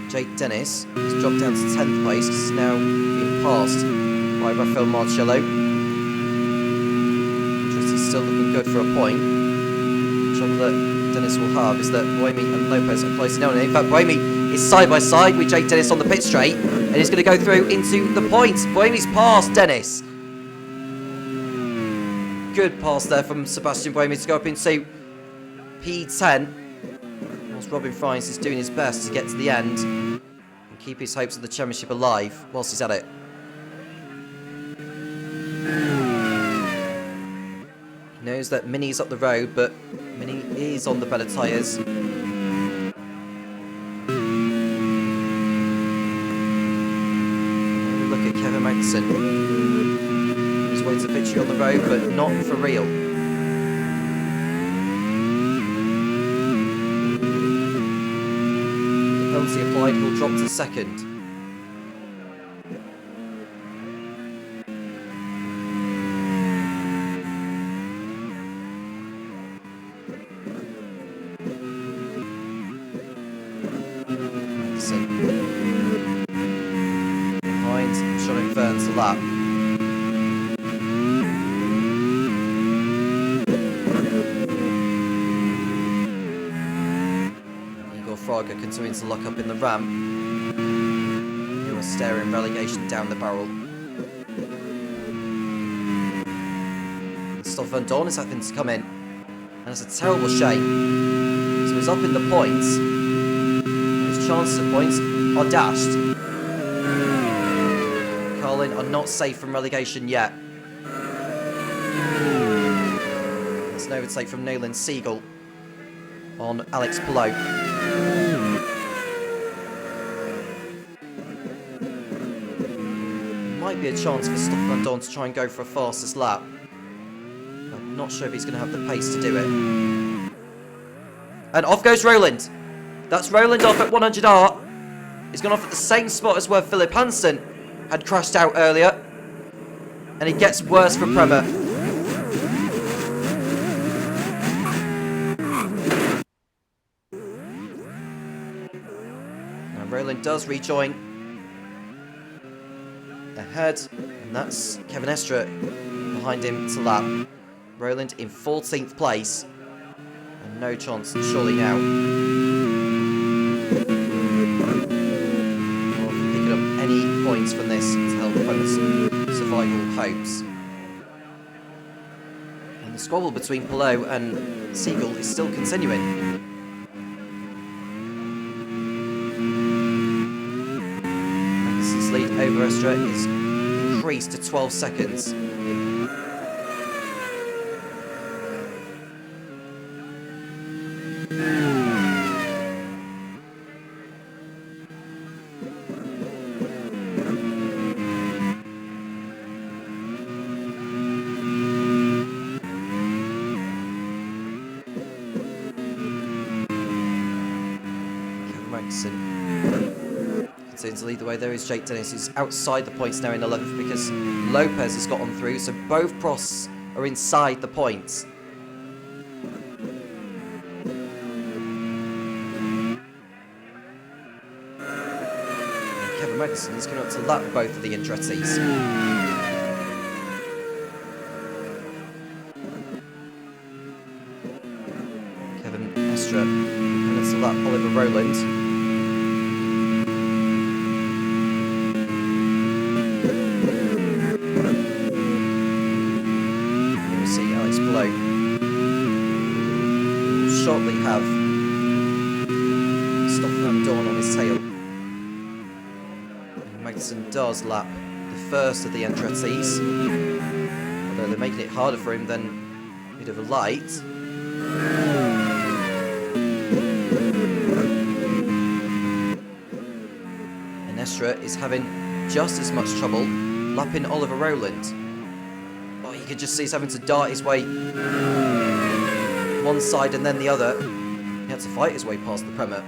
Jake Dennis has dropped down to 10th place because he's now being passed by Rafael Marcello. He's still looking good for a point. The trouble that Dennis will have is that Buemi and Lopez are closing down. In fact, Buemi is side by side with Jake Dennis on the pit straight and he's going to go through into the points. Buemi's past Dennis. Good pass there from Sebastian Buemi to go up into P10. Whilst Robin Fries is doing his best to get to the end and keep his hopes of the championship alive whilst he's at it. He knows that Mini's up the road, but Mini is on the better tyres. Look at Kevin Magnussen. Waits a victory on the road, but not for real. The penalty applied will drop to second. Varga continuing to lock up in the ramp. Who are staring relegation down the barrel. Stoffel Van Dorn is having to come in. And it's a terrible shame. So he's up in the points. His chances of points are dashed. Carlin are not safe from relegation yet. It's an overtake from Nayland Siegel on Alex Blow. Might be a chance for Stoffel Van Dorn to try and go for a fastest lap. I'm not sure if he's going to have the pace to do it. And off goes Roland. That's Roland off at 100R. He's gone off at the same spot as where Philip Hansen had crashed out earlier. And it gets worse for Prema. Now Roland does rejoin ahead. And that's Kevin Estra behind him to lap. Roland in 14th place. And no chance, surely now, of picking up any points from this to help Prema's survival hopes. And the squabble between Palou and Siegel is still continuing. Magnussen's lead over Estra is increased to 12 seconds. Continuing to lead the way there is Jake Dennis, who's outside the points now in 11th because Lopez has got on through, so both Prosts are inside the points. And Kevin Magnussen is coming up to lap both of the Andretti's. Kevin Estra coming to lap Oliver Rowland. Shortly have Stoffel Van Dorn on his tail. And Magnussen does lap the first of the Andretti's, although they're making it harder for him than he'd have liked. And Estra is having just as much trouble lapping Oliver Rowland. Oh, you can just see he's having to dart his way one side and then the other. He had to fight his way past the Prema.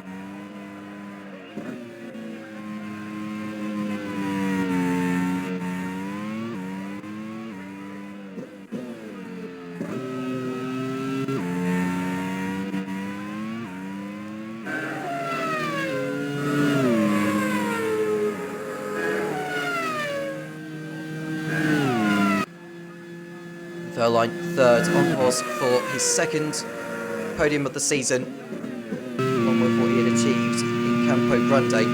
Verline third on course for his second podium of the season, along with what he had achieved in Campo Grande.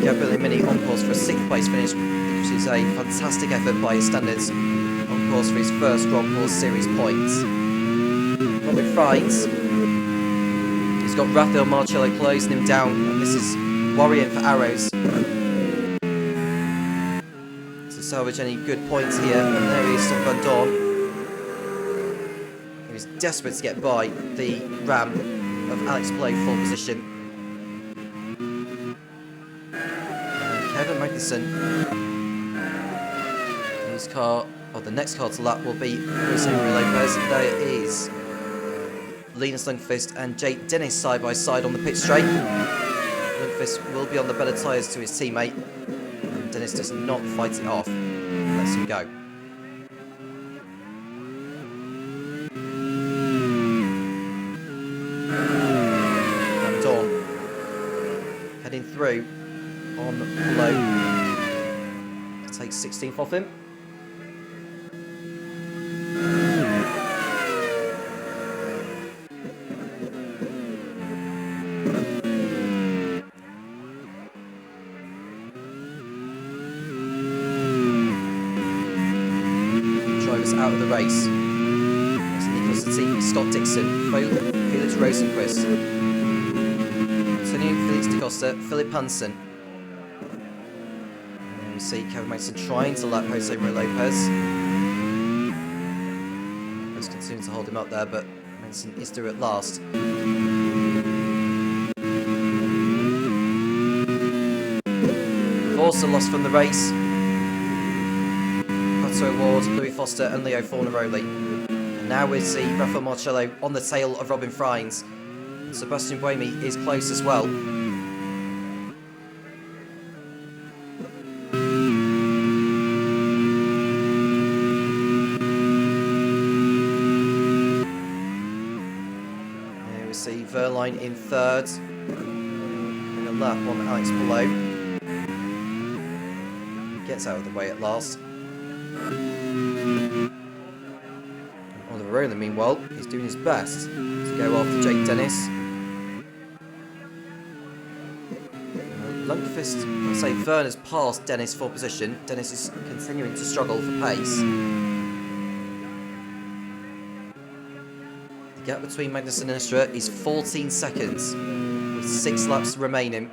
Gabriele Mini on course for a 6th place finish, which is a fantastic effort by his standards, on course for his first Grand Prix Series points. Robert Friends, he's got Rafael Marcello closing him down, and this is worrying for Arrows. Salvage any good points here, and there he is, Stoffel Van Dorn. He was desperate to get by the ram of Alex Blow full position. And Kevin Magnussen, whose car, or the next car to lap will be Luis Henry Lopez. There is Linus Lundqvist and Jake Dennis side by side on the pit straight. Lundqvist will be on the better tyres to his teammate. Dennis does not fight it off and lets him go. Van Dorn heading through on Blow to take 16th off him. drivers out of the race. That's Nicholas Latifi, Scott Dixon, Felix Rosenquist. Continuing Felix da Costa, Philip Hansen. And we see Kevin Mason trying to lap Jose Maria Lopez. Lopez continuing to hold him up there, but Mason is through at last. We've also lost from the race Cotto Award, Louis Foster and Leo Fornaroli. And now we see Rafael Marcello on the tail of Robin Freins. Sebastian Buemi is close as well. Here we see Verline in third. And a lap on Alex below. Gets out of the way at last. Oliver Rowland, meanwhile, is doing his best to go after Jake Dennis. Lundqvist, I'll say Vern has passed Dennis for position. Dennis is continuing to struggle for pace. The gap between Magnussen and Estra is 14 seconds, with 6 laps remaining.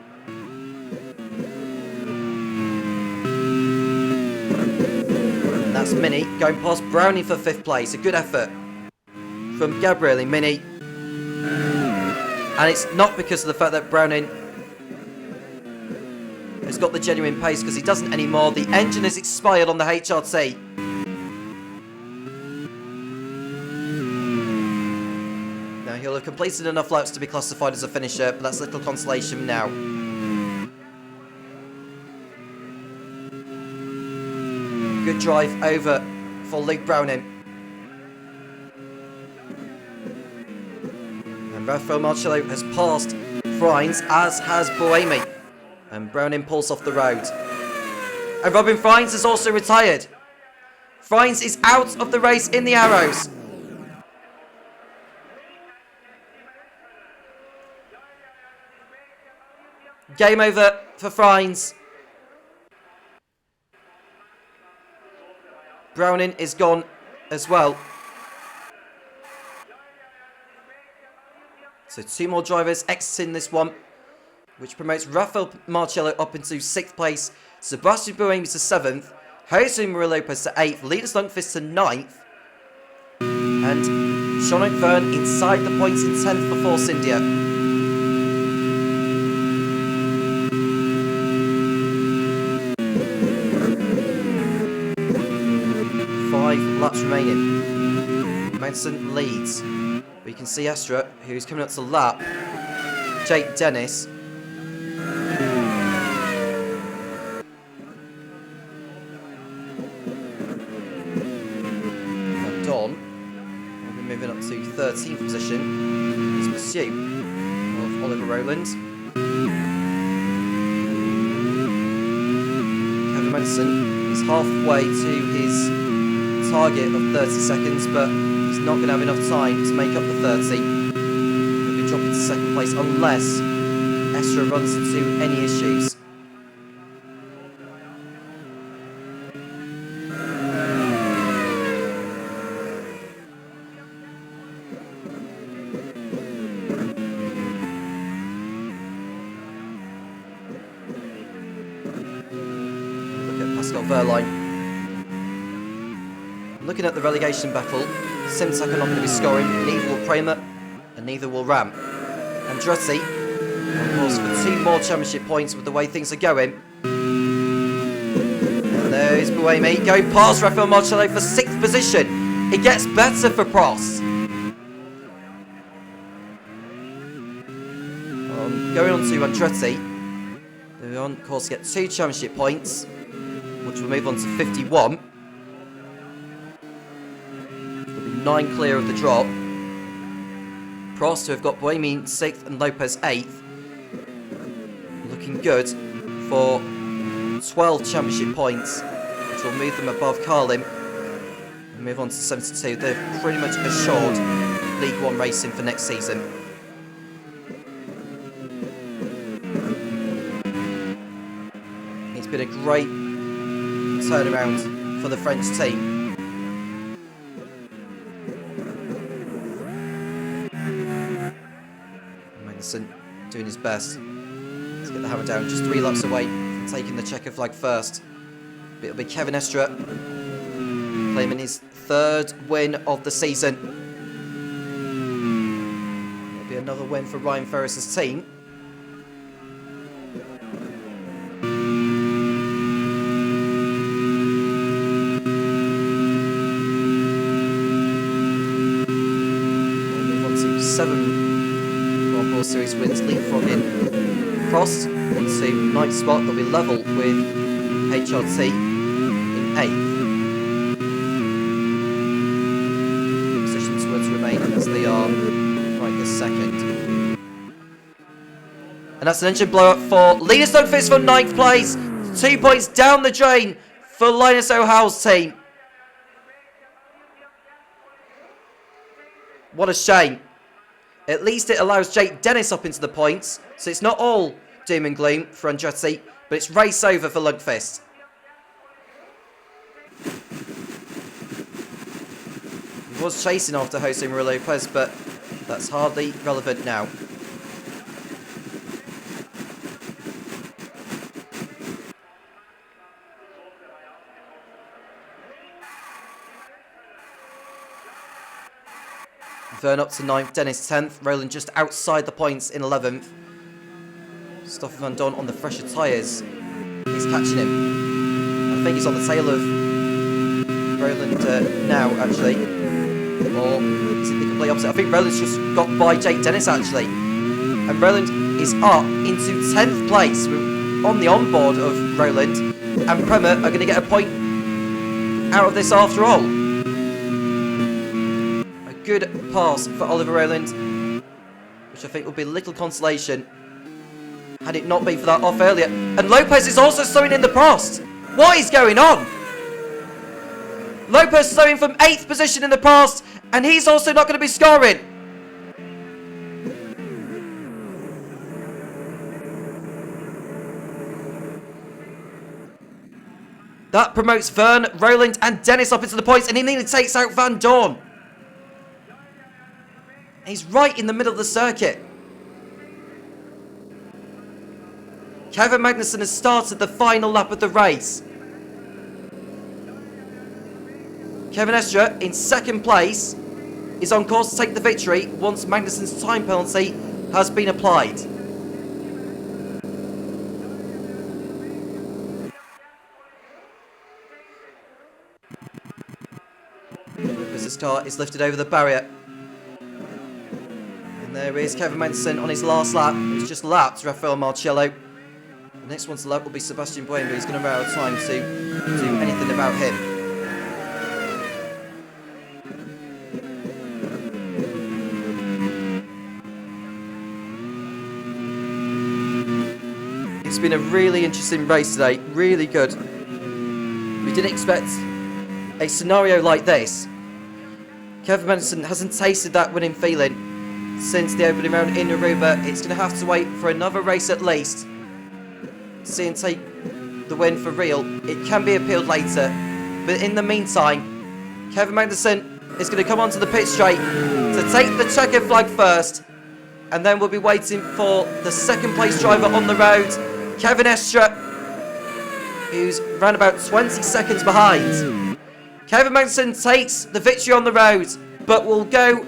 And that's Mini going past Browning for 5th place. A good effort from Gabriele Mini. And it's not because of the fact that Browning has got the genuine pace, because he doesn't anymore. The engine has expired on the HRT. Now he'll have completed enough laps to be classified as a finisher, but that's little consolation now. Good drive over for Luke Browning. And Rafael Marcello has passed Freins, as has Buemi. And Browning pulls off the road. And Robin Freins has also retired. Freins is out of the race in the Arrows. Game over for Freins. Browning is gone as well. So 2 more drivers exiting this one, which promotes Rafael Marcello up into 6th place, Sebastian Buemi to 7th, Jose Maria Lopez to 8th, Linus Lundqvist to 9th, and Jean-Luc Verne inside the points in 10th for Force India. 5 laps remaining. Manson leads, but you can see Estra, who's coming up to lap Jake Dennis. Moving up to 13th position is pursuit of Oliver Rowland. Kevin Madison is halfway to his target of 30 seconds, but he's not going to have enough time to make up the 30. He'll be dropping to 2nd place unless Estra runs into any issues. Verline. Looking at the relegation battle, Simtek are not going to be scoring, neither will Kramer, and neither will Ram. Andretti, of course, for 2 more championship points with the way things are going. And there's Buemi going past Rafael Marcello for 6th position. It gets better for Prost. Going on to Andretti, they on course to get 2 championship points, which will move on to 51. There'll be 9 clear of the drop. Prost, who have got Buemi 6th and Lopez 8th. Looking good for 12 championship points, which will move them above Carlin and move on to 72. They're pretty much assured League 1 racing for next season. It's been a great turnaround for the French team. Magnussen doing his best to get the hammer down. Just 3 laps away from taking the checker flag first. But it'll be Kevin Estre claiming his 3rd win of the season. It'll be another win for Ryan Ferris's team. Series wins, leapfrogging Cross into 9th spot. They'll be level with HRT in 8th. Positions were to remain as they are right this second. And that's an engine blow up for Linus Lundqvist for 9th place. 2 points down the drain for Linus O'Howell's team. What a shame. At least it allows Jake Dennis up into the points, so it's not all doom and gloom for Andretti, but it's race over for Lundqvist. He was chasing after Jose Maria Lopez, but that's hardly relevant now. Vern up to 9th, Dennis 10th, Roland just outside the points in 11th. Stoffel Van Dorn on the fresher tyres. He's catching him. I think he's on the tail of Roland now, actually. Or is it the complete opposite? I think Roland's just got by Jake Dennis, actually. And Roland is up into 10th place. We're on the onboard of Roland. And Prema are going to get a point out of this after all. Good pass for Oliver Rowland, which I think will be little consolation had it not been for that off earlier. And Lopez is also slowing in the Prost. What is going on? Lopez slowing from 8th position in the Prost, and he's also not going to be scoring. That promotes Vern, Rowland and Dennis up into the points, and he nearly takes out Van Dorn. He's right in the middle of the circuit. Kevin Magnussen has started the final lap of the race. Kevin Estre in 2nd place is on course to take the victory once Magnussen's time penalty has been applied. This car is lifted over the barrier. There is Kevin Magnussen on his last lap. He's just lapped Rafael Marcello. The next one to lap will be Sebastian Buemi, who's going to run out of time to do anything about him. It's been a really interesting race today. Really good. We didn't expect a scenario like this. Kevin Magnussen hasn't tasted that winning feeling since the opening round in Aruba. It's going to have to wait for another race at least to see him take the win for real. It can be appealed later, but in the meantime, Kevin Magnussen is going to come onto the pit straight to take the checker flag first, and then we'll be waiting for the 2nd place driver on the road, Kevin Estre, who's around about 20 seconds behind. Kevin Magnussen takes the victory on the road, but will go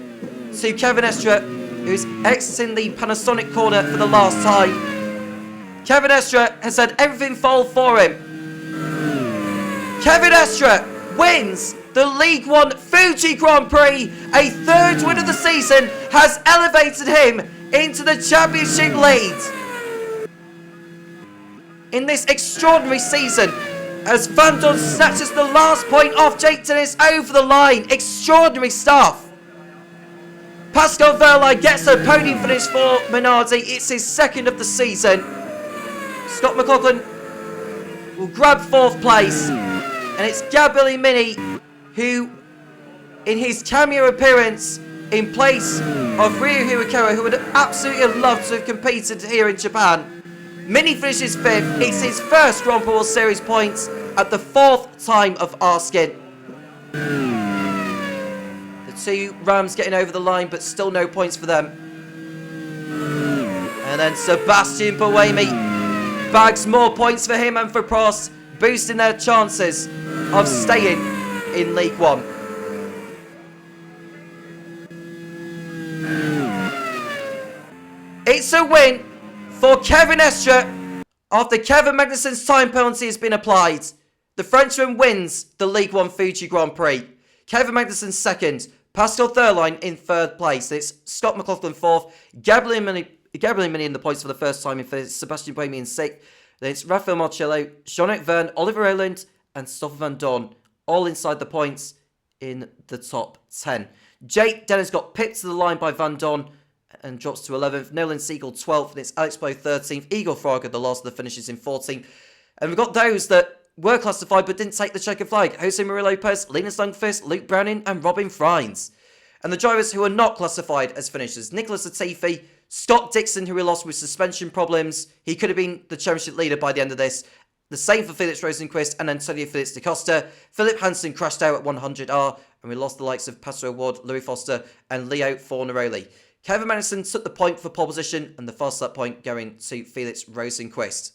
to Kevin Estre, who's exiting the Panasonic corner for the last time. Kevin Estre has had everything fall for him. Kevin Estre wins the League One Fuji Grand Prix. A 3rd win of the season has elevated him into the championship lead. In this extraordinary season, as Van Dorn snatches the last point off Jake Dennis over the line. Extraordinary stuff. Pascal Wehrlein gets a podium finish for Minardi. It's his 2nd of the season. Scott McLaughlin will grab 4th place. And it's Gabriele Mini who, in his cameo appearance in place of Ryu Hirakawa, who would absolutely love to have competed here in Japan, Mini finishes 5th. It's his 1st Grand Prix World Series points at the 4th time of asking. The 2 Rams getting over the line, but still no points for them. And then Sebastian Buemi bags more points for him and for Prost, boosting their chances of staying in League One. It's a win for Kevin Estre after Kevin Magnussen's time penalty has been applied. The Frenchman wins the League One Fuji Grand Prix. Kevin Magnussen second, Pascal Thurline in third place. It's Scott McLaughlin fourth, Gabriel Mini in the points for the first time in fifth, Sebastian Buemi in sixth. Then it's Rafael Marcello, Jean-Eric Verne, Oliver Rowland and Stoffel Van Dorn all inside the points in the top 10. Jake Dennis got pipped to the line by Van Dorn and drops to 11th. Nolan Siegel 12th, and it's Alex Blow 13th. Igor Fraga, the last of the finishes, in 14th. And we've got those that were classified but didn't take the checkered flag. Jose Maria Lopez, Linus Lundqvist, Luke Browning and Robin Frines. And the drivers who are not classified as finishers: Nicholas Latifi, Scott Dixon, who we lost with suspension problems. He could have been the championship leader by the end of this. The same for Felix Rosenquist and Antonio Felix da Costa. Philip Hansen crashed out at 100R, and we lost the likes of Pastor Ward, Louis Foster and Leo Fornaroli. Kevin Magnussen took the point for pole position, and the fast lap point going to Felix Rosenquist.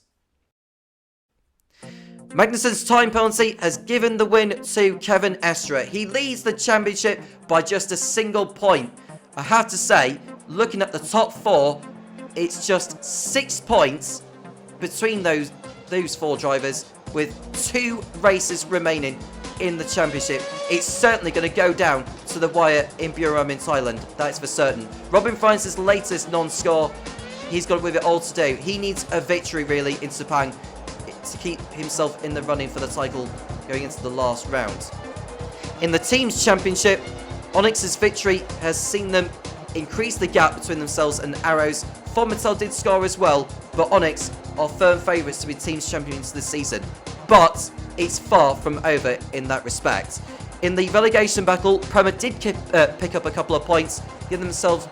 Magnussen's time penalty has given the win to Kevin Estre. He leads the championship by just a single point. I have to say, looking at the top four, it's just 6 points between those four drivers with 2 races remaining in the championship. It's certainly going to go down to the wire in Buram in Thailand, that's for certain. Robin Frines' latest non-score, he's got with it all to do. He needs a victory really in Sepang to keep himself in the running for the title going into the last round. In the team's championship, Onyx's victory has seen them increase the gap between themselves and Arrows. Formitel did score as well, but Onyx are firm favourites to be team's champions this season. But it's far from over in that respect. In the relegation battle, Prema did pick up a couple of points, give themselves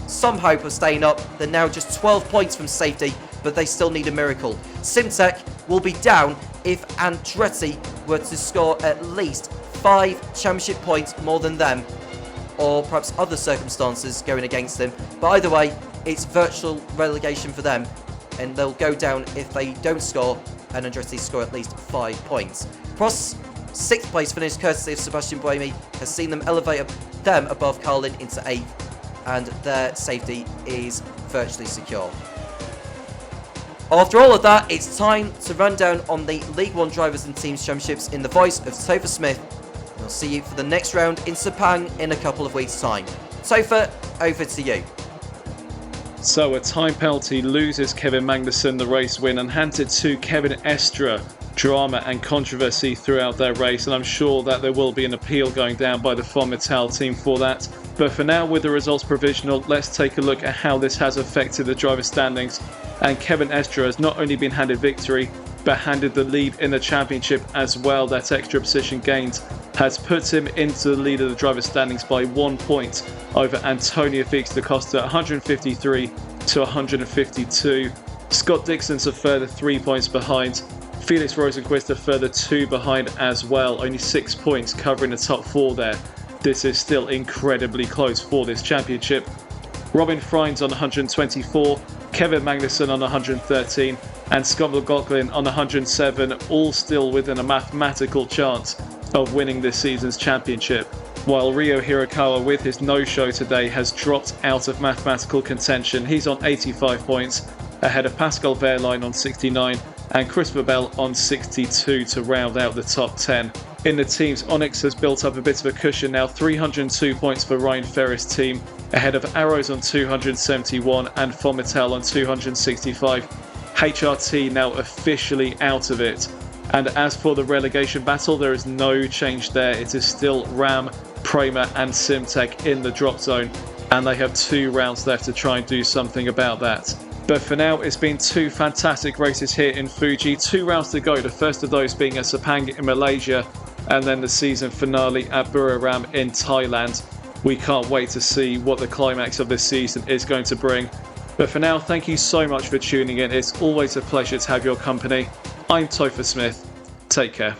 some hope of staying up. They're now just 12 points from safety, but they still need a miracle. Simtech will be down if Andretti were to score at least 5 championship points more than them, or perhaps other circumstances going against them. But either way, it's virtual relegation for them, and they'll go down if they don't score and Andretti score at least 5 points. Prost's 6th place finish, courtesy of Sebastian Buemi, has seen them elevate them above Carlin into 8th, and their safety is virtually secure. After all of that, it's time to run down on the League One Drivers and Teams Championships in the voice of Topher Smith. We'll see you for the next round in Sepang in a couple of weeks' time. Topher, over to you. So a time penalty loses Kevin Magnussen the race win and hands it to Kevin Estre. Drama and controversy throughout their race, and I'm sure that there will be an appeal going down by the Formitel team for that. But for now, with the results provisional, let's take a look at how this has affected the driver standings. And Kevin Estre has not only been handed victory, but handed the lead in the championship as well. That extra position gained has put him into the lead of the driver standings by 1 point over Antonio Felix da Costa, 153 to 152. Scott Dixon's a further 3 points behind. Felix Rosenquist a further 2 behind as well, only 6 points covering the top 4 there. This is still incredibly close for this championship. Robin Frines on 124, Kevin Magnussen on 113 and Scott McLaughlin on 107, all still within a mathematical chance of winning this season's championship. While Ryo Hirakawa with his no-show today has dropped out of mathematical contention. He's on 85 points, ahead of Pascal Wehrlein on 69 and Christopher Bell on 62 to round out the top 10. In the teams, Onyx has built up a bit of a cushion now, 302 points for Ryan Ferris' team, ahead of Arrows on 271 and Formitel on 265. HRT now officially out of it. And as for the relegation battle, there is no change there. It is still Ram, Prema and Simtech in the drop zone, and they have 2 rounds left to try and do something about that. But for now, it's been 2 fantastic races here in Fuji, 2 rounds to go, the first of those being at Sepang in Malaysia, and then the season finale at Buriram in Thailand. We can't wait to see what the climax of this season is going to bring. But for now, thank you so much for tuning in. It's always a pleasure to have your company. I'm Topher Smith. Take care.